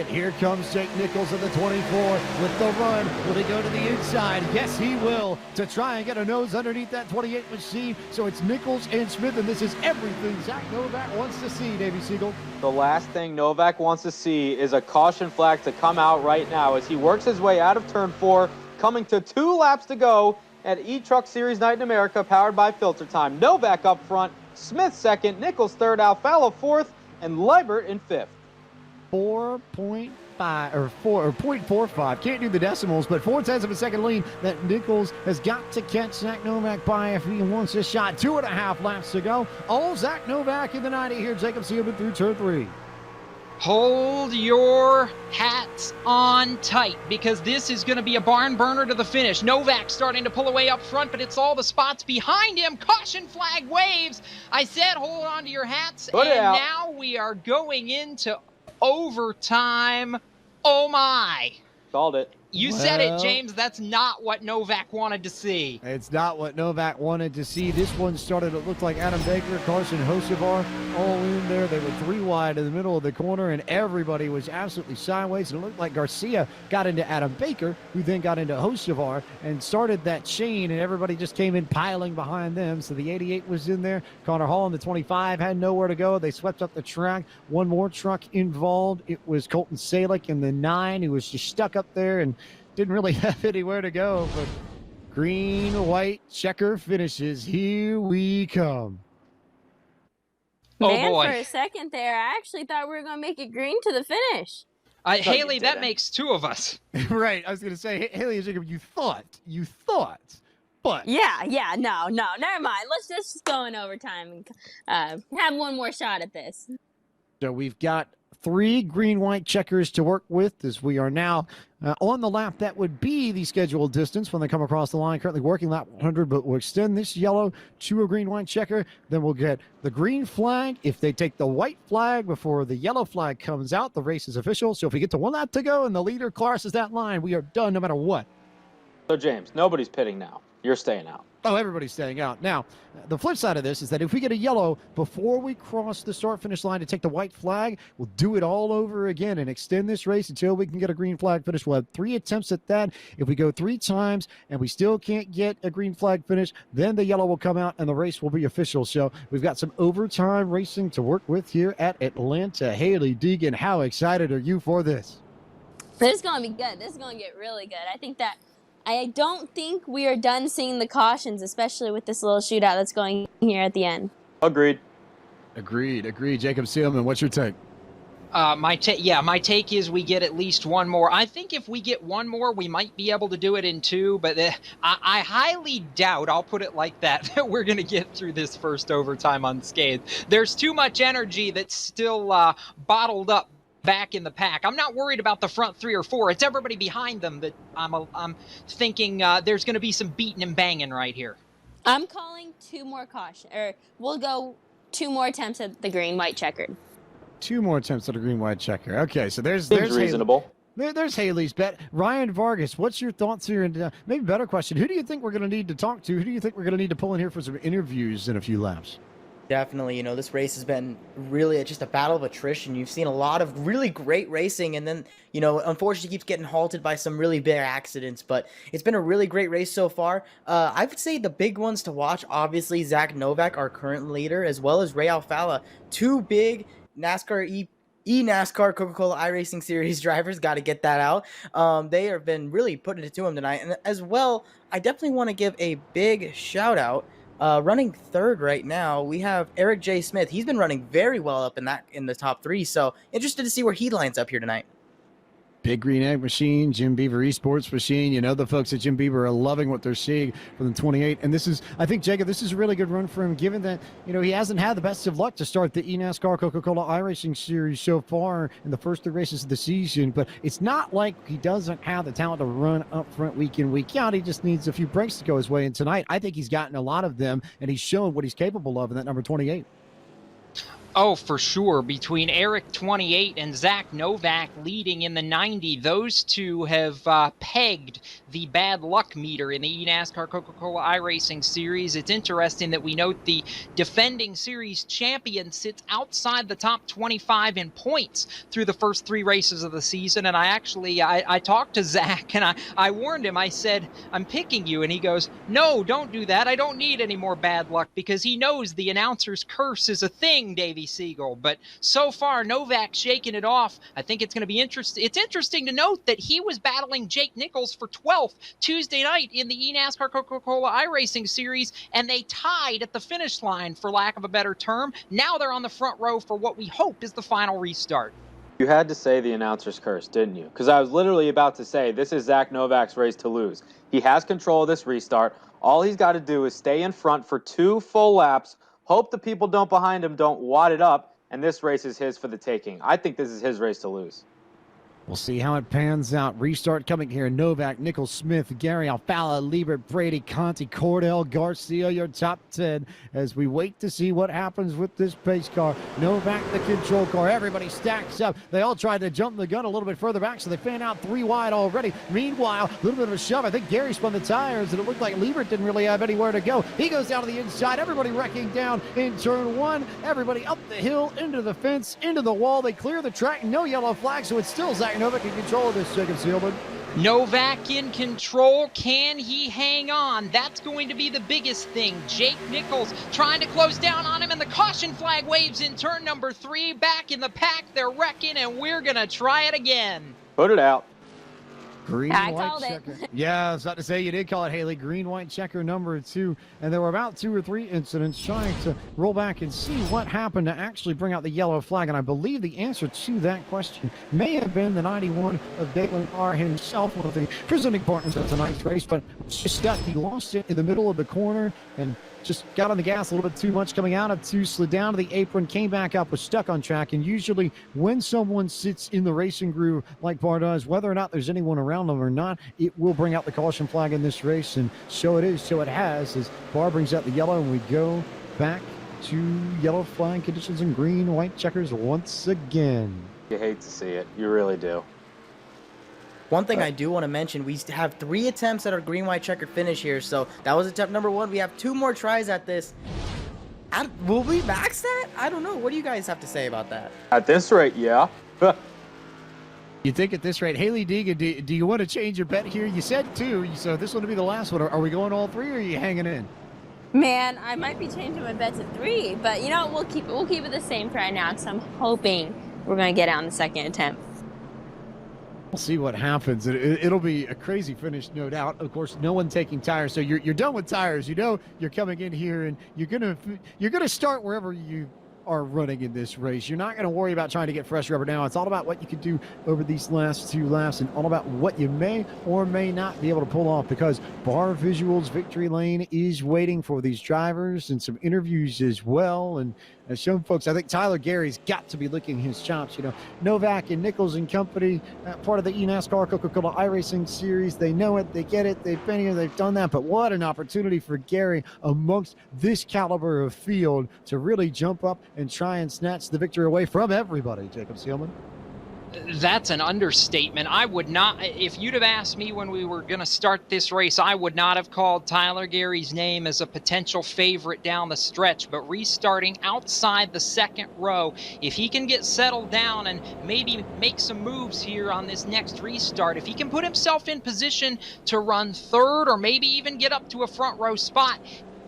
Here comes Jake Nichols in the 24 with the run. Will he go to the inside? Yes, he will, to try and get a nose underneath that 28 machine. So it's Nichols and Smith, and this is everything Zach Novak wants to see, Davey Siegel. The last thing Novak wants to see is a caution flag to come out right now as he works his way out of turn 4, coming to 2 laps to go at eTruck Series Night in America, powered by FilterTime. Novak up front, Smith second, Nichols third, Alfalla fourth, and Liebert in 5th. 0.45. Can't do the decimals, but 4/10 of a second lead that Nichols has got to catch Zach Novak by if he wants a shot. 2.5 laps to go. All Zach Novak in the 90 here. Jacob Seelman through turn 3. Hold your hats on tight, because this is going to be a barn burner to the finish. Novak starting to pull away up front, but it's all the spots behind him. Caution flag waves. I said hold on to your hats, Put it out. now we are going into overtime. Oh my. Called it. You said it, Well, James. That's not what Novak wanted to see. It's not what Novak wanted to see. This one started, it looked like Adam Baker, Carson Hocevar all in there. They were 3 wide in the middle of the corner, and everybody was absolutely sideways. And it looked like Garcia got into Adam Baker, who then got into Hocevar and started that chain, and everybody just came in piling behind them. So the 88 was in there. Connor Hall in the 25 had nowhere to go. They swept up the track. One more truck involved. It was Colton Salick in the 9, who was just stuck up there and didn't really have anywhere to go, but green, white, checker finishes. Here we come. Oh, Man, boy. for a second there, I actually thought we were going to make it green to the finish. Haley, you that didn't. makes 2 of us. Right. I was going to say, Haley and Jacob, you thought, but Yeah, no, never mind. Let's just go in overtime and have one more shot at this. so we've got 3 green-white checkers to work with as we are now on the lap that would be the scheduled distance when they come across the line. Currently working lap 100, but we'll extend this yellow to a green-white checker. Then we'll get the green flag. If they take the white flag before the yellow flag comes out, the race is official. So if we get to 1 lap to go and the leader crosses that line, we are done no matter what. So, James, nobody's pitting now. You're staying out. Oh, everybody's staying out. Now, the flip side of this is that if we get a yellow before we cross the start-finish line to take the white flag, we'll do it all over again and extend this race until we can get a green flag finish. We'll have 3 attempts at that. If we go 3 times and we still can't get a green flag finish, then the yellow will come out and the race will be official. So we've got some overtime racing to work with here at Atlanta. Haley Deegan, how excited are you for this? This is going to be good. This is going to get really good. I don't think we are done seeing the cautions, especially with this little shootout that's going here at the end. Agreed. Agreed. Jacob Seelman, what's your take? My take is we get at least 1 more. I think if we get 1 more, we might be able to do it in 2, but I highly doubt, I'll put it like that, that we're going to get through this first overtime unscathed. There's too much energy that's still bottled up back in the pack. I'm not worried about the front 3 or 4. It's everybody behind them that I'm thinking there's going to be some beating and banging right here. I'm calling 2 more caution, or we'll go 2 more attempts at the green-white checkered. 2 more attempts at a green-white checker. Okay, so there's reasonable. There's Haley's bet. Ryan Vargas, what's your thoughts here? And maybe a better question, who do you think we're going to need to talk to? Who do you think we're going to need to pull in here for some interviews in a few laps? Definitely, this race has been really just a battle of attrition. You've seen a lot of really great racing, and then, unfortunately keeps getting halted by some really big accidents, but it's been a really great race so far. I would say the big ones to watch, obviously, Zach Novak, our current leader, as well as Ray Alfala, 2 big NASCAR NASCAR Coca-Cola iRacing Series drivers. Got to get that out. They have been really putting it to him tonight. And as well, I definitely want to give a big shout out. Running 3rd right now, we have Eric J. Smith. He's been running very well up in the top 3. So interested to see where he lines up here tonight. Big Green Egg Machine, Jim Beaver Esports Machine. The folks at Jim Beaver are loving what they're seeing from the 28. And this is, I think, Jacob, this is a really good run for him, given that, he hasn't had the best of luck to start the eNASCAR Coca-Cola iRacing Series so far in the first 3 races of the season. But it's not like he doesn't have the talent to run up front week in, week out. He just needs a few breaks to go his way. And tonight, I think he's gotten a lot of them, and he's shown what he's capable of in that number 28. Oh, for sure. Between Eric 28 and Zach Novak leading in the 90, those 2 have pegged the bad luck meter in the eNASCAR Coca-Cola iRacing Series. It's interesting that we note the defending series champion sits outside the top 25 in points through the first 3 races of the season. And I talked to Zach and I warned him. I said, I'm picking you. And he goes, no, don't do that. I don't need any more bad luck, because he knows the announcer's curse is a thing, Davey Siegel. But so far, Novak shaking it off. I think it's going to be interesting. It's interesting to note that he was battling Jake Nichols for 12th Tuesday night in the eNASCAR Coca-Cola iRacing Series, and they tied at the finish line, for lack of a better term. Now they're on the front row for what we hope is the final restart. You had to say the announcer's curse, didn't you? Because I was literally about to say, this is Zach Novak's race to lose. He has control of this restart. All he's got to do is stay in front for 2 full laps, hope the people behind him don't wad it up, and this race is his for the taking. I think this is his race to lose. We'll see how it pans out. Restart coming here. Novak, Nichols, Smith, Gary, Alfala, Liebert, Brady, Conti, Cordell, Garcia, your top 10 as we wait to see what happens with this pace car. Novak, the control car. Everybody stacks up. They all tried to jump the gun a little bit further back, so they fan out 3 wide already. Meanwhile, a little bit of a shove. I think Gary spun the tires, and it looked like Liebert didn't really have anywhere to go. He goes down to the inside. Everybody wrecking down in turn 1. Everybody up the hill, into the fence, into the wall. They clear the track. No yellow flag, so it's still Zach Novak in control of this, Jacob Seelman. Novak in control. Can he hang on? That's going to be the biggest thing. Jake Nichols trying to close down on him, and the caution flag waves in turn number 3. Back in the pack, they're wrecking, and we're going to try it again. Put it out. Green, I white called checker. it. Yeah, I was about to say, you did call it, Haley. Green, white checker number 2. And there were about 2 or 3 incidents trying to roll back and see what happened to actually bring out the yellow flag. And I believe the answer to that question may have been the 91 of Dalen Carr himself, one of the presenting partners of tonight's race. But just stuck. He lost it in the middle of the corner. And just got on the gas a little bit too much coming out of two, slid down to the apron, came back up, was stuck on track. And usually when someone sits in the racing groove like Barr does, whether or not there's anyone around them or not, it will bring out the caution flag in this race. And so it is, so it has, as Barr brings out the yellow, and we go back to yellow flag conditions and green, white checkers once again. You hate to see it. You really do. One thing I do want to mention, we have 3 attempts at our green, white checkered finish here. So that was attempt number 1. We have 2 more tries at this. Will we max that? I don't know. What do you guys have to say about that? At this rate, yeah. You think at this rate, Haley Deegan, do you want to change your bet here? You said 2, so this one will be the last one. Are we going all 3, or are you hanging in? Man, I might be changing my bet to 3, but you know what? We'll keep it the same for right now, because I'm hoping we're going to get out on the second attempt. We'll see what happens. It'll be a crazy finish, no doubt. Of course, no one taking tires, so you're done with tires. You know you're coming in here, and you're gonna start wherever you are running in this race. You're not going to worry about trying to get fresh rubber now. It's all about what you can do over these last 2 laps, and all about what you may or may not be able to pull off, because Barr Visuals Victory Lane is waiting for these drivers and some interviews as well. And as shown, folks, I think Tyler Gary's got to be licking his chops. You know, Novak and Nichols and company, part of the eNASCAR Coca-Cola iRacing series. They know it, they get it, they've been here, they've done that. But what an opportunity for Gary amongst this caliber of field to really jump up and try and snatch the victory away from everybody, Jacob Seelman. That's an understatement. I would not, if you'd have asked me when we were going to start this race, I would not have called Tyler Gary's name as a potential favorite down the stretch. But restarting outside the second row, if he can get settled down and maybe make some moves here on this next restart, if he can put himself in position to run third or maybe even get up to a front row spot,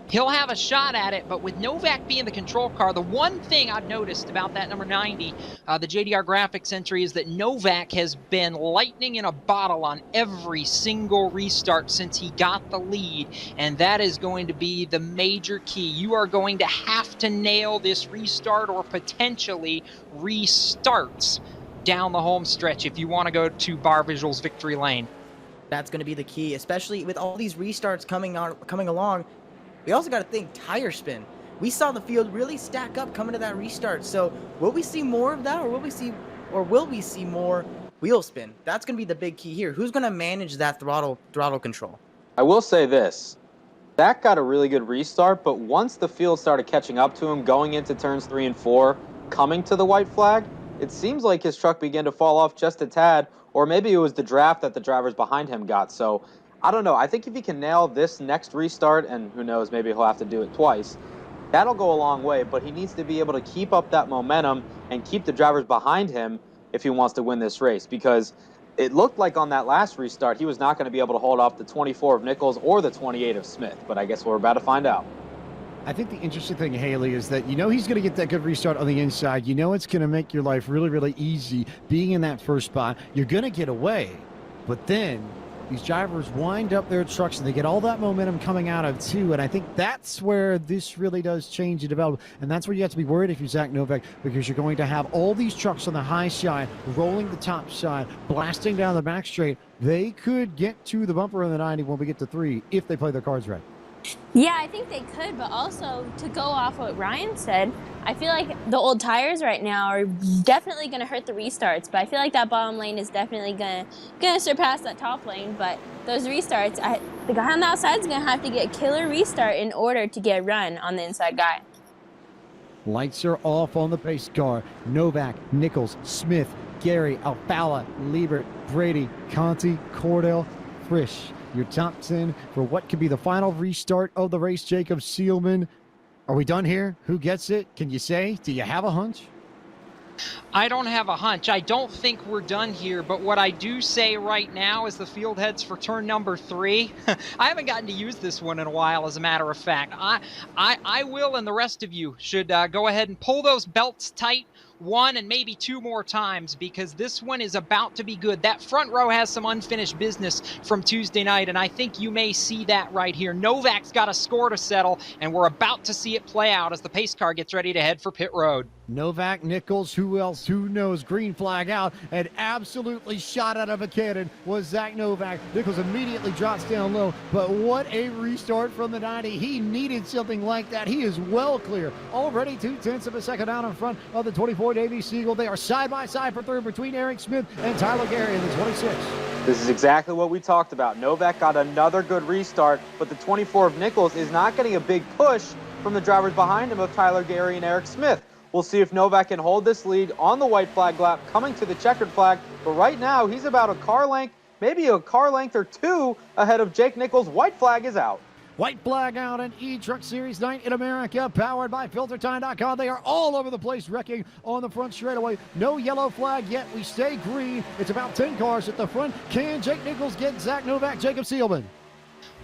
he'll have a shot at it. But with Novak being the control car, the one thing I've noticed about that number 90, the JDR graphics entry, is that Novak has been lightning in a bottle on every single restart since he got the lead, and that is going to be the major key. You are going to have to nail this restart or potentially restarts down the home stretch if you want to go to Barr Visuals Victory Lane. That's going to be the key, especially with all these restarts coming along. We also got to think tire spin. We saw the field really stack up coming to that restart. So will we see more of that, or will we see more wheel spin? That's going to be the big key here. Who's going to manage that throttle control? I will say this. Zach got a really good restart, but once the field started catching up to him going into turns 3 and 4, coming to the white flag, it seems like his truck began to fall off just a tad, or maybe it was the draft that the drivers behind him got. So I don't know. I think if he can nail this next restart, and who knows, maybe he'll have to do it twice, that'll go a long way. But he needs to be able to keep up that momentum and keep the drivers behind him if he wants to win this race, because it looked like on that last restart he was not going to be able to hold off the 24 of Nichols or the 28 of Smith. But I guess we're about to find out. I think the interesting thing, Haley, is that you know he's going to get that good restart on the inside. You know it's going to make your life really, really easy being in that first spot. You're going to get away, but then these drivers wind up their trucks and they get all that momentum coming out of 2. And I think that's where this really does change and develop. And that's where you have to be worried if you're Zach Novak, because you're going to have all these trucks on the high side, rolling the top side, blasting down the back straight. They could get to the bumper in the 90 when we get to 3 if they play their cards right. Yeah, I think they could, but also to go off what Ryan said, I feel like the old tires right now are definitely going to hurt the restarts, but I feel like that bottom lane is definitely gonna surpass that top lane. But those restarts, the guy on the outside is going to have to get a killer restart in order to get a run on the inside guy. Lights are off on the pace car. Novak, Nichols, Smith, Gary, Alfala, Liebert, Brady, Conti, Cordell, Frisch. Your top 10 for what could be the final restart of the race. Jacob Seelman, are we done here? Who gets it? Can you say? Do you have a hunch? I don't have a hunch. I don't think we're done here, but what I do say right now is the field heads for turn number 3. I haven't gotten to use this one in a while, as a matter of fact. I will, and the rest of you should go ahead and pull those belts tight 1 and maybe 2 more times, because this one is about to be good. That front row has some unfinished business from Tuesday night, and I think you may see that right here. Novak's got a score to settle, and we're about to see it play out as the pace car gets ready to head for pit road. Novak, Nichols, who else? Who knows? Green flag out, and absolutely shot out of a cannon was Zach Novak. Nichols immediately drops down low, but what a restart from the 90. He needed something like that. He is well clear. Already 0.2 of a second out in front of the 24 Davey Siegel. They are side by side for third between Eric Smith and Tyler Gary in the 26. This is exactly what we talked about. Novak got another good restart, but the 24 of Nichols is not getting a big push from the drivers behind him of Tyler Gary and Eric Smith. We'll see if Novak can hold this lead on the white flag lap coming to the checkered flag. But right now, he's about a car length, maybe a car length or two ahead of Jake Nichols. White flag is out. White flag out in eTruck Series 9 in America, powered by FilterTime.com. They are all over the place, wrecking on the front straightaway. No yellow flag yet. We stay green. It's about 10 cars at the front. Can Jake Nichols get Zach Novak, Jacob Seelman?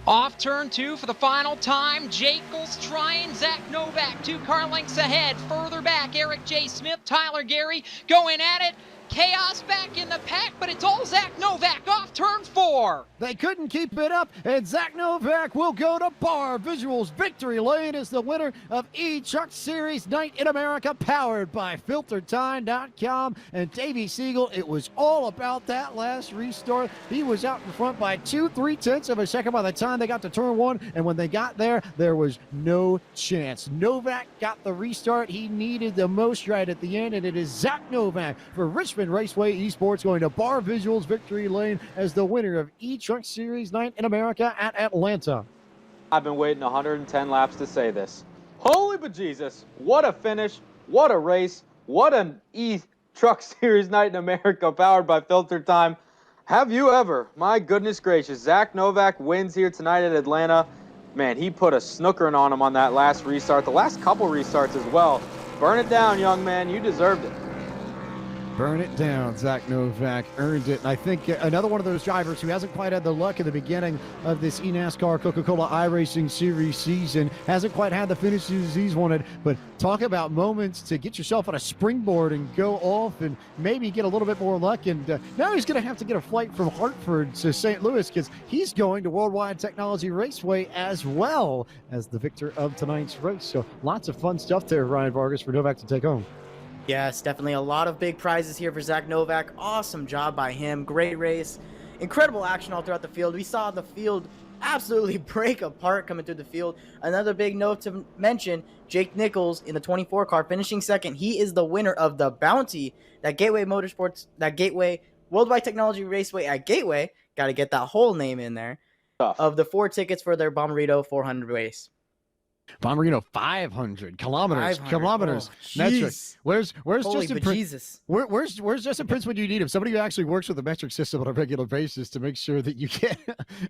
Off turn 2 for the final time. Nichols trying Zach Novak 2 car lengths ahead. Further back, Eric J. Smith, Tyler Gary going at it. Chaos back in the pack, but it's all Zach Novak off turn 4. They couldn't keep it up, and Zach Novak will go to Bar Visuals Victory Lane as the winner of eTruck Series Night in America, powered by FilterTime.com. And Davey Siegel, it was all about that last restart. He was out in front by 2.3 of a second by the time they got to turn 1, and when they got there, there was no chance. Novak got the restart he needed the most right at the end, and it is Zach Novak for Richmond Raceway Esports going to Bar Visuals Victory Lane as the winner of eTruck Series 9 in America at Atlanta. I've been waiting 110 laps to say this. Holy bejesus, what a finish, what a race, what an eTruck Series Night in America powered by Filter Time. Have you ever? My goodness gracious, Zach Novak wins here tonight at Atlanta. Man, he put a snookering on him on that last restart, the last couple restarts as well. Burn it down, young man, you deserved it. Burn it down. Zach Novak earned it. And I think another one of those drivers who hasn't quite had the luck at the beginning of this eNASCAR Coca-Cola iRacing Series season, hasn't quite had the finishes he's wanted, but talk about moments to get yourself on a springboard and go off and maybe get a little bit more luck. And now he's going to have to get a flight from Hartford to St. Louis because he's going to Worldwide Technology Raceway as well as the victor of tonight's race. So lots of fun stuff there, Ryan Vargas, for Novak to take home. Yes, definitely a lot of big prizes here for Zach Novak. Awesome job by him. Great race. Incredible action all throughout the field. We saw the field absolutely break apart coming through the field. Another big note to mention, Jake Nichols in the 24 car finishing second. He is the winner of the Bounty, that Gateway Motorsports, that Gateway Worldwide Technology Raceway at Gateway. Got to get that whole name in there. Of the 4 tickets for their Bommarito 400 race. Bommarito 500 kilometers. 500. Kilometers. Oh, That's right. Where's Holy Justin bejesus. Where's Justin Prince when you need him? Somebody who actually works with the metric system on a regular basis to make sure that you get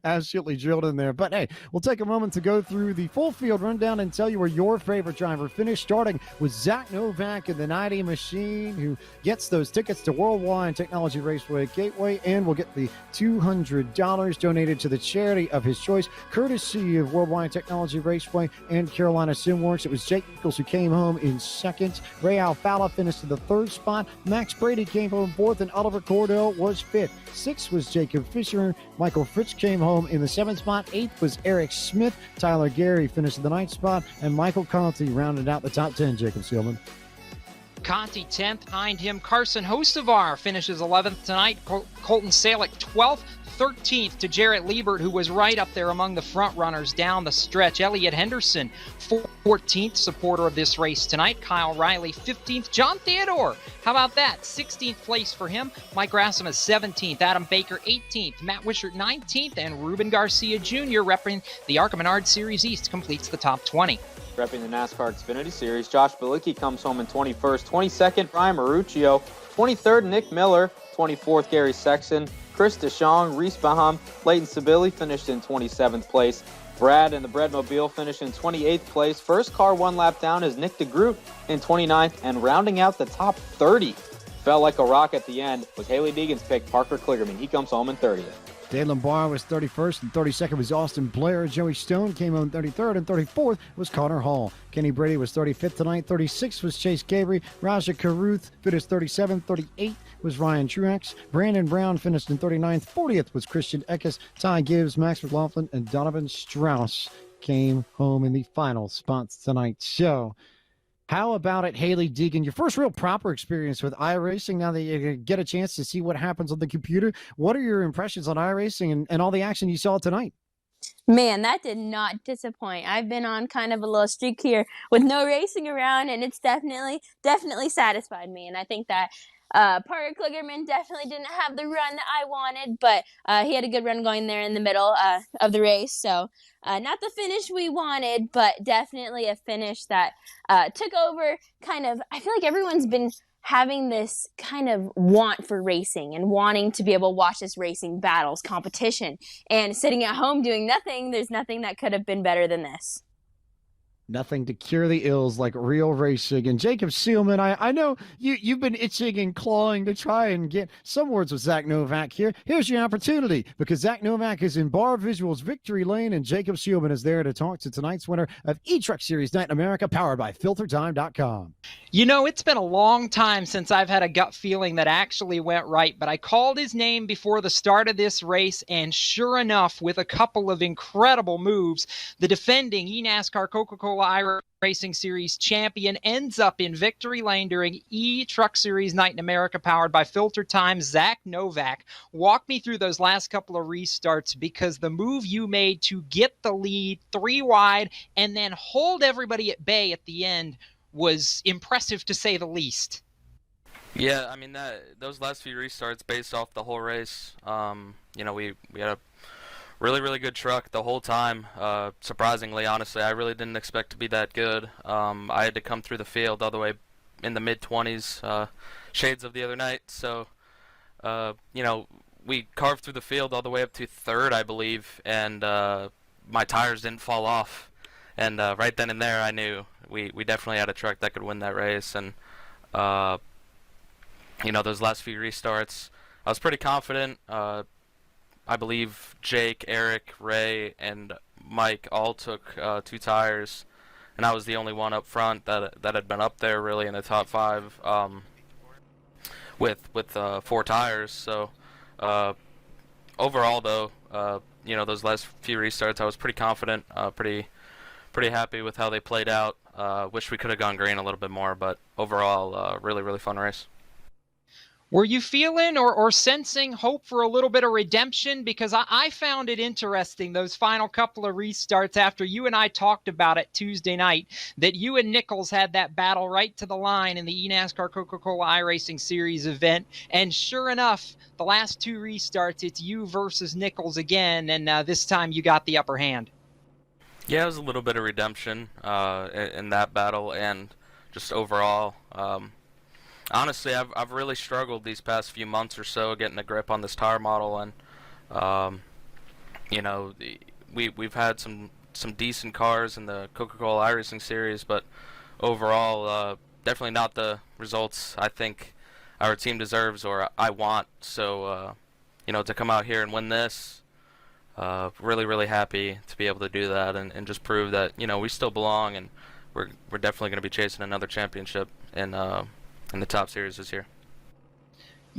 absolutely drilled in there. But hey, we'll take a moment to go through the full field rundown and tell you where your favorite driver finished, starting with Zach Novak in the 90 machine, who gets those tickets to Worldwide Technology Raceway Gateway, and will get the $200 donated to the charity of his choice, courtesy of Worldwide Technology Raceway and Carolina SimWorks. It was Jake Nichols who came home in second. Ray Alfala finished in the third spot. Max Brady came home fourth, and Oliver Cordell was fifth. Sixth was Jacob Fisher. Michael Fritz came home in the seventh spot. Eighth was Eric Smith. Tyler Gary finished in the ninth spot, and Michael Conti rounded out the top 10, Jacob Seelman. Conti 10th, behind him Carson Hocevar finishes 11th tonight. Colton Salick 12th. 13th to Jarrett Liebert, who was right up there among the front runners down the stretch. Elliot Henderson, 14th supporter of this race tonight. Kyle Riley, 15th. John Theodore, how about that? 16th place for him. Mike Rasmus, 17th. Adam Baker, 18th. Matt Wishart, 19th. And Ruben Garcia Jr., repping the ARCA Menard Series East, completes the top 20. Repping the NASCAR Xfinity Series, Josh Bilicki comes home in 21st. 22nd, Brian Maruccio. 23rd, Nick Miller. 24th, Gary Sexton. Chris DeShong, Reese Baham, Leighton Sabili finished in 27th place. Brad and the Breadmobile finished in 28th place. First car one lap down is Nick DeGroot in 29th. And rounding out the top 30, fell like a rock at the end, was Haley Deegan's pick, Parker Kligerman. He comes home in 30th. Dalen Barr was 31st, and 32nd was Austin Blair. Joey Stone came home 33rd, and 34th was Connor Hall. Kenny Brady was 35th tonight. 36th was Chase Gabry. Raja Caruth finished 37th. 38th was Ryan Truex. Brandon Brown finished in 39th. 40th was Christian Eckes. Ty Gibbs, Max McLaughlin, and Donovan Strauss came home in the final spots tonight. So, How about it, Haley Deegan? Your first real proper experience with iRacing now that you get a chance to see what happens on the computer. What are your impressions on iRacing and all the action you saw tonight? Man, that did not disappoint. I've been on kind of a little streak here with no racing around, and it's definitely satisfied me. And I think that Parker Kligerman definitely didn't have the run that I wanted, but he had a good run going there in the middle of the race. So not the finish we wanted, but definitely a finish that took over. Kind of, I feel like everyone's been having this kind of want for racing and wanting to be able to watch this racing battles competition, and sitting at home doing nothing. There's nothing that could have been better than this. Nothing to cure the ills like real racing. And Jacob Seelman, I know you've been itching and clawing to try and get some words with Zach Novak here. Here's your opportunity, because Zach Novak is in Bar Visuals Victory Lane, and Jacob Seelman is there to talk to tonight's winner of eTruck Series Night in America, powered by FilterTime.com. You know, it's been a long time since I've had a gut feeling that actually went right, but I called his name before the start of this race, and sure enough, with a couple of incredible moves, the defending eNASCAR Coca-Cola iRacing Series champion ends up in victory lane during eTruck Series Night in America, powered by FilterTime. Zach Novak, walk me through those last couple of restarts, because the move you made to get the lead 3 wide and then hold everybody at bay at the end was impressive, to say the least. Yeah, I mean, those last few restarts based off the whole race, you know, we had a really good truck the whole time. Surprisingly, honestly, I really didn't expect to be that good. I had to come through the field all the way in the mid-20s, shades of the other night. So, you know, we carved through the field all the way up to 3rd, I believe, and my tires didn't fall off. And right then and there, I knew we definitely had a truck that could win that race. And, you know, those last few restarts, I was pretty confident. I believe Jake, Eric, Ray, and Mike all took 2 tires, and I was the only one up front that had been up there really in the top 5 with 4 tires. So overall, though, you know, those last few restarts, I was pretty confident, pretty happy with how they played out. Wish we could have gone green a little bit more, but overall, really fun race. Were you feeling or sensing hope for a little bit of redemption? Because I found it interesting, those final couple of restarts after you and I talked about it Tuesday night, that you and Nichols had that battle right to the line in the eNASCAR Coca-Cola iRacing Series event. And sure enough, the last 2 restarts, it's you versus Nichols again, and this time you got the upper hand. Yeah, it was a little bit of redemption in that battle, and just overall. Honestly, I've really struggled these past few months or so getting a grip on this tire model, and you know, we've had some decent cars in the Coca-Cola iRacing Series, but overall, definitely not the results I think our team deserves or I want. So, you know, to come out here and win this, really happy to be able to do that and just prove that, you know, we still belong, and we're definitely going to be chasing another championship in the top series this year.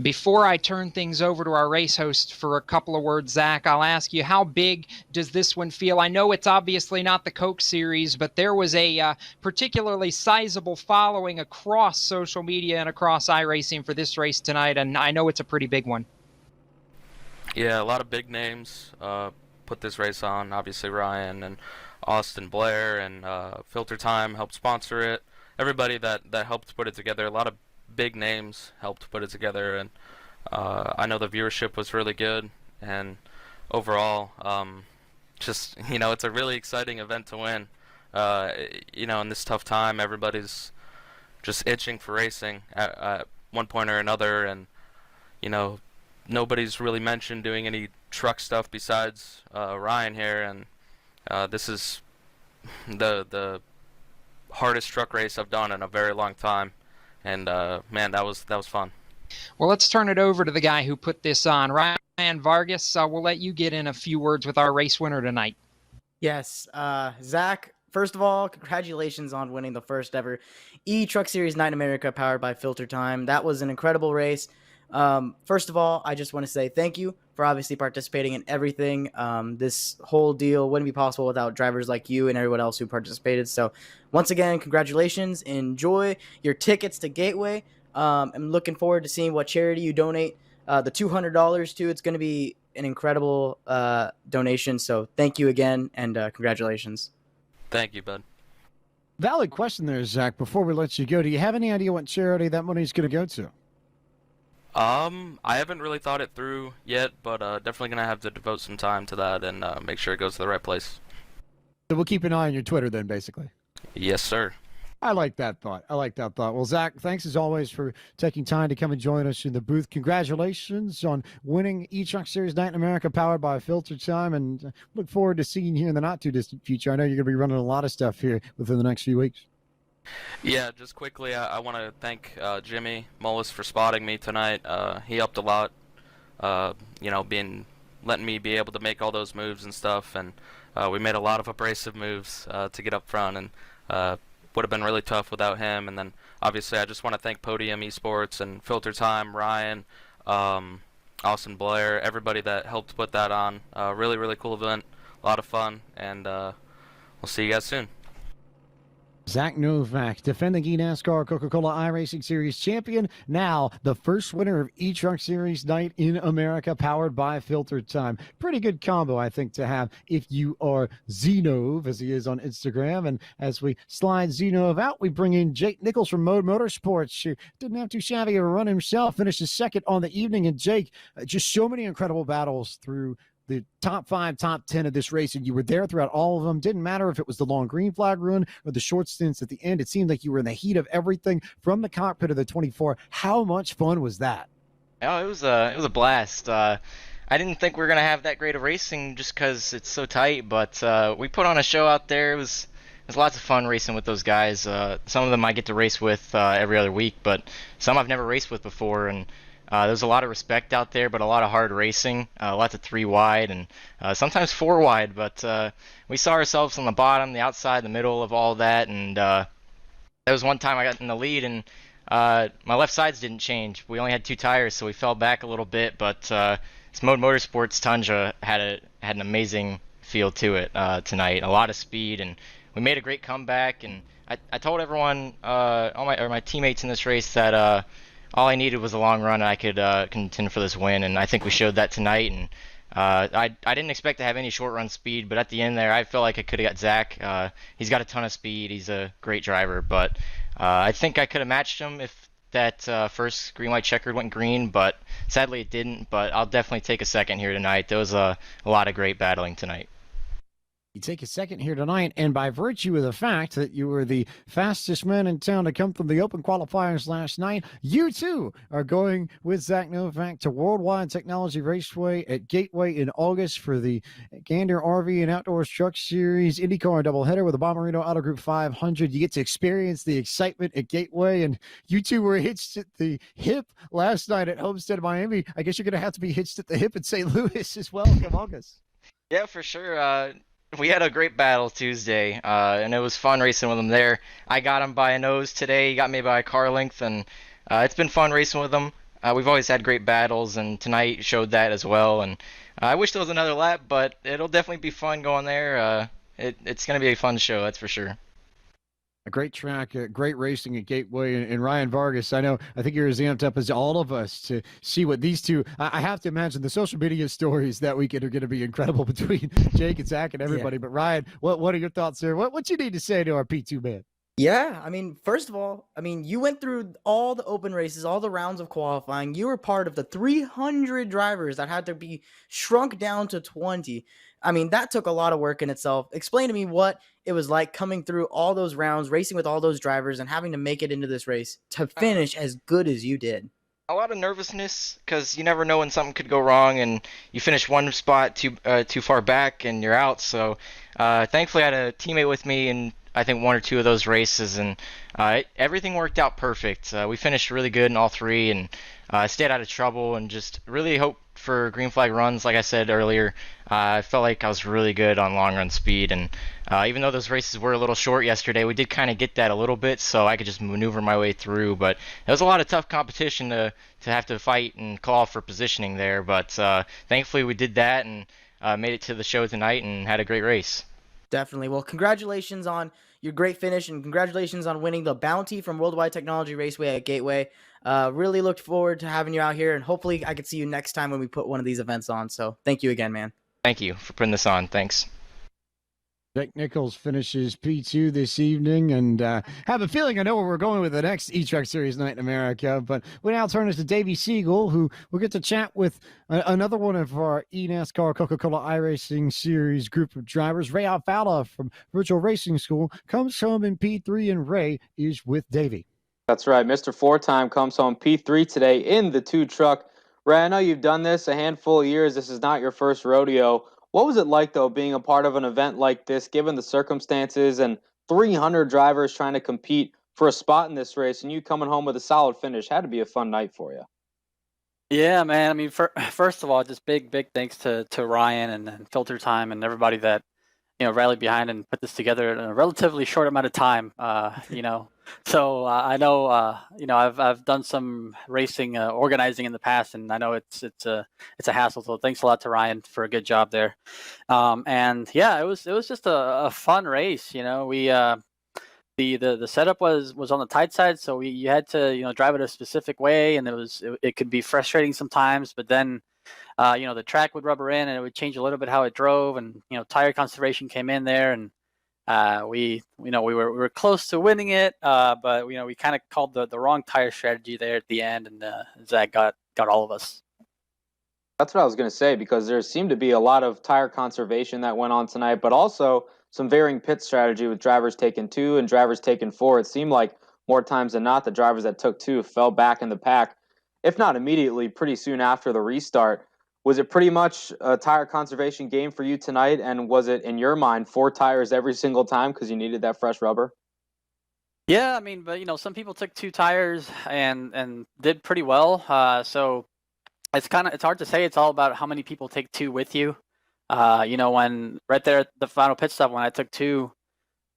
Before I turn things over to our race host for a couple of words, Zach, I'll ask you, how big does this one feel? I know it's obviously not the Coke Series, but there was a particularly sizable following across social media and across iRacing for this race tonight, and I know it's a pretty big one. Yeah, a lot of big names put this race on. Obviously, Ryan and Austin Blair and FilterTime helped sponsor it. Everybody that helped put it together, a lot of big names helped put it together, and I know the viewership was really good, and overall, just, you know, it's a really exciting event to win. You know, in this tough time, everybody's just itching for racing at one point or another, and, you know, nobody's really mentioned doing any truck stuff besides Ryan here, and this is the hardest truck race I've done in a very long time, and man, that was fun. Well, let's turn it over to the guy who put this on. Ryan Vargas, we'll let you get in a few words with our race winner tonight. Yes, Zach, first of all, congratulations on winning the first ever eTruck Series Night in America powered by FilterTime. That was an incredible race. First of all, I just want to say thank you for obviously participating in everything. This whole deal wouldn't be possible without drivers like you and everyone else who participated. So once again, congratulations. Enjoy your tickets to Gateway. I'm looking forward to seeing what charity you donate the $200 to. It's going to be an incredible donation. So thank you again, and congratulations. Thank you, bud. Valid question there, Zach. Before we let you go, do you have any idea what charity that money is going to go to? I haven't really thought it through yet, but definitely gonna have to devote some time to that and make sure it goes to the right place. So we'll keep an eye on your Twitter then, basically. Yes, sir. I like that thought. Well, Zach, thanks as always for taking time to come and join us in the booth. Congratulations on winning eTruck Series Night in America, powered by FilterTime, and look forward to seeing you in the not-too-distant future. I know you're going to be running a lot of stuff here within the next few weeks. Yeah, just quickly, I want to thank Jimmy Mullis for spotting me tonight. He helped a lot, letting me be able to make all those moves and stuff, and we made a lot of abrasive moves to get up front, and would have been really tough without him. And then, obviously, I just want to thank Podium Esports and FilterTime, Ryan, Austin Blair, everybody that helped put that on. Really, really cool event, a lot of fun, and we'll see you guys soon. Zach Novak, defending eNASCAR Coca-Cola iRacing Series champion, now the first winner of eTruck Series Night in America, powered by FilterTime. Pretty good combo, I think, to have if you are Zenov, as he is on Instagram. And as we slide Zenov out, we bring in Jake Nichols from Mode Motorsports, who didn't have too shabby a run himself, finishes second on the evening. And Jake, just so many incredible battles through the top 5, top 10 of this race, and you were there throughout all of them. Didn't matter if it was the long green flag run or the short stints at the end. It seemed like you were in the heat of everything from the cockpit of the 24. How much fun was that? Oh, it was a blast. I didn't think we were gonna have that great of racing just because it's so tight, but we put on a show out there. It was lots of fun racing with those guys. Some of them I get to race with every other week, but some I've never raced with before, and there's a lot of respect out there, but a lot of hard racing, lots of 3 wide and sometimes 4 wide. But we saw ourselves on the bottom, the outside, the middle of all that. And there was one time I got in the lead, and my left sides didn't change. We only had 2 tires, so we fell back a little bit. But this Mode Motorsports Tundra had an amazing feel to it tonight. A lot of speed, and we made a great comeback. And I told everyone, all my teammates in this race, that all I needed was a long run, and I could contend for this win, and I think we showed that tonight. And I didn't expect to have any short run speed, but at the end there, I felt like I could have got Zach. He's got a ton of speed. He's a great driver, but I think I could have matched him if that first green, white, checkered went green, but sadly it didn't. But I'll definitely take a second here tonight. There was a lot of great battling tonight. You take a second here tonight, and by virtue of the fact that you were the fastest man in town to come from the open qualifiers last night, you too are going with Zach Novak to Worldwide Technology Raceway at Gateway in August for the Gander RV and Outdoors Truck Series IndyCar doubleheader with the Bommarito Auto Group 500. You get to experience the excitement at Gateway, and you two were hitched at the hip last night at Homestead, Miami. I guess you're going to have to be hitched at the hip in St. Louis as well come August. Yeah, for sure. We had a great battle Tuesday, and it was fun racing with him there. I got him by a nose today. He got me by a car length, and it's been fun racing with him. We've always had great battles, and tonight showed that as well. And I wish there was another lap, but it'll definitely be fun going there. It's going to be a fun show, that's for sure. A great track, great racing at Gateway, and Ryan Vargas. I think you're as amped up as all of us to see what these two. I have to imagine the social media stories that weekend are going to be incredible between Jake and Zach and everybody. Yeah. But Ryan, what are your thoughts there? What you need to say to our P2 man? Yeah, I mean, first of all, you went through all the open races, all the rounds of qualifying. You were part of the 300 drivers that had to be shrunk down to 20. That took a lot of work in itself. Explain to me what it was like coming through all those rounds, racing with all those drivers, and having to make it into this race to finish as good as you did. A lot of nervousness, because you never know when something could go wrong, and you finish one spot too far back, and you're out. So thankfully I had a teammate with me, and I think 1 or 2 of those races, and everything worked out perfect. We finished really good in all 3, and stayed out of trouble, and just really hope for green flag runs. Like I said earlier, I felt like I was really good on long run speed, and even though those races were a little short yesterday, we did kind of get that a little bit, so I could just maneuver my way through. But it was a lot of tough competition to have to fight and call for positioning there. But thankfully, we did that and made it to the show tonight and had a great race. Definitely. Well, congratulations on your great finish, and congratulations on winning the bounty from Worldwide Technology Raceway at Gateway. Really looked forward to having you out here, and hopefully I could see you next time when we put one of these events on. So thank you again, man. Thank you for putting this on. Thanks. Jake Nichols finishes P2 this evening, and have a feeling I know where we're going with the next eTruck Series Night in America. But we now turn it to Davey Siegel, who will get to chat with another one of our eNASCAR Coca-Cola iRacing Series group of drivers. Ray Alfala from Virtual Racing School comes home in P3, and Ray is with Davey. That's right. Mr. Four-Time comes home P3 today in the 2 truck. Ray, I know you've done this a handful of years. This is not your first rodeo. What was it like, though, being a part of an event like this, given the circumstances and 300 drivers trying to compete for a spot in this race, and you coming home with a solid finish? Had to be a fun night for you. Yeah, man. I mean, first of all, just big thanks to Ryan and FilterTime and everybody that rallied behind and put this together in a relatively short amount of time. So I know I've done some racing organizing in the past, and I know it's a hassle. So thanks a lot to Ryan for a good job there. And yeah, it was just a fun race. We the setup was on the tight side, so you had to drive it a specific way, and it could be frustrating sometimes. But then the track would rubber in, and it would change a little bit how it drove, and tire conservation came in there, and we were close to winning it, but we kind of called the wrong tire strategy there at the end, and Zach got all of us. That's what I was going to say, because there seemed to be a lot of tire conservation that went on tonight, but also some varying pit strategy with drivers taking 2 and drivers taking 4. It seemed like more times than not, the drivers that took 2 fell back in the pack, if not immediately, pretty soon after the restart. Was it pretty much a tire conservation game for you tonight? And was it, in your mind, 4 tires every single time because you needed that fresh rubber? Yeah, I mean, but some people took 2 tires and did pretty well. So it's hard to say. It's all about how many people take 2 with you. When right there at the final pit stop when I took 2,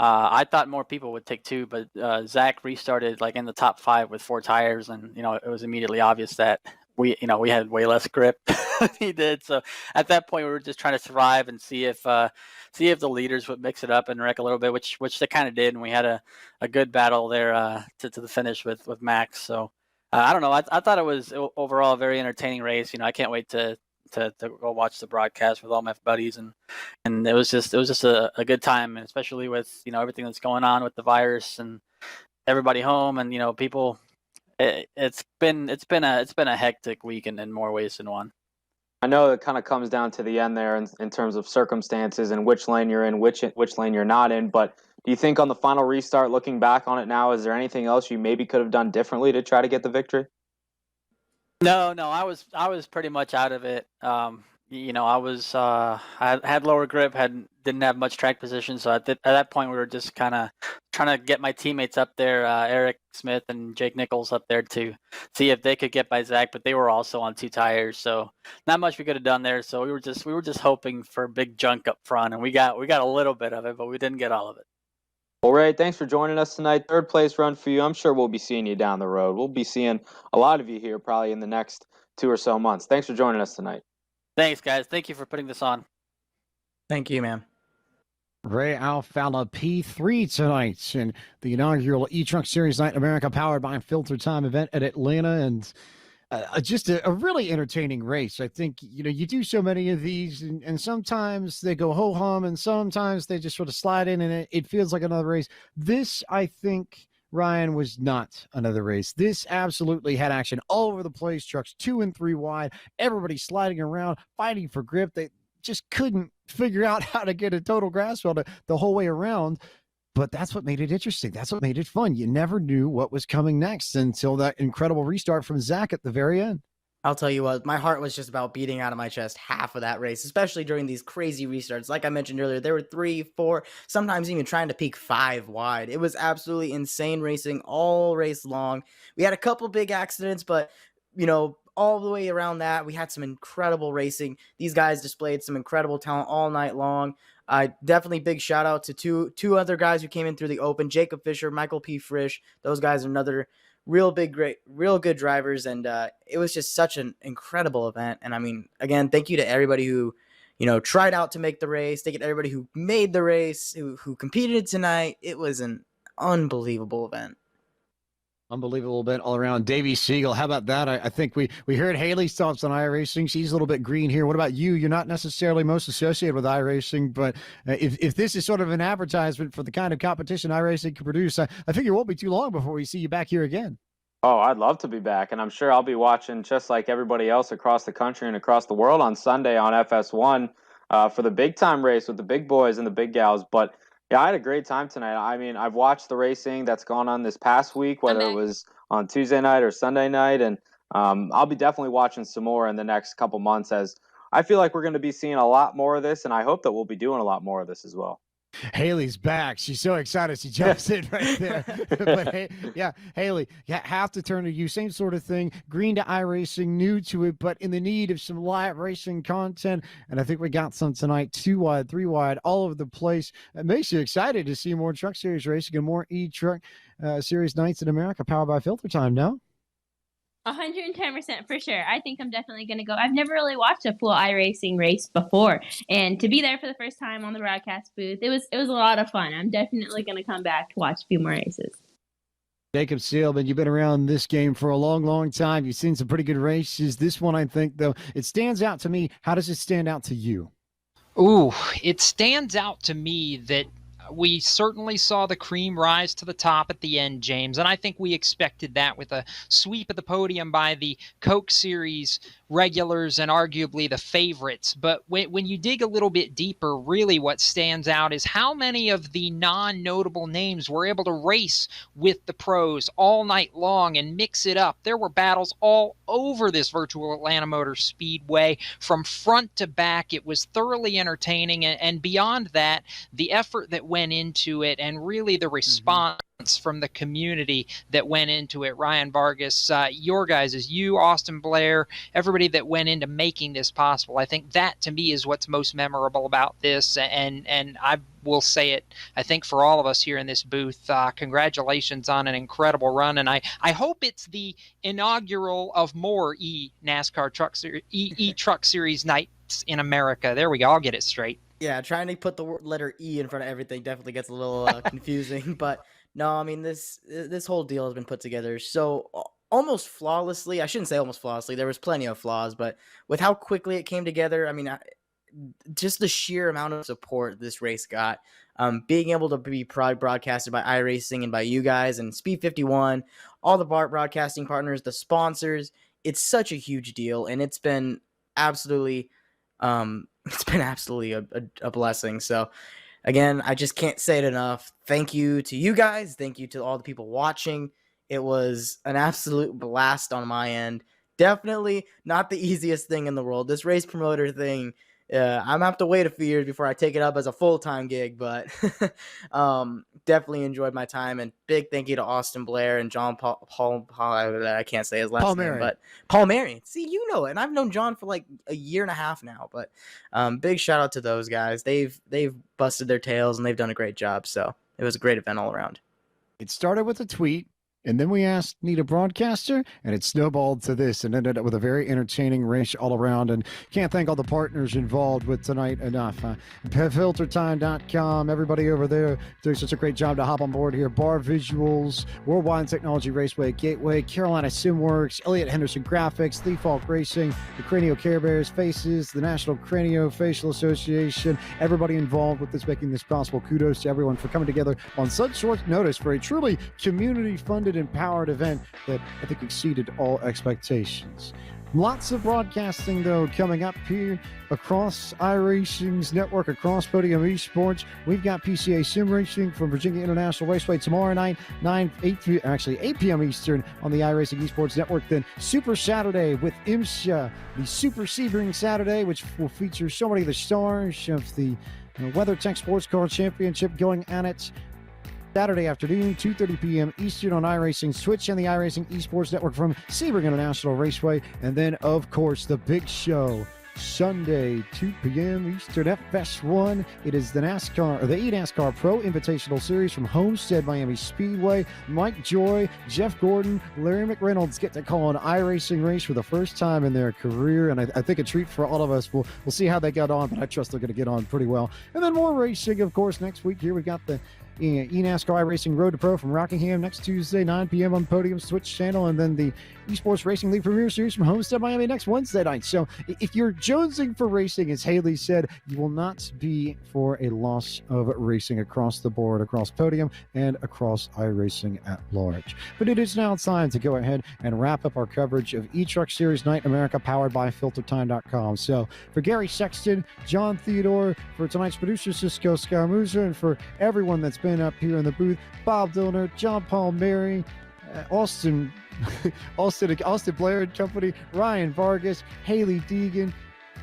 I thought more people would take 2, but Zach restarted like in the top 5 with 4 tires, and it was immediately obvious that we had way less grip than he did. So at that point, we were just trying to survive and see if the leaders would mix it up and wreck a little bit, which they kind of did, and we had a good battle there to the finish with Max. So I don't know. I thought it was overall a very entertaining race. I can't wait to go watch the broadcast with all my buddies, and it was just a good time, especially with everything that's going on with the virus and everybody home, and people. It's been a hectic week in more ways than one. I know it kind of comes down to the end there in terms of circumstances and which lane you're in, which lane you're not in. But do you think on the final restart, looking back on it now, is there anything else you maybe could have done differently to try to get the victory? No, I was pretty much out of it. I had lower grip, didn't have much track position, so at that point we were just kind of trying to get my teammates up there, Eric Smith and Jake Nichols up there to see if they could get by Zach, but they were also on 2 tires, so not much we could have done there. So we were just hoping for big junk up front, and we got a little bit of it, but we didn't get all of it. Well, Ray, thanks for joining us tonight. 3rd place run for you. I'm sure we'll be seeing you down the road. We'll be seeing a lot of you here probably in the next 2 or so months. Thanks for joining us tonight. Thanks, guys. Thank you for putting this on. Thank you, man. Ray Alfala P3 tonight in the inaugural eTruck Series Night in America powered by FilterTime event at Atlanta, and just a really entertaining race. I think you do so many of these, and sometimes they go ho-hum, and sometimes they just sort of slide in, and it feels like another race. This, I think, Ryan, was not another race. This absolutely had action all over the place. Trucks 2 and 3 wide, everybody sliding around, fighting for grip. They just couldn't figure out how to get a total grasp on it the whole way around. But that's what made it interesting. That's what made it fun. You never knew what was coming next until that incredible restart from Zach at the very end. I'll tell you what, my heart was just about beating out of my chest half of that race, especially during these crazy restarts. Like I mentioned earlier, there were 3, 4, sometimes even trying to peak 5 wide. It was absolutely insane racing all race long. We had a couple big accidents, but all the way around that, we had some incredible racing. These guys displayed some incredible talent all night long. Definitely big shout out to two other guys who came in through the open, Jacob Fisher, Michael P. Frisch. Those guys are another real good drivers. And it was just such an incredible event. And I mean, again, thank you to everybody who, tried out to make the race. Thank you to everybody who made the race, who competed tonight. It was an unbelievable event. Unbelievable event all around. Davey Siegel, how about that? I think we heard Haley's thoughts on iRacing. She's a little bit green here. What about you? You're not necessarily most associated with iRacing, but if this is sort of an advertisement for the kind of competition iRacing can produce, I think it won't be too long before we see you back here again. Oh, I'd love to be back, and I'm sure I'll be watching just like everybody else across the country and across the world on Sunday on FS1 for the big time race with the big boys and the big gals. But yeah, I had a great time tonight. I mean, I've watched the racing that's gone on this past week, whether it was on Tuesday night or Sunday night, and I'll be definitely watching some more in the next couple months, as I feel like we're going to be seeing a lot more of this, and I hope that we'll be doing a lot more of this as well. Haley's back. She's so excited. She jumps in right there. But yeah, Haley, have to turn to you. Same sort of thing. Green to iRacing, new to it, but in the need of some live racing content. And I think we got some tonight, 2 wide, 3 wide, all over the place. It makes you excited to see more Truck Series racing and more eTruck Series nights in America, powered by FilterTime, no? 110% for sure. I think I'm definitely going to go. I've never really watched a full iRacing race before, and to be there for the first time on the broadcast booth, it was a lot of fun. I'm definitely going to come back to watch a few more races. Jacob Seelman, you've been around this game for a long, long time. You've seen some pretty good races. This one, I think, though, it stands out to me. How does it stand out to you? Ooh, it stands out to me that we certainly saw the cream rise to the top at the end, James, and I think we expected that with a sweep of the podium by the Coke Series regulars and arguably the favorites. But when you dig a little bit deeper, really what stands out is how many of the non-notable names were able to race with the pros all night long and mix it up. There were battles all over this virtual Atlanta Motor Speedway from front to back. It was thoroughly entertaining, and beyond that, the effort that went into it and really the response from the community that went into it. Ryan Vargas, your guys, you, Austin Blair, everybody that went into making this possible. I think that to me is what's most memorable about this, and I will say it, I think for all of us here in this booth, congratulations on an incredible run, and I hope it's the inaugural of more eTruck Series nights in America. There we go, I'll get it straight. Yeah, trying to put the letter E in front of everything definitely gets a little confusing, but no, I mean, this whole deal has been put together so almost flawlessly. I shouldn't say almost flawlessly. There was plenty of flaws, but with how quickly it came together, I mean, just the sheer amount of support this race got, being able to be broadcasted by iRacing and by you guys and Speed 51, all the broadcasting partners, the sponsors, it's such a huge deal, and it's been absolutely a blessing. So again, I just can't say it enough. Thank you to you guys. Thank you to all the people watching. It was an absolute blast on my end. Definitely not the easiest thing in the world. This race promoter thing, I'm going to have to wait a few years before I take it up as a full-time gig, but definitely enjoyed my time. And big thank you to Austin Blair and John Paul I can't say his last name, but Paul Marion. See, you know it. And I've known John for like a year and a half now, but big shout out to those guys. They've busted their tails and they've done a great job. So it was a great event all around. It started with a tweet. And then we asked, need a broadcaster? And it snowballed to this and ended up with a very entertaining race all around. And can't thank all the partners involved with tonight enough. FilterTime.com, everybody over there doing such a great job to hop on board here. Bar Visuals, Worldwide Technology Raceway Gateway, Carolina SimWorks, Elliott Henderson Graphics, Lee Falk Racing, the Cranio Care Bears, Faces, the National Craniofacial Association, everybody involved with this, making this possible. Kudos to everyone for coming together on such short notice for a truly community-funded empowered event that I think exceeded all expectations. Lots of broadcasting, though, coming up here across iRacing's network, across Podium Esports. We've got PCA Sim Racing from Virginia International Raceway tomorrow night, 8 p.m. Eastern on the iRacing Esports Network. Then Super Saturday with IMSA, the Super Sebring Saturday, which will feature so many of the stars of the WeatherTech Sports Car Championship going at it. Saturday afternoon, 2:30 p.m. Eastern on iRacing's Twitch and the iRacing Esports Network from Sebring International Raceway. And then, of course, the big show, Sunday, 2 p.m. Eastern, FS1. It is the NASCAR, or the eNASCAR Pro Invitational Series from Homestead Miami Speedway. Mike Joy, Jeff Gordon, Larry McReynolds get to call an iRacing race for the first time in their career, and I think a treat for all of us. We'll see how they got on, but I trust they're going to get on pretty well. And then more racing, of course, next week. Here we got the eNASCAR iRacing Road to Pro from Rockingham next Tuesday, 9 p.m. on Podium's Twitch channel, and then the Esports Racing League Premier Series from Homestead Miami next Wednesday night. So if you're jonesing for racing, as Haley said, you will not be for a loss of racing across the board, across Podium and across iRacing at large. But it is now time to go ahead and wrap up our coverage of eTruck Series Night in America, powered by FilterTime.com. So for Gary Sexton, John Theodore, for tonight's producer Cisco Scaramuza, and for everyone that's been up here in the booth, Bob Dillner, John Paul Mary, Austin Blair and Company, Ryan Vargas, Haley Deegan,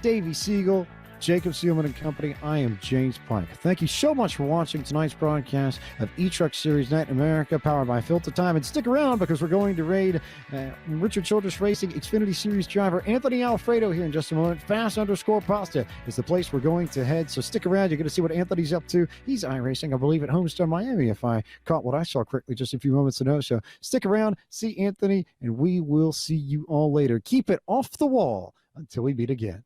Davey Siegel, Jacob Seelman and Company. I am James Pike. Thank you so much for watching tonight's broadcast of eTruck Series Night in America, powered by FilterTime. And stick around, because we're going to raid Richard Childress Racing Xfinity Series driver Anthony Alfredo here in just a moment. Fast_Pasta is the place we're going to head, so stick around. You're going to see what Anthony's up to. He's iRacing, I believe, at Homestead Miami, if I caught what I saw correctly just a few moments ago. So stick around, see Anthony, and we will see you all later. Keep it off the wall until we meet again.